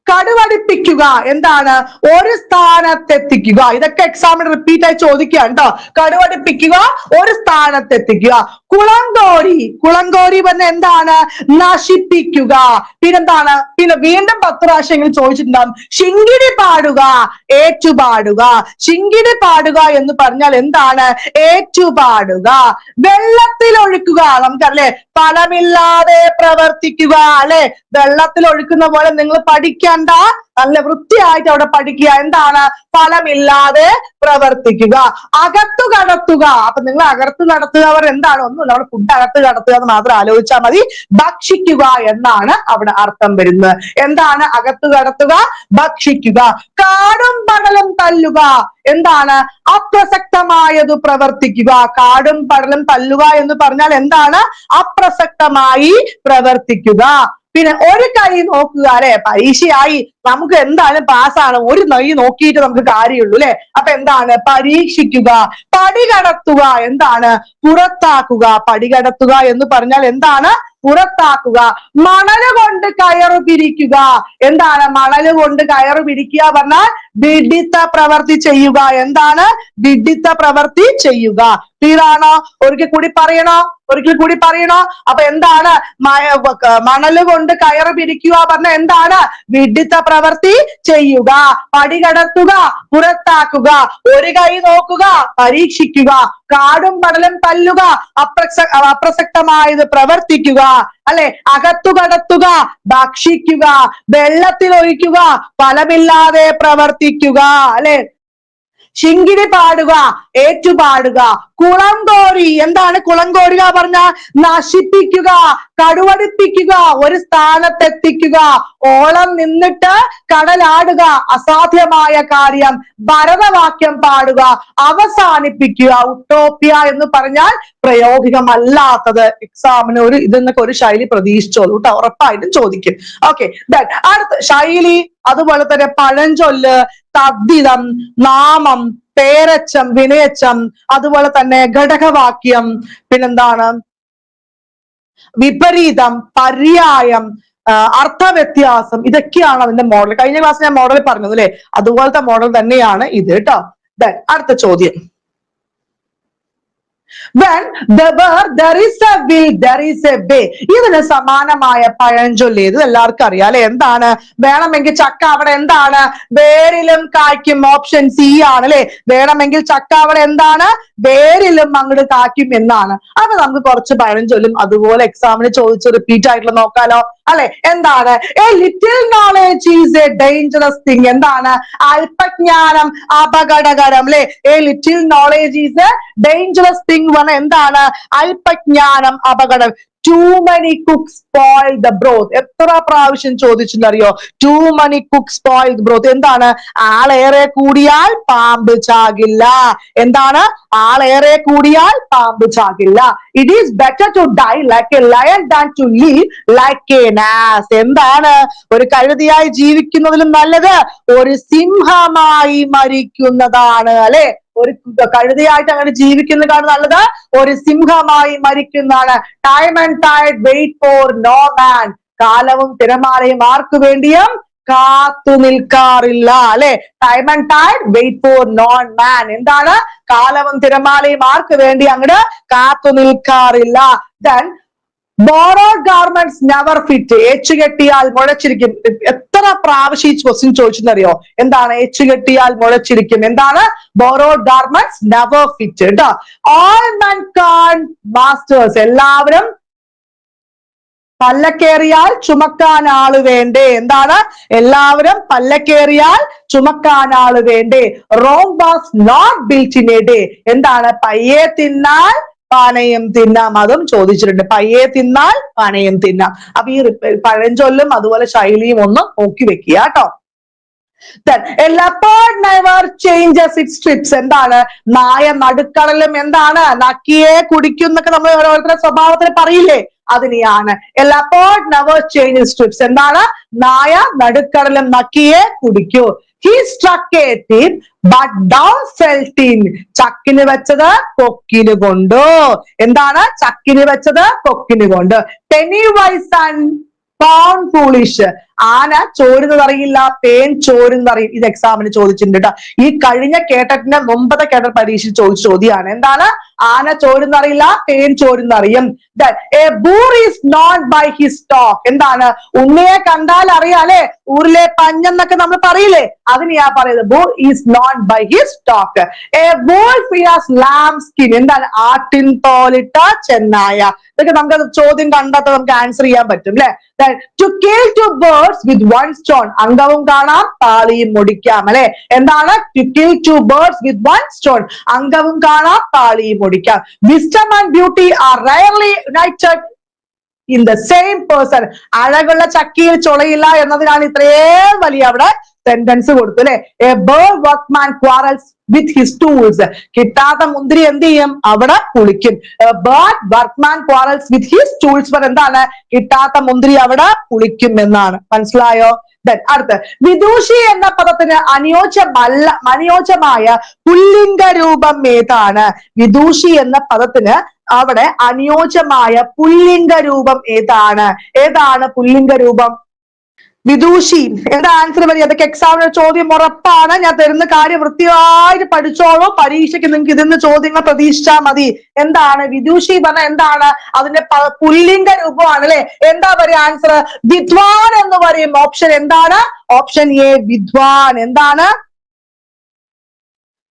കടുവടിപ്പിക്കുക എന്താണ്? ഒരു സ്ഥാനത്തെത്തിക്കുക. ഇതൊക്കെ എക്സാമിന് റിപ്പീറ്റ് ആയി ചോദിക്കുകയാണ് കേട്ടോ. കടുവടിപ്പിക്കുക, ഒരു സ്ഥാനത്തെത്തിക്കുക. കുളങ്കോരി, കുളങ്കോരി പറഞ്ഞ എന്താണ്? നശിപ്പിക്കുക. പിന്നെന്താണ്? പിന്നെ വീണ്ടും 10 പ്രാവശ്യമെങ്കിലും ചോദിച്ചിട്ടുണ്ടാവും. ശിങ്കിടി പാടുക, ഏറ്റുപാടുക. ശിങ്കിടി പാടുക എന്ന് പറഞ്ഞാൽ എന്താണ്? ഏറ്റുപാടുക. വെള്ളത്തിൽ ഒഴുക്കുക, നമുക്കല്ലേ ഫലമില്ലാതെ പ്രവർത്തിക്കുക, അല്ലെ? വെള്ളത്തിൽ ഒഴുക്കുന്ന പോലെ നിങ്ങൾ പഠിക്കേണ്ട, നല്ല വൃത്തിയായിട്ട് അവിടെ പഠിക്കുക. എന്താണ്? ഫലമില്ലാതെ പ്രവർത്തിക്കുക. അകത്തു കടത്തുക. അപ്പൊ നിങ്ങൾ അകത്ത് കടത്തുക അവർ എന്താണ്? ഒന്നുമില്ല, അവിടെ ഫുഡ് അകത്ത് കടത്തുക എന്ന് മാത്രം ആലോചിച്ചാൽ മതി. ഭക്ഷിക്കുക എന്നാണ് അവിടെ അർത്ഥം വരുന്നത്. എന്താണ് അകത്തു കടത്തുക? ഭക്ഷിക്കുക. കാടും പടലും തല്ലുക. എന്താണ്? അപ്രസക്തമായത് പ്രവർത്തിക്കുക. കാടും പടലും തല്ലുക എന്ന് പറഞ്ഞാൽ എന്താണ്? അപ്രസക്തമായി പ്രവർത്തിക്കുക. പിന്നെ ഒരു കൈ നോക്കുക അല്ലെ, പരീക്ഷയായി, നമുക്ക് എന്തായാലും പാസ്സാണ്, ഒരു കൈ നോക്കിയിട്ട് നമുക്ക് കാര്യമുള്ളൂ അല്ലെ. അപ്പൊ എന്താണ്? പരീക്ഷിക്കുക. പടികടത്തുക. എന്താണ്? പുറത്താക്കുക. പടികടത്തുക എന്ന് പറഞ്ഞാൽ എന്താണ്? പുറത്താക്കുക. മണല് കൊണ്ട് കയറ് പിരിക്കുക. എന്താണ്? മണല് കൊണ്ട് കയറ് പിരിക്കുക പറഞ്ഞാൽ വിഡിത്ത പ്രവൃത്തി ചെയ്യുക. എന്താണ്? വിഡിത്ത പ്രവൃത്തി ചെയ്യുക. ക്ലിയറാണോ? ഒരിക്കൽ കൂടി പറയണോ? ഒരിക്കൽ കൂടി പറയണോ? അപ്പൊ എന്താണ്? മണല് കൊണ്ട് കയറ് പിരിക്കുക പറഞ്ഞ എന്താണ്? വിഡിത്ത പ്രവൃത്തി ചെയ്യുക. പടികടത്തുക, പുറത്താക്കുക. ഒരു കൈ നോക്കുക, പരീക്ഷിക്കുക. കാടും പടലും തല്ലുക, അപ്രസക്തമായത് പ്രവർത്തിക്കുക അല്ലെ. അകത്തു കടത്തുക, ഭക്ഷിക്കുക. വെള്ളത്തിൽ ഒഴിക്കുക, ഫലമില്ലാതെ പ്രവർത്തിക്കുക അല്ലെ. ശിങ്കിടി പാടുക, ഏറ്റുപാടുക. കുളം കോരി. എന്താണ് കുളം കോരുക പറഞ്ഞ? നശിപ്പിക്കുക, കടുവടിപ്പിക്കുക, ഒരു സ്ഥാനത്തെത്തിക്കുക. ഓളം നിന്നിട്ട് കടലാടുക, അസാധ്യമായ കാര്യം. ഭരതവാക്യം പാടുക, അവസാനിപ്പിക്കുക. ഉട്ടോപ്യ എന്ന് പറഞ്ഞാൽ പ്രയോഗികമല്ലാത്തത്. എക്സാമിന് ഇതെന്നൊക്കെ ഒരു ശൈലി പ്രതീക്ഷിച്ചോളൂ കേട്ടോ, ഉറപ്പായിട്ടും ചോദിക്കും. ഓക്കെ, അടുത്ത ശൈലി, അതുപോലെ തന്നെ പഴഞ്ചൊല്ല്, തദ്ധിതം, നാമം, പേരച്ചം, വിനയച്ചം, അതുപോലെ തന്നെ ഘടകവാക്യം, പിന്നെന്താണ് വിപരീതം, പര്യായം, അർത്ഥവ്യത്യാസം. ഇതൊക്കെയാണ് അതിന്റെ മോഡൽ. കഴിഞ്ഞ ക്ലാസ് ഞാൻ മോഡൽ പറഞ്ഞത് അല്ലെ, അതുപോലത്തെ മോഡൽ തന്നെയാണ് ഇത് കേട്ടോ. അടുത്ത ചോദ്യം. When there is a will, there is a way. ഇതിന് സമാനമായ പഴഞ്ചൊല്ല് ഇത് എല്ലാവർക്കും അറിയാം അല്ലെ. എന്താണ്? വേണമെങ്കിൽ ചക്ക അവിടെ എന്താണ്? വേരിലും കായ്ക്കും. ഓപ്ഷൻ സി ആണ് അല്ലെ. വേണമെങ്കിൽ ചക്ക അവിടെ എന്താണ്? വേരിലും അങ്ങോട്ട് കായ്ക്കും എന്നാണ്. അപ്പൊ നമുക്ക് കുറച്ച് പഴഞ്ചൊല്ലും അതുപോലെ എക്സാമിന് ചോദിച്ച് റിപ്പീറ്റ് ആയിട്ടുള്ള നോക്കാലോ അല്ലെ. എന്താണ്? A little knowledge is A dangerous thing. എന്താണ്? അല്പജ്ഞാനം അപകടകരം അല്ലെ. A little knowledge is A dangerous thing പറഞ്ഞ എന്താണ്? അല്പജ്ഞാനം അപകടം. Too many cooks spoil the broth. എത്ര പ്രാവശ്യം ചോദിച്ചെന്നറിയോ? Too many cooks spoil the broth. എന്താണ്? ആളേറെ കൂടിയാൽ പാമ്പ് ചാകില്ല. എന്താണ്? ആളേറെ കൂടിയാൽ പാമ്പ് ചാകില്ല. It is better to die like a lion than to live like an ass. എന്താണ്? ഒരു കഴുതയായി ജീവിക്കുന്നതിലും നല്ലത് ഒരു സിംഹമായി മരിക്കുന്നതാണ് അല്ലെ. ഒരു കഴുതയായിട്ട് അങ്ങനെ ജീവിക്കുന്നതാണ് നല്ലത് ഒരു സിംഹമായി മരിക്കുന്നതാണ്. Time and tide wait for no man. കാലവും തിരമാലയും ആർക്കു വേണ്ടിയും കാത്തു നിൽക്കാറില്ല അല്ലെ. Time and tide wait for none man. എന്താണ്? കാലവും തിരമാലയും ആർക്ക് വേണ്ടി അങ്ങോട്ട് കാത്തു നിൽക്കാറില്ല. Then borrowed garments never fit. ഏച്ചുകെട്ടിയാൽ മുഴച്ചിരിക്കും. എത്ര പ്രാവശ്യം ഈ ക്വസ്റ്റ്യൻ ചോദിച്ചെന്നറിയോ? എന്താണ്? ഏച്ചുകെട്ടിയാൽ മുഴച്ചിരിക്കും. എന്താണ്? borrowed garments never fit കേട്ടോ. all mankind masters. എല്ലാവരും പല്ലക്കേറിയാൽ ചുമക്കാൻ ആള് വേണ്ടേ. എന്താണ്? എല്ലാവരും പല്ലക്കേറിയാൽ ചുമക്കാൻ ആള് വേണ്ടേ. Rome was not built in a day. എന്താണ്? പയ്യെ തിന്നാൽ പാനയും തിന്നാം. അതും ചോദിച്ചിട്ടുണ്ട്. പയ്യെ തിന്നാൽ പാനയും തിന്നാം. അപ്പൊ ഈ പഴഞ്ചൊല്ലും അതുപോലെ ശൈലിയും ഒന്ന് നോക്കി വെക്കുക കേട്ടോ. Then a leopard never changes its strips. എന്താണ്? നായ നടുക്കടലും എന്താണ്? നക്കിയെ കുടിക്കും എന്നൊക്കെ നമ്മൾ ഓരോരുത്തരുടെ സ്വഭാവത്തിന് പറയില്ലേ, അതിനെയാണ് a leopard never changes strips. എന്താണ്? നായ നടുക്കടലും നക്കിയെ കുടിക്കൂ. He struck at it but down felt in. ചക്കിന് വെച്ചത് കൊക്കിന് കൊണ്ടു. എന്താണ്? ചക്കിന് വെച്ചത് കൊക്കിന് കൊണ്ട്. Penny wise and pound foolish. ആന ചോരുന്നതറിയില്ല, പേൻ ചോരുന്നതറിയില്ല. ഇത് എക്സാമിന് ചോദിച്ചിട്ടുണ്ട് കേട്ടോ. ഈ കഴിഞ്ഞ കേട്ടറ്റിന്റെ മുമ്പത്തെ കേട്ട പരീക്ഷയിൽ ചോദിച്ച ചോദ്യമാണ്. എന്താണ്? ആന ചോരുന്നറിയില്ല, പേൻ ചോരുന്നറിയും. A boor is known by his talk. എന്താണ്? ഉണ്ണിയെ കണ്ടാൽ അറിയാം അല്ലെ, ഊരിലെ പഞ്ഞെന്നൊക്കെ നമ്മൾ പറയില്ലേ, അതിനെയാ പറയുന്നത്. boor is known by his talk. A wolf has lamb skin. എന്താണ്? ആട്ടിൻ തോലിട്ട ചെന്നായ. ഇതൊക്കെ നമുക്ക് ചോദ്യം കണ്ടാത്ത നമുക്ക് ആൻസർ ചെയ്യാൻ പറ്റും അല്ലെ. To kill two birds birds with one stone. അംഗവും കാണാം താളിയും ഒടിക്കാം അല്ലെ. എന്താണ്? to kill 2 birds with 1 stone. അംഗവും കാണാം താളിയും ഒടിക്കാം. Wisdom and beauty are rarely united in the same person. അഴകുള്ള ചക്കിയിൽ ചൊളയില്ല എന്നതിനാണ് ഇത്രയും വലിയ അവിടെ സെന്റൻസ് കൊടുത്തു അല്ലെ. A bird workman quarrels with his tools. കിട്ടാത്ത മുന്തിരി എന്ത് ചെയ്യും? അവിടെ പുളിക്കും. A bird workman quarrels with his tools. എന്താണ്? കിട്ടാത്ത മുന്തിരി അവിടെ പുളിക്കും എന്നാണ്. മനസ്സിലായോ? അടുത്ത് വിദൂഷി എന്ന പദത്തിന് അനുയോജ്യമായ പുല്ലിംഗ രൂപം ഏതാണ്? വിദൂഷി എന്ന പദത്തിന് അവിടെ അനുയോജ്യമായ പുല്ലിംഗ രൂപം ഏതാണ്? ഏതാണ് പുല്ലിംഗ രൂപം? വിദൂഷി. എന്താ ആൻസർ വരിക? അതൊക്കെ എക്സാമിന് ചോദ്യം ഉറപ്പാണ്. ഞാൻ തരുന്ന കാര്യം വൃത്തിയായിട്ട് പഠിച്ചോളൂ. പരീക്ഷയ്ക്ക് നിങ്ങൾക്ക് ഇതിന്ന് ചോദ്യങ്ങൾ പ്രതീക്ഷിച്ചാൽ മതി. എന്താണ് വിദൂഷി പറഞ്ഞ? എന്താണ്? അതിന്റെ പുല്ലിംഗ രൂപമാണ് അല്ലെ. എന്താ പറയുക ആൻസർ? വിദ്വാൻ എന്ന് പറയും. ഓപ്ഷൻ എന്താണ്? ഓപ്ഷൻ എ വിദ്വാൻ. എന്താണ്?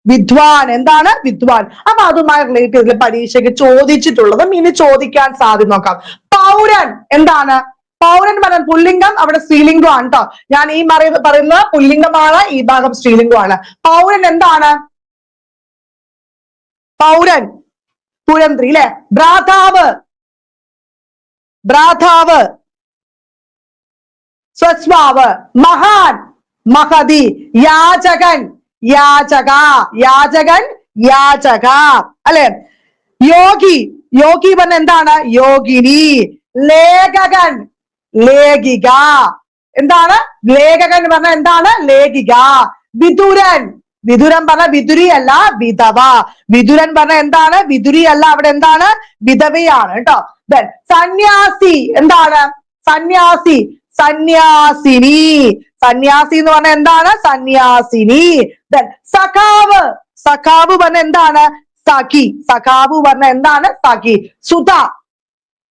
വിദ്വാൻ. എന്താണ്? വിദ്വാൻ. അപ്പൊ അതുമായി റിലേറ്റ് ചെയ്തിട്ടുള്ള പരീക്ഷയ്ക്ക് ചോദിച്ചിട്ടുള്ളതും ഇനി ചോദിക്കാൻ സാധ്യത നോക്കാം. പൗരൻ. എന്താണ്? പൗരൻ പറഞ്ഞ പുല്ലിംഗം, അവിടെ സ്ത്രീലിംഗമാണ് കേട്ടോ. ഞാൻ ഈ പറയുന്ന പുല്ലിംഗമാണ്, ഈ ഭാഗം സ്ത്രീലിംഗമാണ്. പൗരൻ എന്താണ്? പൗരൻ പുരന്ത്രി അല്ലെ. ഭ്രാതാവ്. ഭ്രാതാവ്. സ്വസ്വാവ്. മഹാൻ. മഹതി. യാചകൻ. യാചക. യാചകൻ. യാചക അല്ലെ. യോഗി. യോഗി പറഞ്ഞ എന്താണ്? യോഗിനി. ലേഖകൻ. ലേഖിക. എന്താണ്? ലേഖകൻ പറഞ്ഞ എന്താണ്? ലേഖിക. വിദുരൻ. വിദുരൻ പറഞ്ഞ വിദുരി അല്ല, വിധവ. വിദുരൻ പറഞ്ഞ എന്താണ്? വിദുരി അല്ല, അവിടെ എന്താണ്? വിധവയാണ് കേട്ടോ. സന്യാസി. എന്താണ്? സന്യാസി. സന്യാസിനി. സന്യാസി എന്ന് പറഞ്ഞ എന്താണ്? സന്യാസിനി. സഖാവ്. സഖാവ് പറഞ്ഞ എന്താണ്? സഖി. സഖാവ് പറഞ്ഞ എന്താണ്? സഖി. സുധ.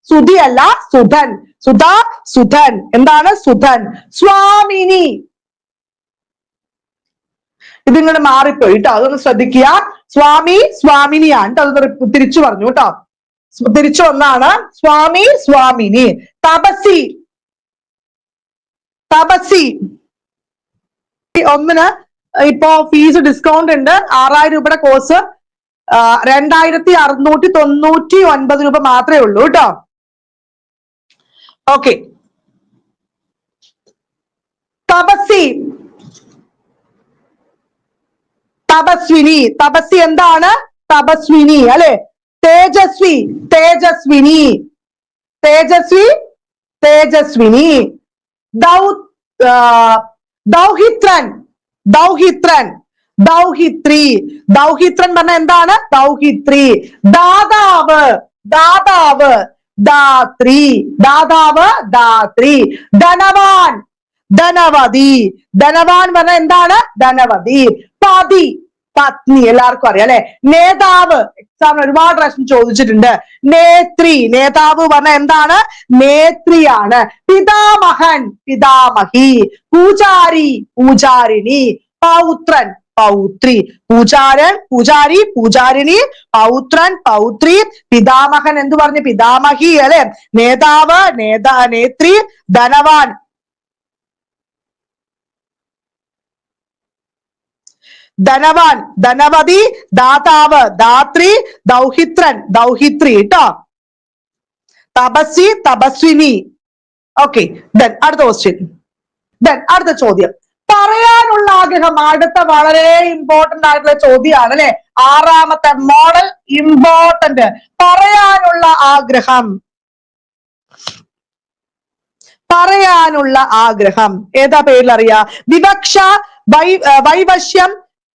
സുധി അല്ല, സുധൻ. സുധ, സുധൻ. എന്താണ്? സുധൻ. സ്വാമിനി. ഇതിങ്ങനെ മാറിപ്പോയി കേട്ടോ, അതൊന്ന് ശ്രദ്ധിക്കുക. സ്വാമി സ്വാമിനിയാണ് കേട്ടോ. അതൊന്ന് തിരിച്ചു പറഞ്ഞു കേട്ടോ. തിരിച്ചു ഒന്നാണ്. സ്വാമി സ്വാമിനി. തപസി. തപസി. ഒന്നിന് ഇപ്പോ ഫീസ് ഡിസ്കൗണ്ട് ഉണ്ട്. 6000 രൂപയുടെ കോഴ്സ് 2699 രൂപ മാത്രമേ ഉള്ളൂ കേട്ടോ. ഓക്കെ. തപസി. തപസ്വിനി. തപസ്സി എന്താണ്? തപസ്വിനി അല്ലെ. തേജസ്വി. തേജസ്വിനി. തേജസ്വി. തേജസ്വിനി. ദൗഹിത്രൻ. ദൗഹിത്രൻ. ദൗഹിത്രി. ദൗഹിത്രൻ പറഞ്ഞ എന്താണ്? ദൗഹിത്രി. ദാതാവ്. ദാതാവ്. ദാത്രി. ദാതാവ്. ദാത്രി. ധനവാൻ. ധനവതി. ധനവാൻ പറഞ്ഞ എന്താണ്? ധനവതി. പതി. പത്നി. എല്ലാവർക്കും അറിയാം അല്ലെ. നേതാവ്. എക്സാമിന് ഒരുപാട് പ്രാവശ്യം ചോദിച്ചിട്ടുണ്ട്. നേത്രി. നേതാവ് പറഞ്ഞ എന്താണ്? നേത്രിയാണ്. പിതാമഹൻ. പിതാമഹി. പൂജാരി. പൂജാരിണി. പൗത്രൻ. പൗത്രി. പൂജാരൻ. പൂജാരി. പൂജാരിണി. പൗത്രൻ. പൗത്രി. പിതാമഹൻ എന്ത് പറഞ്ഞു? പിതാമഹി അല്ലെ. നേതാവ്. നേത്രി. ധനവാൻ. ധനവാൻ. ധനവതി. ദാതാവ്. ദാത്രി. ദൗഹിത്രൻ. ദൗഹിത്രി കേട്ടോ. തപസ്സി. തപസ്വിനി. ഓക്കെ. അടുത്ത ക്വസ്റ്റ്യൻ. അടുത്ത ചോദ്യം. പറയാനുള്ള ആഗ്രഹം. അടുത്ത വളരെ ഇമ്പോർട്ടന്റ് ആയിട്ടുള്ള ചോദ്യമാണ് അല്ലെ. 6ാമത്തെ മോഡൽ ഇമ്പോർട്ടന്റ്. പറയാനുള്ള ആഗ്രഹം. പറയാനുള്ള ആഗ്രഹം ഏതാ പേരിൽ അറിയാ? വിവക്ഷ, വൈവശ്യം,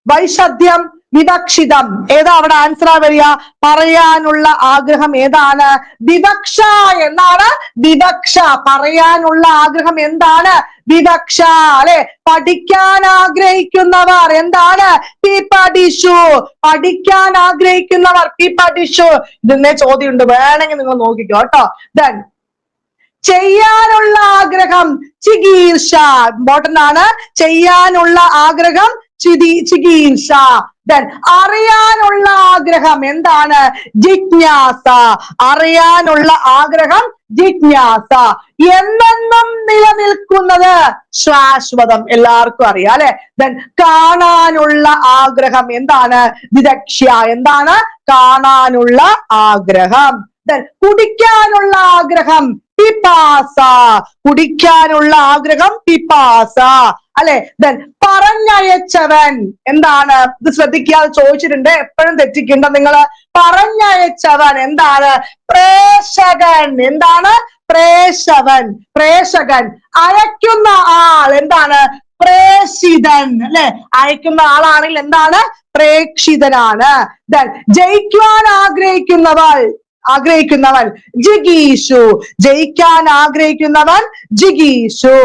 വൈഷദ്യം, വിവക്ഷിതം. ഏതാ അവിടെ ആൻസർ വരിക? പറയാനുള്ള ആഗ്രഹം ഏതാണ്? വിവക്ഷ എന്നാണ്. വിവക്ഷ. പറയാനുള്ള ആഗ്രഹം എന്താണ്? വിവക്ഷ അല്ലെ. പഠിക്കാൻ ആഗ്രഹിക്കുന്നവർ എന്താണ്? പിപഠിഷു. പഠിക്കാൻ ആഗ്രഹിക്കുന്നവർ പിപഠിഷു. ഇതിന്റെ ചോദ്യമുണ്ട്, വേണമെങ്കിൽ നിങ്ങൾ നോക്കിക്കോ കേട്ടോ. ചെയ്യാനുള്ള ആഗ്രഹം ചികീർഷ. ഇമ്പോർട്ടന്റ് ആണ്. ചെയ്യാനുള്ള ആഗ്രഹം ചികീർഷ. അറിയാനുള്ള ആഗ്രഹം എന്താണ്? ജിജ്ഞാസ. അറിയാനുള്ള ആഗ്രഹം ജിജ്ഞാസ. എന്നെന്നും നിലനിൽക്കുന്നത് ശാശ്വതം. എല്ലാവർക്കും അറിയാം അല്ലെ. ദെൻ കാണാനുള്ള ആഗ്രഹം എന്താണ്? ദിദക്ഷ. എന്താണ്? കാണാനുള്ള ആഗ്രഹം. ദെൻ കുടിക്കാനുള്ള ആഗ്രഹം പിപാസ. കുടിക്കാനുള്ള ആഗ്രഹം പിപാസ അല്ലെ. ദെൻ പറഞ്ഞയച്ചവൻ എന്താണ്? ഇത് ശ്രദ്ധിക്കാതെ ചോദിച്ചിട്ടുണ്ട്, എപ്പോഴും തെറ്റിക്കണ്ട നിങ്ങള്. പറഞ്ഞയച്ചവൻ എന്താണ്? പ്രേഷകൻ. എന്താണ്? പ്രേഷകൻ. പ്രേഷകൻ. അയക്കുന്ന ആൾ എന്താണ്? പ്രേഷിതൻ അല്ലെ. അയക്കുന്ന ആളാണെങ്കിൽ എന്താണ്? പ്രേക്ഷിതനാണ്. ദെൻ ജയിക്കുവാൻ ആഗ്രഹിക്കുന്നവൻ ജിഗീഷു. ജയിക്കാൻ ആഗ്രഹിക്കുന്നവൻ ജിഗീഷു.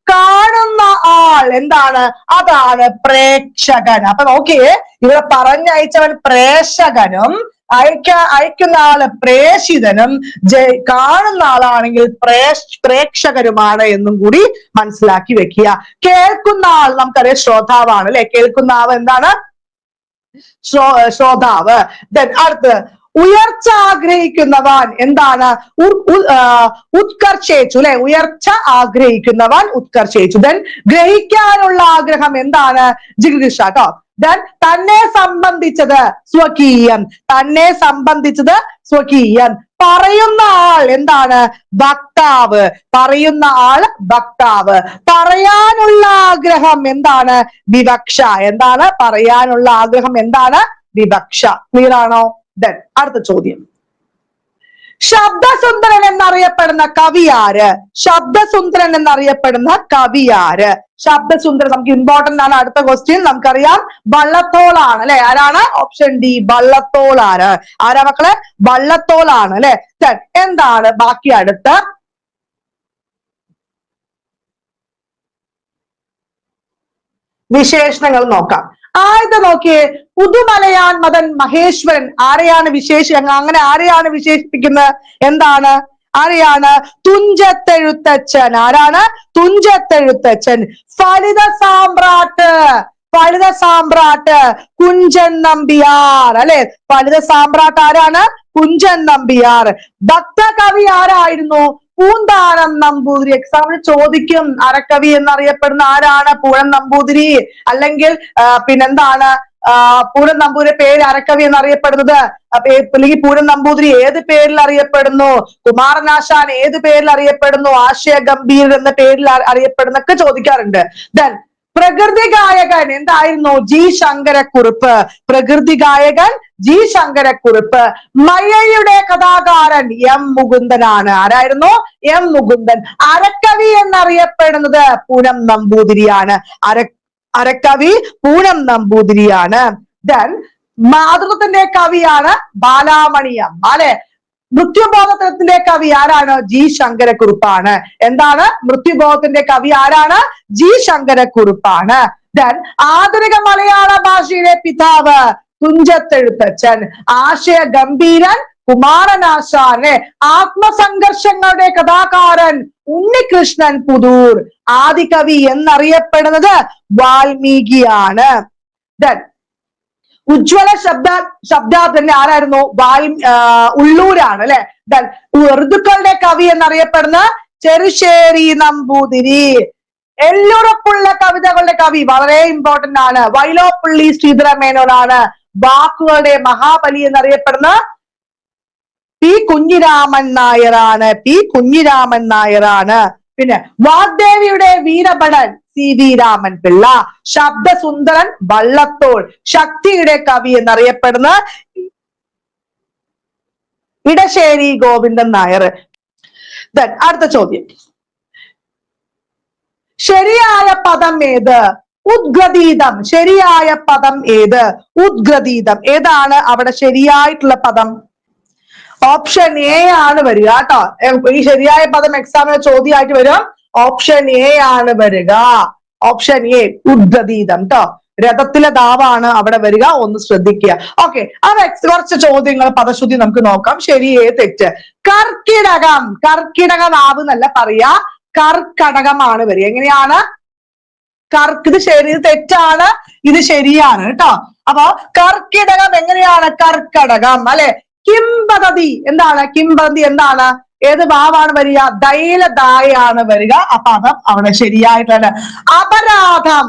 കാണുന്ന ആൾ എന്താണ്? അതാണ് പ്രേക്ഷകൻ. അപ്പൊ നോക്കിയേ, ഇവിടെ പറഞ്ഞയച്ചവൻ പ്രേക്ഷകനും അയക്കുന്ന ആള് പ്രേഷിതനും കാണുന്ന ആളാണെങ്കിൽ പ്രേക്ഷകരുമാണ് എന്നും കൂടി മനസ്സിലാക്കി വെക്കുക. കേൾക്കുന്ന ആൾ നമുക്കറിയാം ശ്രോതാവാണ് അല്ലെ. കേൾക്കുന്ന ആൾ എന്താണ്? ശ്രോതാവ്. ദെൻ അടുത്ത് ഉയർച്ച ആഗ്രഹിക്കുന്നവൻ എന്താണ്? ഉത്കർഷേച്ചു അല്ലെ. ഉയർച്ച ആഗ്രഹിക്കുന്നവൻ ഉത്കർഷേച്ചു. ദെൻ ഗ്രഹിക്കാനുള്ള ആഗ്രഹം എന്താണ്? ജിഗിഷ കേട്ടോ. ദെൻ തന്നെ സംബന്ധിച്ചത് സ്വകീയം. തന്നെ സംബന്ധിച്ചത് സ്വകീയം. പറയുന്ന ആൾ എന്താണ്? വക്താവ്. പറയുന്ന ആൾ വക്താവ്. പറയാനുള്ള ആഗ്രഹം എന്താണ്? വിവക്ഷ. എന്താണ്? പറയാനുള്ള ആഗ്രഹം എന്താണ്? വിവക്ഷ. ക്ലിയർ ആണോ? ദെൻ അടുത്ത ചോദ്യം, ശബ്ദസുന്ദരൻ എന്നറിയപ്പെടുന്ന കവി ആര്? ശബ്ദസുന്ദരൻ എന്നറിയപ്പെടുന്ന കവി ആര്? ശബ്ദസുന്ദരൻ നമുക്ക് ഇമ്പോർട്ടന്റ് ആണ്. അടുത്ത ക്വസ്റ്റ്യൻ നമുക്കറിയാം വള്ളത്തോളാണ് അല്ലെ. ആരാണ്? ഓപ്ഷൻ ഡി വള്ളത്തോളാണ്. ആരാ മക്കളെ? വള്ളത്തോളാണ് അല്ലെ. എന്താണ് ബാക്കി? അടുത്ത വിശേഷണങ്ങൾ നോക്കാം. ആദ്യത്തെ നോക്കിയേ, പുതുമലയാൻ മദൻ മഹേശ്വരൻ ആരെയാണ് അങ്ങനെ ആരെയാണ് വിശേഷിപ്പിക്കുന്നത്? എന്താണ്? ആരെയാണ്? തുഞ്ചത്തെഴുത്തച്ഛൻ. ആരാണ്? തുഞ്ചത്തെഴുത്തച്ഛൻ. ഫലിത സാമ്രാട്ട് കുഞ്ചൻ നമ്പ്യാർ അല്ലെ. ഫലിത സാമ്രാട്ട് ആരാണ്? കുഞ്ചൻ നമ്പ്യാർ. ഭക്തകവി ആരായിരുന്നു? പൂന്താനം നമ്പൂതിരി. എക്സാമിന് ചോദിക്കും, അരക്കവി എന്നറിയപ്പെടുന്ന ആരാണ്? പൂഴൻ നമ്പൂതിരി. അല്ലെങ്കിൽ പിന്നെന്താണ് പൂഴൻ നമ്പൂതിരി പേര് അരക്കവി എന്നറിയപ്പെടുന്നത്? അല്ലെങ്കിൽ പൂഴൻ നമ്പൂതിരി ഏത് പേരിൽ അറിയപ്പെടുന്നു? കുമാരനാശാൻ ഏത് പേരിൽ അറിയപ്പെടുന്നു? ആശയ ഗംഭീർ എന്ന പേരിൽ അറിയപ്പെടുന്നൊക്കെ ചോദിക്കാറുണ്ട്. ദെൻ പ്രകൃതി ഗായകൻ എന്തായിരുന്നു? ജി ശങ്കരക്കുറുപ്പ്. പ്രകൃതി ഗായകൻ ജി ശങ്കരക്കുറുപ്പ്. മയയുടെ കഥാകാരൻ എം മുകുന്ദനാണ്. ആരായിരുന്നു? എം മുകുന്ദൻ. അരക്കവി എന്നറിയപ്പെടുന്നത് പൂനം നമ്പൂതിരിയാണ്. അരക്കവി പൂനം നമ്പൂതിരിയാണ്. ദെൻ മാതൃത്വത്തിന്റെ കവിയാണ് ബാലാമണിയമ്മ അല്ലെ. മൃത്യുബോധത്തിന്റെ കവി ആരാണ്? ജി ശങ്കരക്കുറുപ്പാണ്. എന്താണ്? മൃത്യുബോധത്തിന്റെ കവി ആരാണ്? ജി ശങ്കരക്കുറുപ്പാണ്. ദെൻ ആധുനിക മലയാള ഭാഷയിലെ പിതാവ് തുഞ്ചത്തെഴുത്തച്ഛൻ. ആശയ ഗംഭീരൻ കുമാരനാശാന്. ആത്മസംഘർഷങ്ങളുടെ കഥാകാരൻ ഉണ്ണികൃഷ്ണൻ പുതൂർ. ആദികവി എന്നറിയപ്പെടുന്നത് വാൽമീകിയാണ്. ദെൻ ഉജ്ജ്വല ശബ്ദാർത്ഥന്റെ ആരായിരുന്നു? ഉള്ളൂരാണ് അല്ലെ. ദെൻ ഋതുക്കളുടെ കവി എന്നറിയപ്പെടുന്ന ചെറുശ്ശേരി നമ്പൂതിരി. എല്ലുറപ്പുള്ള കവിതകളുടെ കവി വളരെ ഇമ്പോർട്ടന്റ് ആണ്. വൈലോപ്പള്ളി ശ്രീധരമേനോനാണ്. വാക്കുകളുടെ മഹാബലി എന്നറിയപ്പെടുന്ന പി കുഞ്ഞിരാമൻ നായരാണ്. പി കുഞ്ഞിരാമൻ നായരാണ്. പിന്നെ വാഗ്ദേവിയുടെ വീരഭടൻ സി വി രാമൻ പിള്ള. ശബ്ദസുന്ദരൻ വള്ളത്തോൾ. ശക്തിയുടെ കവി എന്നറിയപ്പെടുന്ന ഇടശ്ശേരി ഗോവിന്ദൻ നായർ. അടുത്ത ചോദ്യം, ശരിയായ പദം ഏത്? ഉദ്ഗതീതം. ശരിയായ പദം ഏത്? ഉദ്ഗതീതം. ഏതാണ് അവിടെ ശരിയായിട്ടുള്ള പദം? ഓപ്ഷൻ എ ആണ് വരിക കേട്ടോ. ഈ ശരിയായ പദം എക്സാമിന് ചോദ്യമായിട്ട് വരും. ഓപ്ഷൻ എ ആണ് വരിക. ഓപ്ഷൻ എ ഉദ്ഗതീതം കേട്ടോ. രഥത്തിലെ ദാവാണ് അവിടെ വരിക, ഒന്ന് ശ്രദ്ധിക്കുക. ഓക്കെ, അത് കുറച്ച് ചോദ്യങ്ങൾ പദശുദ്ധി നമുക്ക് നോക്കാം. ശരിയേ തെറ്റ്? കർക്കിടകം. കർക്കിടക നാവ് എന്നല്ല പറയാ, കർക്കടകമാണ് വരിക. എങ്ങനെയാണ്? ഇത് ശരി, ഇത് തെറ്റാണ്, ഇത് ശരിയാണ് കേട്ടോ. അപ്പൊ കർക്കിടകം എങ്ങനെയാണ്? കർക്കടകം അല്ലെ. കിംവദന്തി എന്താണ്? കിംവദന്തി എന്താണ്? ഏത് ഭാവാണ് വരിക? ദൈലദായാണ് വരിക. അപ്പൊ അത് അവിടെ ശരിയായിട്ടാണ്. അപരാധം,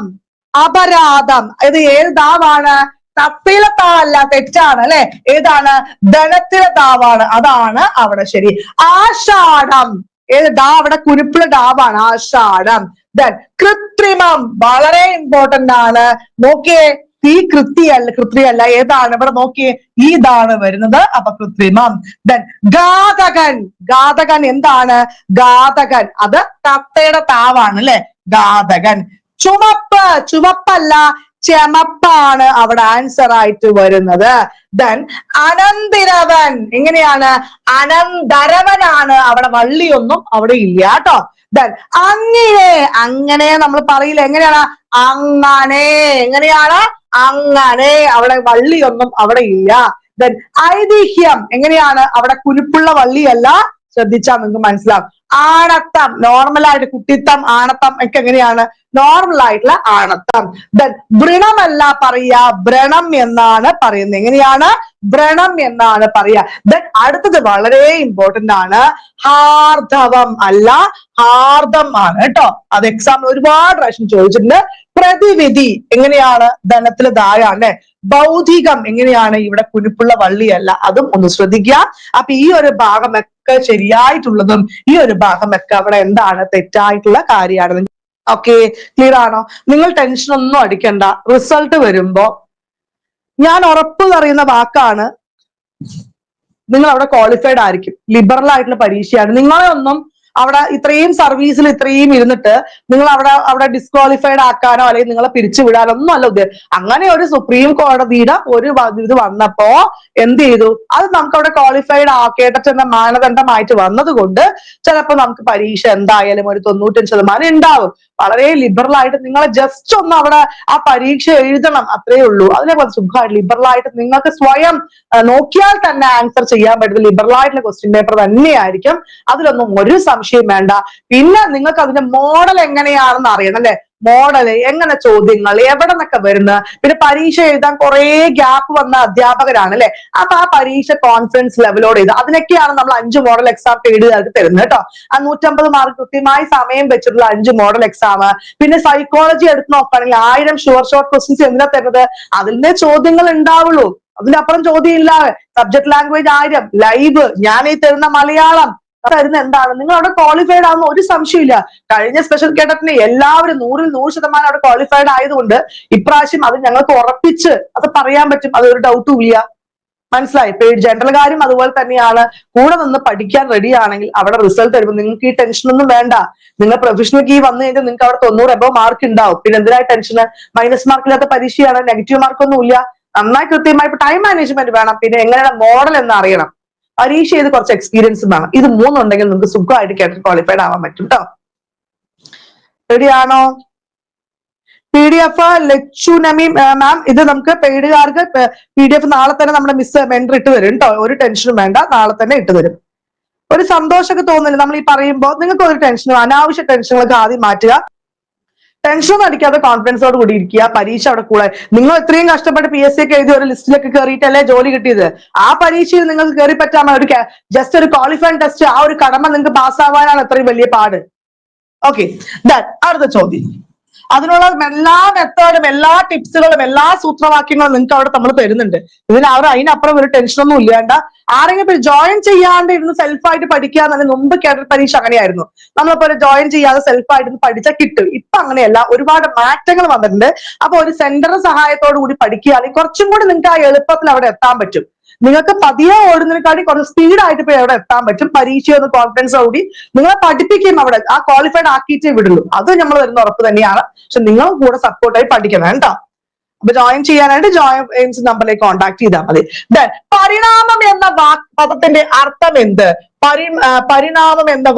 അപരാധം ഇത് ഏത് ദാവാണ്? തത്തിലെ താ അല്ല, തെറ്റാണ് അല്ലെ. ഏതാണ്? ധനത്തിലെ ദാവാണ്. അതാണ് അവിടെ ശരി. ആഷാഢം ഏത് ദാ? അവിടെ കുരുപ്പിള ദാവാണ് ആഷാഢം. ദെൻ കൃത്രിമം വളരെ ഇമ്പോർട്ടന്റ് ആണ്. നോക്കിയേ, ഈ കൃത്രിയല്ല ഏതാണ് ഇവിടെ? നോക്കിയേ, ഇതാണ് വരുന്നത്. അപ്പൊ കൃത്രിമം. ദെൻ ഘാതകൻ, ഘാതകൻ എന്താണ്? ഘാതകൻ അത് തത്തയുടെ താവാണ് അല്ലെ. ഘാതകൻ. ചുമപ്പ്, ചുമപ്പല്ല ചെമപ്പാണ് അവിടെ ആൻസർ ആയിട്ട് വരുന്നത്. ദെൻ അനന്തിരവൻ എങ്ങനെയാണ്? അനന്തരവനാണ് അവിടെ, വള്ളിയൊന്നും അവിടെ ഇല്ല കേട്ടോ. ദെൻ അങ്ങനെ, അങ്ങനെ നമ്മൾ പറയില്ല, എങ്ങനെയാണ്? അങ്ങനെ, എങ്ങനെയാണ്? അങ്ങനെ അവിടെ വള്ളിയൊന്നും അവിടെ ഇല്ല. ദെൻ ഐതിഹ്യം എങ്ങനെയാണ്? അവിടെ കുരുപ്പുള്ള വള്ളിയല്ല, ശ്രദ്ധിച്ചാൽ നിങ്ങൾക്ക് മനസ്സിലാവും. ആണത്തം നോർമലായിട്ട്, കുട്ടിത്തം ആണത്തം ഒക്കെ എങ്ങനെയാണ്? നോർമൽ ആയിട്ടുള്ള ആണത്തം. ദെൻ വ്രണമല്ല പറയാ, വ്രണം എന്നാണ് പറയുന്നത്. എങ്ങനെയാണ്? വ്രണം എന്നാണ് പറയാ. ദെൻ അടുത്തത് വളരെ ഇമ്പോർട്ടന്റ് ആണ്. ഹാർദവം അല്ല, ഹാർദം ആണ് കേട്ടോ. അത് എക്സാമിൽ ഒരുപാട് പ്രാവശ്യം ചോദിച്ചിട്ടുണ്ട്. പ്രതിവിധി എങ്ങനെയാണ്? ധനത്തില് ദായാണ് അല്ലെ. ഭൗതികം എങ്ങനെയാണ്? ഇവിടെ കുരുപ്പുള്ള വള്ളിയല്ല. അതും ഒന്ന് ശ്രദ്ധിക്കുക. അപ്പൊ ഈ ഒരു ഭാഗമൊക്കെ ശരിയായിട്ടുള്ളതും ഈ ഒരു ഭാഗമൊക്കെ അവിടെ എന്താണ്? തെറ്റായിട്ടുള്ള കാര്യമാണ്. ഓക്കെ, ക്ലിയർ ആണോ? നിങ്ങൾ ടെൻഷൻ ഒന്നും അടിക്കണ്ട. റിസൾട്ട് വരുമ്പോ ഞാൻ ഉറപ്പ് പറയുന്ന വാക്കാണ്, നിങ്ങൾ അവിടെ ക്വാളിഫൈഡ് ആയിരിക്കും. ലിബറൽ ആയിട്ടുള്ള പരീക്ഷയാണ്. നിങ്ങളെ ഒന്നും അവിടെ ഇത്രയും സർവീസിൽ ഇത്രയും ഇരുന്നിട്ട് നിങ്ങൾ അവിടെ ഡിസ്ക്വാളിഫൈഡ് ആക്കാനോ അല്ലെങ്കിൽ നിങ്ങളെ പിരിച്ചുവിടാനോ ഒന്നും അല്ല ഉദ്ദേശം. അങ്ങനെ ഒരു സുപ്രീം കോടതിയുടെ ഒരു ഇത് വന്നപ്പോ എന്ത് ചെയ്തു? അത് നമുക്ക് അവിടെ ക്വാളിഫൈഡ് ആക്കേണ്ട മാനദണ്ഡമായിട്ട് വന്നത് കൊണ്ട് ചിലപ്പോൾ നമുക്ക് പരീക്ഷ എന്തായാലും ഒരു 95% ഉണ്ടാവും. വളരെ ലിബറൽ ആയിട്ട് നിങ്ങളെ ജസ്റ്റ് ഒന്ന് അവിടെ ആ പരീക്ഷ എഴുതണം, അത്രേ ഉള്ളൂ. അതിനെപോലെ സുഖമായിട്ട് ലിബറൽ ആയിട്ട് നിങ്ങൾക്ക് സ്വയം നോക്കിയാൽ തന്നെ ആൻസർ ചെയ്യാൻ പറ്റുന്ന ലിബറൽ ആയിട്ടുള്ള ക്വസ്റ്റ്യൻ പേപ്പർ തന്നെയായിരിക്കും. അതിലൊന്നും ഒരു സംശയം വേണ്ട. പിന്നെ നിങ്ങൾക്ക് അതിന്റെ മോഡൽ എങ്ങനെയാണെന്ന് അറിയണം അല്ലെ. മോഡല് എങ്ങനെ, ചോദ്യങ്ങൾ എവിടെ നിന്നൊക്കെ വരുന്നത്. പിന്നെ പരീക്ഷ എഴുതാൻ കുറെ ഗ്യാപ്പ് വന്ന അധ്യാപകരാണ് അല്ലെ. അപ്പൊ ആ പരീക്ഷ കോൺഫിഡൻസ് ലെവലോട് ചെയ്ത് അതിനൊക്കെയാണ് നമ്മൾ 5 മോഡൽ എക്സാം എഴുതി തരുന്നത് കേട്ടോ. ആ 150 മാർക്ക് കൃത്യമായി സമയം വെച്ചിട്ടുള്ള 5 മോഡൽ എക്സാം. പിന്നെ സൈക്കോളജി എടുത്ത് നോക്കുകയാണെങ്കിൽ 1000 ഷുവർ ഷോർട്ട് ക്വസ്റ്റ്യൻസ് എന്തിനാ തരുന്നത്? അതിന്റെ ചോദ്യങ്ങൾ ഉണ്ടാവുള്ളൂ, അതിന്റെ അപ്പുറം ചോദ്യം ഇല്ല. സബ്ജക്ട് ലാംഗ്വേജ് 1000 ലൈവ്, ഞാൻ ഈ തരുന്ന മലയാളം തരുന്ന എന്താണ്? നിങ്ങൾ അവിടെ ക്വാളിഫൈഡ് ആവുന്ന ഒരു സംശയമില്ല. കഴിഞ്ഞ സ്പെഷ്യൽ കേഡറ്റിന് എല്ലാവരും 100% അവിടെ ക്വാളിഫൈഡ് ആയതുകൊണ്ട് ഇപ്രാവശ്യം അത് ഞങ്ങൾക്ക് ഉറപ്പിച്ച് അത് പറയാൻ പറ്റും. അതൊരു ഡൗട്ടും ഇല്ല. മനസ്സിലായി? ജനറൽ കാര്യം അതുപോലെ തന്നെയാണ്. കൂടെ നിന്ന് പഠിക്കാൻ റെഡി ആണെങ്കിൽ അവിടെ റിസൾട്ട് വരുമ്പോൾ നിങ്ങൾക്ക് ഈ ടെൻഷൻ ഒന്നും വേണ്ട. നിങ്ങൾ പ്രൊഫഷണൽ കീ വന്നു കഴിഞ്ഞാൽ നിങ്ങൾക്ക് അവിടെ 90 എബവ് മാർക്ക് ഉണ്ടാവും. പിന്നെ എന്തിനായി ടെൻഷന്? മൈനസ് മാർക്ക് ഇല്ലാത്ത പരീക്ഷയാണ്, നെഗറ്റീവ് മാർക്കൊന്നും ഇല്ല. നന്നായി കൃത്യമായി ടൈം മാനേജ്മെന്റ് വേണം. പിന്നെ എങ്ങനെയാണ് മോഡൽ എന്ന് അറിയണം. പരീക്ഷ ചെയ്ത് കുറച്ച് എക്സ്പീരിയൻസ് വേണം. ഇത് 3 ഉണ്ടെങ്കിൽ നിങ്ങൾക്ക് സുഖമായിട്ട് കേട്ട് ക്വാളിഫൈഡ് ആവാൻ പറ്റും കേട്ടോ. റെഡിയാണോ? PDF ലച്ചു നമി മാം, ഇത് നമുക്ക് പെയ്ഡുകാർക്ക് PDF നാളെ തന്നെ നമ്മുടെ മിസ് മെന്റർ ഇട്ട് തരും കേട്ടോ. ഒരു ടെൻഷനും വേണ്ട, നാളെ തന്നെ ഇട്ട് തരും. ഒരു സന്തോഷമൊക്കെ തോന്നില്ല നമ്മൾ ഈ പറയുമ്പോൾ? നിങ്ങൾക്ക് ഒരു ടെൻഷനും അനാവശ്യ ടെൻഷനുകളൊക്കെ ആദ്യം മാറ്റുക. ടെൻഷൻ അടിക്കാതെ കോൺഫിഡൻസോട് കൂടി ഇരിക്കുക. പരീക്ഷ അവിടെ കൂടെ നിങ്ങൾ ഇത്രയും കഷ്ടപ്പെട്ട് PSC ഒക്കെ എഴുതി ഒരു ലിസ്റ്റിലൊക്കെ കയറിയിട്ടല്ലേ ജോലി കിട്ടിയത്. ആ പരീക്ഷയിൽ നിങ്ങൾക്ക് കയറി പറ്റാമോ? ഒരു ജസ്റ്റ് ഒരു ക്വാളിഫൈങ് ടെസ്റ്റ്, ആ ഒരു കടമ നിങ്ങൾക്ക് പാസ്സാവാനാണ് അത്രയും വലിയ പാട്. ഓക്കെ, അടുത്ത ചോദ്യം. അതിനുള്ള എല്ലാ മെത്തേഡും എല്ലാ ടിപ്സുകളും എല്ലാ സൂത്രവാക്യങ്ങളും നിങ്ങൾക്ക് അവിടെ നമ്മൾ തരുന്നുണ്ട്. അതിനപ്പുറം ഒരു ടെൻഷനൊന്നും ഇല്ലാണ്ട ആരെങ്കിലും ജോയിൻ ചെയ്യാണ്ട് ഇരുന്ന് സെൽഫായിട്ട് പഠിക്കുക എന്നല്ല. മുമ്പ് കേഡർ പരീക്ഷ അങ്ങനെയായിരുന്നു. നമ്മളിപ്പോ ഒരു ജോയിൻ ചെയ്യാതെ സെൽഫായിട്ട് പഠിച്ചാൽ കിട്ടും. ഇപ്പൊ അങ്ങനെയല്ല, ഒരുപാട് മാറ്റങ്ങൾ വന്നിട്ടുണ്ട്. അപ്പൊ ഒരു സെന്ററിന്റെ സഹായത്തോടു കൂടി പഠിക്കുകയാണെങ്കിൽ കുറച്ചും കൂടി നിങ്ങൾക്ക് ആ എളുപ്പത്തിൽ അവിടെ എത്താൻ പറ്റും. നിങ്ങൾക്ക് പതിയെ ഓടുന്നതിനെക്കാട്ടി കുറച്ച് സ്പീഡായിട്ട് ഇപ്പൊ അവിടെ എത്താൻ പറ്റും. പരീക്ഷയൊന്ന് കോൺഫിഡൻസ് കൂടി നിങ്ങളെ പഠിപ്പിക്കും. അവിടെ ആ ക്വാളിഫൈഡ് ആക്കിയിട്ടേ വിടുള്ളൂ. അത് നമ്മൾ വരുന്ന ഉറപ്പ് തന്നെയാണ്. പക്ഷെ നിങ്ങൾ കൂടെ സപ്പോർട്ടായി പഠിക്കണം കേട്ടോ. അപ്പൊ ജോയിൻ ചെയ്യാനായിട്ട് ജോയിൻ നമ്പറിലേക്ക് കോൺടാക്ട് ചെയ്താൽ മതി. പരിണാമം എന്ന പദത്തിന്റെ അർത്ഥം എന്ത്? പരിണാമം എന്ന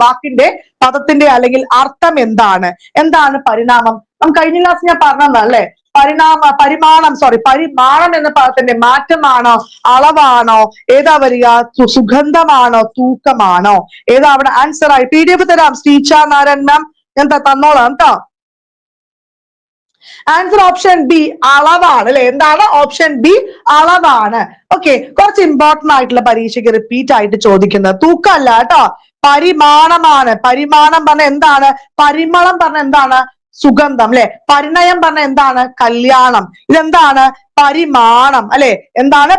വാക്കിന്റെ പദത്തിന്റെ അല്ലെങ്കിൽ അർത്ഥം എന്താണ്? എന്താണ് പരിണാമം? നമുക്ക് കഴിഞ്ഞ ക്ലാസ് ഞാൻ പറഞ്ഞതല്ലേ. പരിമാണം എന്ന പദത്തിന്റെ മാറ്റമാണോ, അളവാണോ, ഏതാ വരിക? സുഗന്ധമാണോ, തൂക്കമാണോ? ഏതാ അവിടെ ആൻസർ ആയി? PDF തരാം. ശ്രീച നാരായൺ മാം ഞാൻ തന്നോളാം കേട്ടോ. ആൻസർ ഓപ്ഷൻ ബി അളവാണ് അല്ലെ. എന്താണ് ഓപ്ഷൻ ബി അളവാണ്. ഓക്കെ, കുറച്ച് ഇമ്പോർട്ടന്റ് ആയിട്ടുള്ള പരീക്ഷയ്ക്ക് റിപ്പീറ്റ് ആയിട്ട് ചോദിക്കുന്നത് തൂക്കമല്ല കേട്ടോ, പരിമാണമാണ്. പരിമാണം പറഞ്ഞ എന്താണ്? പരിമളം പറഞ്ഞ എന്താണ്? സുഗന്ധം അല്ലെ. പരിണയം പറഞ്ഞ എന്താണ്? കല്യാണം. ഇതെന്താണ്? പരിമാണം അല്ലെ. എന്താണ്?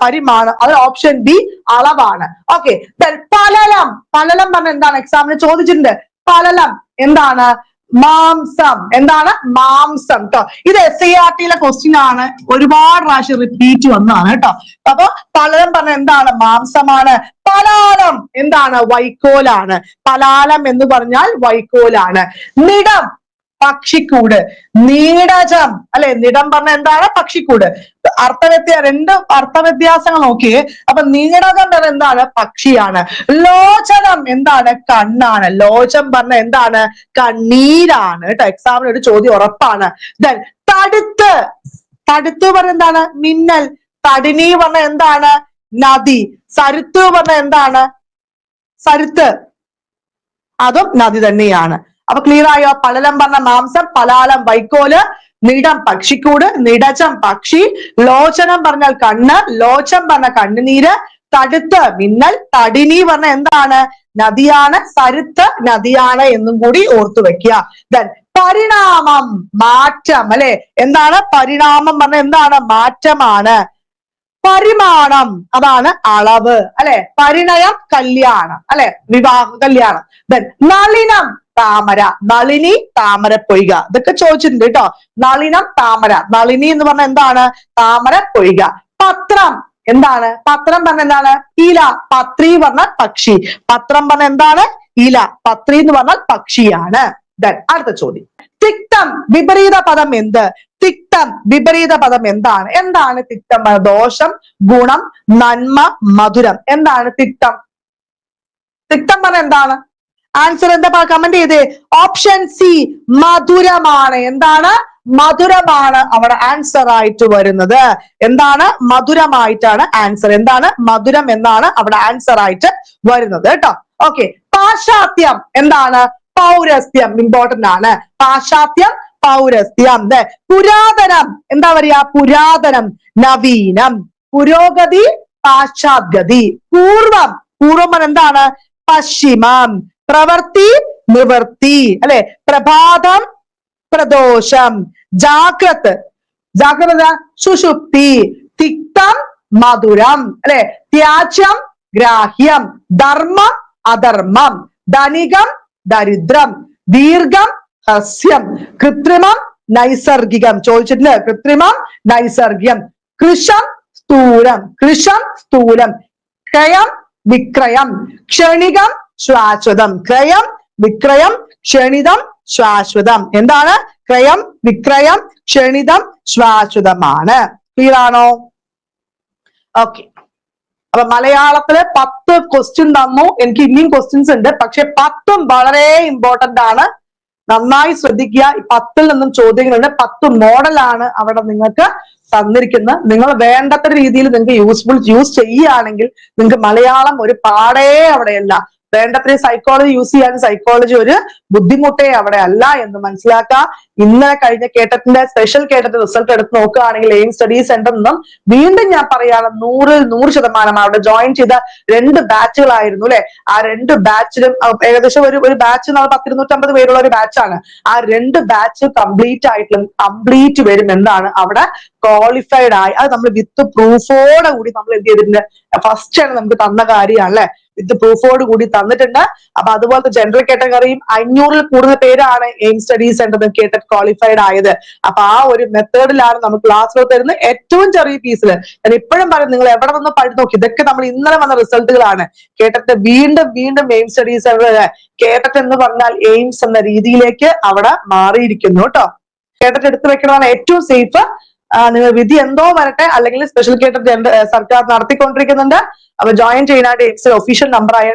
പരിമാണം. അത് ഓപ്ഷൻ ബി അളവാണ്. ഓക്കെ, പലലം. പലലം പറഞ്ഞ എന്താണ്? എക്സാമിന് ചോദിച്ചിട്ടുണ്ട്. പലലം എന്താണ്? മാംസം. എന്താണ്? മാംസം ട്ടോ. ഇത് SCERT ക്വസ്റ്റ്യൻ ആണ്, ഒരുപാട് പ്രാവശ്യം റിപ്പീറ്റ് വന്നതാണ് കേട്ടോ. അപ്പൊ പലലം പറഞ്ഞ എന്താണ്? മാംസമാണ്. പലാലം എന്താണ്? വൈക്കോലാണ്. പലാലം എന്ന് പറഞ്ഞാൽ വൈക്കോലാണ്. നിടം പക്ഷിക്കൂട്. നീടജം അല്ലെ. നിടം പറഞ്ഞ എന്താണ്? പക്ഷിക്കൂട്. രണ്ട് അർത്ഥവ്യത്യാസങ്ങൾ നോക്കിയേ. അപ്പൊ നീടകം പറഞ്ഞ എന്താണ്? പക്ഷിയാണ്. ലോചനം എന്താണ്? കണ്ണാണ്. ലോചം പറഞ്ഞ എന്താണ്? കണ്ണീരാണ് കേട്ടോ. എക്സാമിന് ഒരു ചോദ്യം ഉറപ്പാണ്. ദെൻ തടുത്ത്. തടുത്ത് പറഞ്ഞ എന്താണ്? മിന്നൽ. തടിനി പറഞ്ഞ എന്താണ്? നദി. സരുത്ത് പറഞ്ഞ എന്താണ്? സരുത്ത്, അതും നദി തന്നെയാണ്. അപ്പൊ ക്ലിയർ ആയോ? പലലം പറഞ്ഞ മാംസം, പലാലം വൈക്കോല്, നിടം പക്ഷിക്കൂട്, നിടചം പക്ഷി, ലോചനം പറഞ്ഞാൽ കണ്ണ്, ലോചം പറഞ്ഞ കണ്ണുനീര്, തടുത്ത് മിന്നൽ, തടിനി പറഞ്ഞ എന്താണ്? നദിയാണ്, സരുത്ത് നദിയാണ് എന്നും കൂടി ഓർത്തു വെക്കുക. ദെൻ പരിണാമം, മാറ്റം അല്ലെ. എന്താണ്? പരിണാമം പറഞ്ഞ എന്താണ്? മാറ്റമാണ്. പരിമാണം അതാണ് അളവ് അല്ലെ. പരിണയം കല്യാണം അല്ലെ, വിവാഹ കല്യാണം. ദെൻ നളിനം താമര. നളിനി താമര പൊയ്ക. ഇതൊക്കെ ചോദിച്ചിട്ടുണ്ട് കേട്ടോ. നളിനം താമര. നളിനി എന്ന് പറഞ്ഞ എന്താണ്? താമര പൊയ്ക. പത്രം എന്താണ്? പത്രം പറഞ്ഞ എന്താണ്? ഇല. പത്രി പറഞ്ഞാൽ പക്ഷി. പത്രം പറഞ്ഞ എന്താണ്? ഇല. പത്രി എന്ന് പറഞ്ഞാൽ പക്ഷിയാണ്. ദെൻ അടുത്ത ചോദ്യം, തിക്തം വിപരീത പദം എന്ത്? തിക്തം വിപരീത പദം എന്താണ്? എന്താണ് തിക്തം? ദോഷം, ഗുണം, നന്മ, മധുരം. എന്താണ് തിക്തം? തിക്തം പറഞ്ഞ എന്താണ്? ആൻസർ എന്താ? കമന്റ് ചെയ്തേ. ഓപ്ഷൻ സി മധുരമാണ്. എന്താണ്? മധുരമാണ് അവിടെ ആൻസർ ആയിട്ട് വരുന്നത്. എന്താണ്? മധുരമായിട്ടാണ് ആൻസർ. എന്താണ്? മധുരം എന്നാണ് അവിടെ ആൻസർ ആയിട്ട് വരുന്നത് കേട്ടോ. ഓക്കെ, പാശ്ചാത്യം എന്താണ്? പൗരസ്ത്യം. ഇമ്പോർട്ടന്റ് ആണ്. പാശ്ചാത്യം, പൗരസ്ത്യം. പുരാതനം എന്താ പറയാ? പുരാതനം, നവീനം. പുരോഗതി, പാശ്ചാത്യഗതി. പൂർവം, പൂർവം എന്താണ്? പശ്ചിമം. പ്രവൃത്തി, നിവൃത്തി അല്ലെ. പ്രഭാതം, പ്രദോഷം. ജാഗ്രത്, ജാഗ്രത സുഷുപ്തി. തിക്തം, മധുരം അല്ലെ. ത്യാജ്യം, ഗ്രാഹ്യം. ധർമ്മം, അധർമ്മം. ധനികം, ദരിദ്രം. ദീർഘം, ഹസ്യം. കൃത്രിമം, നൈസർഗികം. ചോദിച്ചിട്ടുണ്ട്. കൃത്രിമം, നൈസർഗികം. കൃശം, സ്ഥൂലം. കൃശം, സ്ഥൂലം. ക്രയം, വിക്രയം. ക്ഷണികം, ശാശ്വതം. ക്രയം, വിക്രയം, ക്ഷണിതം, ശാശ്വതം. എന്താണ്? ക്രയം, വിക്രയം, ക്ഷണിതം, ശാശ്വതമാണ്. ക്ലിയർ ആണോ? ഓക്കെ, അപ്പൊ മലയാളത്തില് 10 ക്വസ്റ്റ്യൻ തന്നു. എനിക്ക് ഇനിയും ക്വസ്റ്റ്യൻസ് ഉണ്ട്, പക്ഷെ 10ഉം വളരെ ഇമ്പോർട്ടന്റ് ആണ്. നന്നായി ശ്രദ്ധിക്കുക. ഈ 10ൽ നിന്നും ചോദ്യങ്ങളുണ്ട്. 10 മോഡലാണ് അവിടെ നിങ്ങൾക്ക് തന്നിരിക്കുന്നത്. നിങ്ങൾ വേണ്ടത്ര രീതിയിൽ നിങ്ങൾക്ക് യൂസ് ചെയ്യുകയാണെങ്കിൽ നിങ്ങൾക്ക് മലയാളം ഒരു പാടേ അവിടെയല്ല. വേണ്ടത്ര സൈക്കോളജി യൂസ് ചെയ്യാൻ സൈക്കോളജി ഒരു ബുദ്ധിമുട്ടേ അവിടെ അല്ല എന്ന് മനസ്സിലാക്കുക. ഇന്നലെ കഴിഞ്ഞ കേട്ടറ്റിന്റെ സ്പെഷ്യൽ കേട്ടറ്റ് റിസൾട്ട് എടുത്ത് നോക്കുകയാണെങ്കിൽ എയിം സ്റ്റഡി സെന്ററിൽ നിന്നും വീണ്ടും ഞാൻ പറയാണ് 100% അവിടെ ജോയിൻ ചെയ്ത 2 ബാച്ചുകളായിരുന്നു അല്ലെ. ആ 2 ബാച്ചിലും ഏകദേശം ഒരു ബാച്ച് 250 പേരുള്ള ഒരു ബാച്ചാണ്. ആ 2 ബാച്ച് കംപ്ലീറ്റ് വരും എന്നാണ് അവിടെ ക്വാളിഫൈഡ് ആയി. അത് നമ്മൾ വിത്ത് പ്രൂഫോടെ കൂടി നമ്മൾ എന്ത് ചെയ്തിട്ടുണ്ട്? ഫസ്റ്റ് ആണ് നമുക്ക് തന്ന കാര്യമാണ് അല്ലെ. വിത്ത് പ്രൂഫോട് കൂടി തന്നിട്ടുണ്ട്. അപ്പൊ അതുപോലത്തെ ജനറൽ കാറ്റഗറിയും 500-ൽ കൂടുതൽ പേരാണ് എയിം സ്റ്റഡി സെന്ററിൽ കേട്ടറ്റ് ക്വാളിഫൈഡ് ആയത്. അപ്പൊ ആ ഒരു മെത്തേഡിലാണ് നമ്മൾ ക്ലാസ്സിൽ തരുന്നത്. ഏറ്റവും ചെറിയ ഫീസിൽ. ഞാൻ ഇപ്പോഴും പറയും, നിങ്ങൾ എവിടെ നിന്ന് പഠിച്ചു നോക്കി. ഇതൊക്കെ നമ്മൾ ഇന്നലെ വന്ന റിസൾട്ടുകളാണ്. കേട്ടറ്റ് വീണ്ടും എയിം സ്റ്റഡി സെന്റർ കേട്ടറ്റ് എന്ന് പറഞ്ഞാൽ എയിംസ് എന്ന രീതിയിലേക്ക് അവിടെ മാറിയിരിക്കുന്നു കേട്ടോ. കേട്ടറ്റ് എടുത്തു വെക്കുന്നതാണ് ഏറ്റവും സേഫ്. നിങ്ങൾ വിധി എന്തോ വരട്ടെ, അല്ലെങ്കിൽ സ്പെഷ്യൽ കേട്ടറ്റ് സർക്കാർ നടത്തിക്കൊണ്ടിരിക്കുന്നുണ്ട്. അപ്പൊ ജോയിൻ ചെയ്യാനായിട്ട് എയിംസിലെ ഒഫീഷ്യൽ നമ്പറായ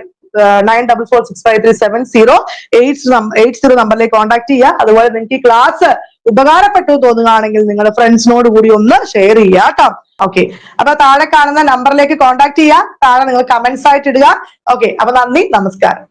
9446537080 നമ്പറിലേക്ക് കോൺടാക്ട് ചെയ്യുക. അതുപോലെ നിങ്ങൾക്ക് ഈ ക്ലാസ് ഉപകാരപ്പെട്ടു തോന്നുകയാണെങ്കിൽ നിങ്ങളുടെ ഫ്രണ്ട്സിനോട് കൂടി ഒന്ന് ഷെയർ ചെയ്യുക കേട്ടോ. ഓക്കെ, അപ്പൊ താഴെ കാണുന്ന നമ്പറിലേക്ക് കോൺടാക്ട് ചെയ്യുക. താഴെ നിങ്ങൾ കമന്റ്സ് ആയിട്ട് ഇടുക. ഓക്കെ, അപ്പൊ നന്ദി, നമസ്കാരം.